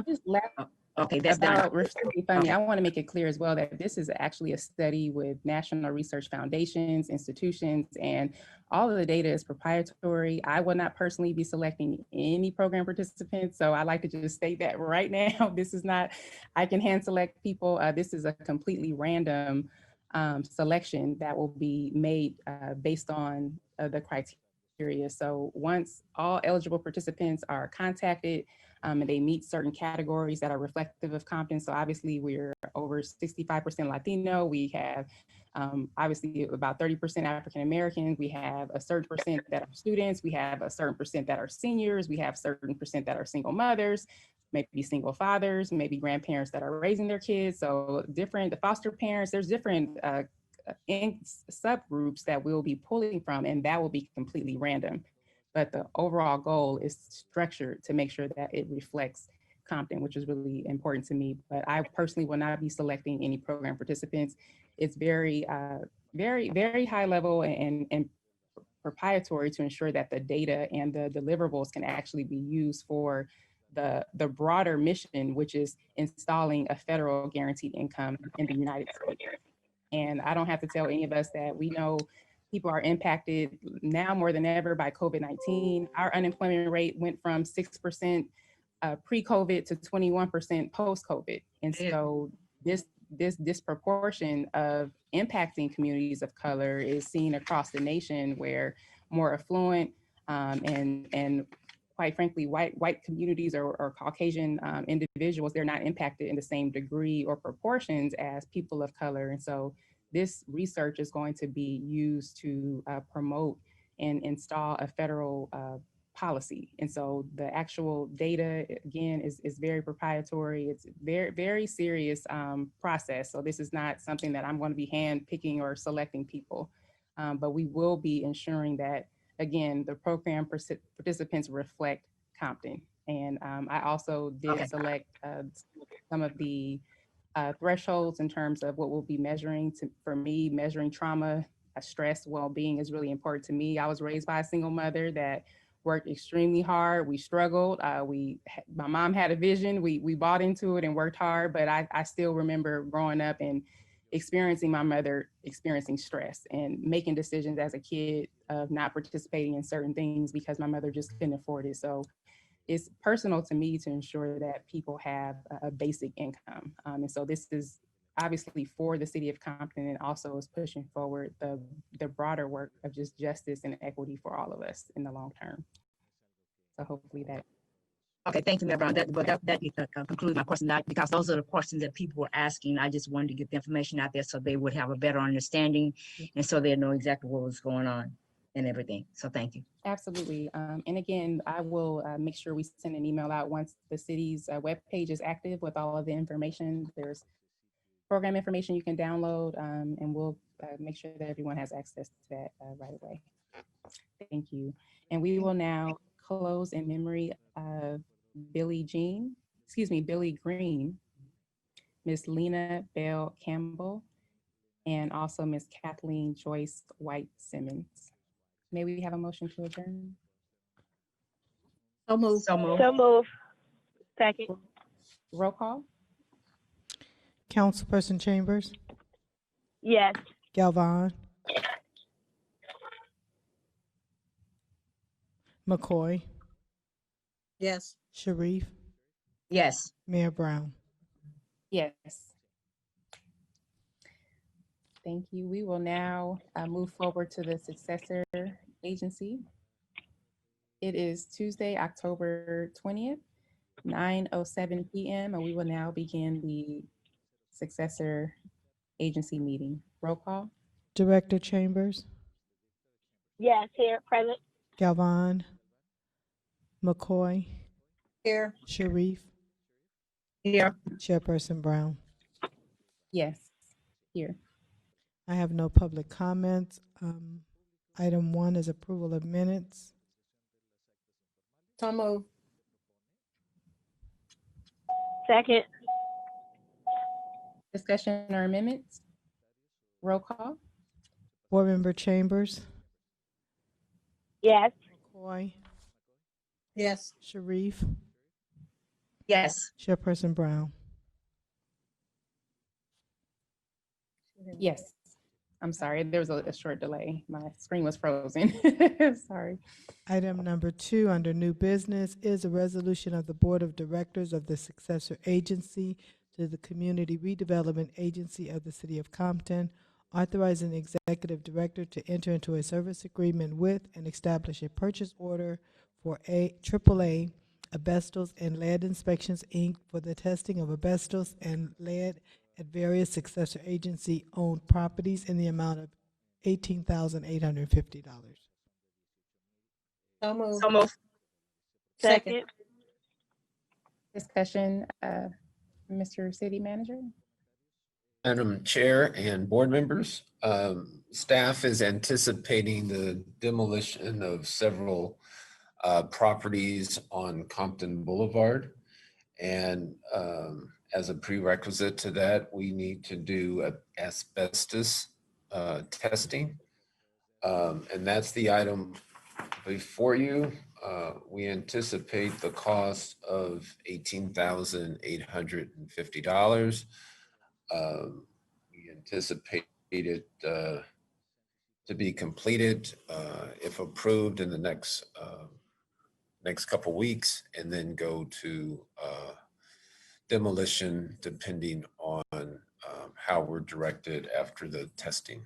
Just last Okay, that's done. about restricted funding, Okay. I want to make it clear as well that this is actually a study with national research foundations, institutions, and all of the data is proprietary. I will not personally be selecting any program participants, so I like to just state that right now. This is not, I can hand select people. This is a completely random selection that will be made based on the criteria. So once all eligible participants are contacted, and they meet certain categories that are reflective of Compton. So obviously we're over 65% Latino. We have obviously about 30% African American. We have a certain percent that are students. We have a certain percent that are seniors. We have certain percent that are single mothers, maybe single fathers, maybe grandparents that are raising their kids. So different, the foster parents, there's different in subgroups that we'll be pulling from, and that will be completely random. But the overall goal is structured to make sure that it reflects Compton, which is really important to me. But I personally will not be selecting any program participants. It's very, very high level and proprietary to ensure that the data and the deliverables can actually be used for the broader mission, which is installing a federal guaranteed income in the United States. And I don't have to tell any of us that we know people are impacted now more than ever by COVID-19. Our unemployment rate went from 6% pre-COVID to 21% post-COVID. And so this disproportion of impacting communities of color is seen across the nation, where more affluent and quite frankly, white communities or Caucasian individuals, they're not impacted in the same degree or proportions as people of color. And so this research is going to be used to promote and install a federal policy. And so the actual data, again, is very proprietary. It's very, very serious process. So this is not something that I'm going to be hand picking or selecting people, but we will be ensuring that, again, the program participants reflect Compton. And I also did select some of the thresholds in terms of what we'll be measuring. For me, measuring trauma, stress, well-being is really important to me. I was raised by a single mother that worked extremely hard. We struggled. My mom had a vision. We bought into it and worked hard, but I still remember growing up and experiencing my mother experiencing stress and making decisions as a kid of not participating in certain things because my mother just couldn't afford it. So it's personal to me to ensure that people have a basic income. And so this is obviously for the city of Compton, and also is pushing forward the broader work of just justice and equity for all of us in the long term. So hopefully that. Okay, thank you, Mayor Brown. That concludes my question, because those are the questions that people were asking. I just wanted to get the information out there so they would have a better understanding, and so they know exactly what was going on and everything. So thank you. Absolutely. And again, I will make sure we send an email out once the city's webpage is active with all of the information. There's program information you can download, and we'll make sure that everyone has access to that right away. Thank you. And we will now close in memory of Billy Green, Miss Lena Bell Campbell, and also Miss Kathleen Joyce White Simmons. May we have a motion to adjourn? So moved. So moved. So move. Second. Roll call? Councilperson Chambers, Yes. Galvan, McCoy, Yes. Sharif, Yes. Mayor Brown. Yes. Thank you. We will now move forward to the successor agency. It is Tuesday, October 20th, 9:07 p.m., and we will now begin the successor agency meeting. Roll call? Director Chambers, Yes. Here. Present. Galvan, McCoy, Here. Sharif, Here. Chairperson Brown. Yes, here. I have no public comments. Item 1 is approval of minutes. So moved. Second. Discussion or amendments? Roll call? Board Member Chambers, Yes. McCoy, Yes. Sharif, Yes. Chairperson Brown. Yes. I'm sorry, there was a short delay. My screen was frozen. Sorry. Item number 2 under new business is a resolution of the Board of Directors of the successor agency to the Community Redevelopment Agency of the City of Compton, authorizing the executive director to enter into a service agreement with and establish a purchase order for AAA Asbestos and Lead Inspections, Inc. for the testing of asbestos and lead at various successor agency-owned properties in the amount of $18,850. So moved. So moved. Second. Discussion, Mr. City Manager? Madam Chair and board members, staff is anticipating the demolition of several properties on Compton Boulevard. And as a prerequisite to that, we need to do asbestos testing. And that's the item before you. We anticipate the cost of $18,850. We anticipate it to be completed, if approved, in the next couple weeks, and then go to demolition depending on how we're directed after the testing.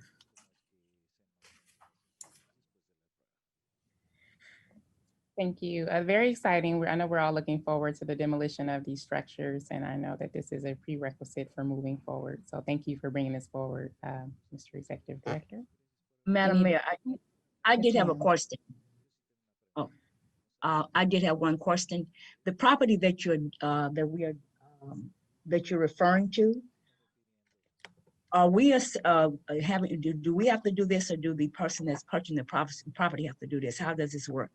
Thank you. Very exciting. I know we're all looking forward to the demolition of these structures, and I know that this is a prerequisite for moving forward. So thank you for bringing this forward, Mr. Executive Director. Madam Any- Mayor, I did Yes, have a ma'am. question. Oh, I did have one question. The property that you're, that you're referring to, are we, having, do we have to do this, or do the person that's purchasing the property have to do this? How does this work?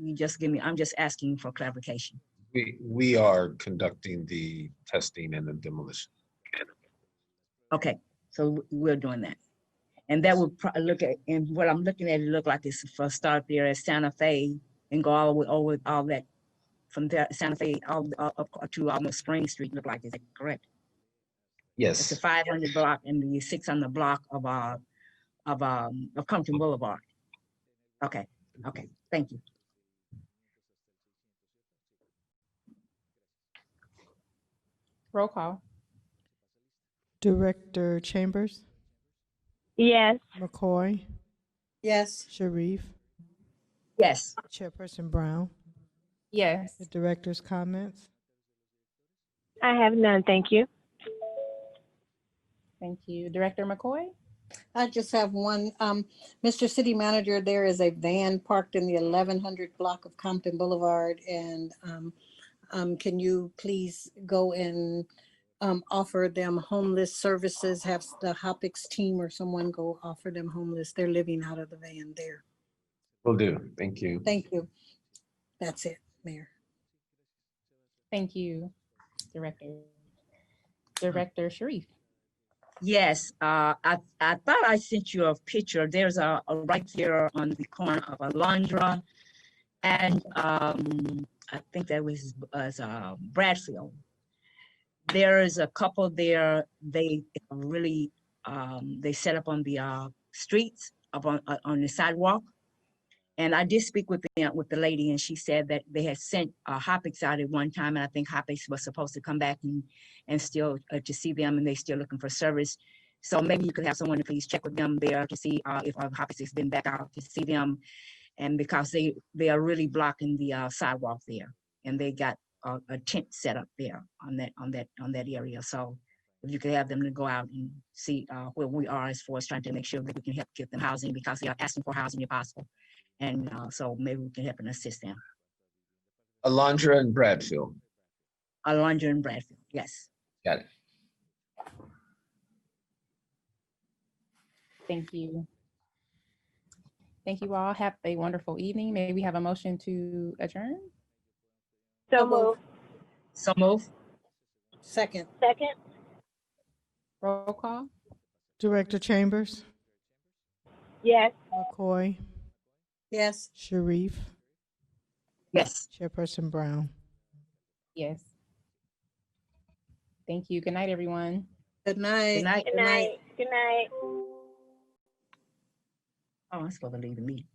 You just give me, I'm just asking for clarification. We are conducting the testing and the demolition. Okay, so we're doing that. And that would look at, and what I'm looking at, it look like it's for start there at Santa Fe and go all the way over all that from there, Santa Fe, all up to almost Spring Street, look like, is that correct? It's a Yes, 500 block and the 600 block of Compton Boulevard. Okay, okay, thank you. Roll call? Director Chambers, Yes. McCoy, Yes. Sharif, Yes. Chairperson Brown. Yes. The director's comments. I have none, thank you. Thank you. Director McCoy? I just have one. Mr. City Manager, there is a van parked in the 1100 block of Compton Boulevard. And can you please go and offer them homeless services? Have the Hopix team or someone go offer them homeless. They're living out of the van there. will do. Thank you. Thank you. That's it, Mayor. Thank you, Director. Director Sharif? Yes, I thought I sent you a picture. There's a right here on the corner of Alondra and I think that was Bradfield. There is a couple there. They really they set up on the streets, up on the sidewalk. And I did speak with the lady, and she said that they had sent Hopix out at one time, and I think Hopix was supposed to come back and still to see them, and they still looking for service. So maybe you could have someone to please check with them there to see if Hopix has been back out to see them, and because they are really blocking the sidewalk there, and they got a tent set up there on that area. So if you could have them to go out and see where we are as far as trying to make sure that we can help get them housing, because they are asking for housing if possible. And so maybe we can help and assist them. Alondra and Bradfield. Alondra and Bradfield, yes. Got it. Thank you. Thank you all. Have a wonderful evening. May we have a motion to adjourn? So moved. So move. Second. Second. Roll call. Director Chambers, Yes. McCoy, Yes. Sharif, Yes. Chairperson Brown. Yes. Thank you. Good night, everyone. Good night. Good night. Good night. Good night. Oh, I'm supposed to leave the meeting.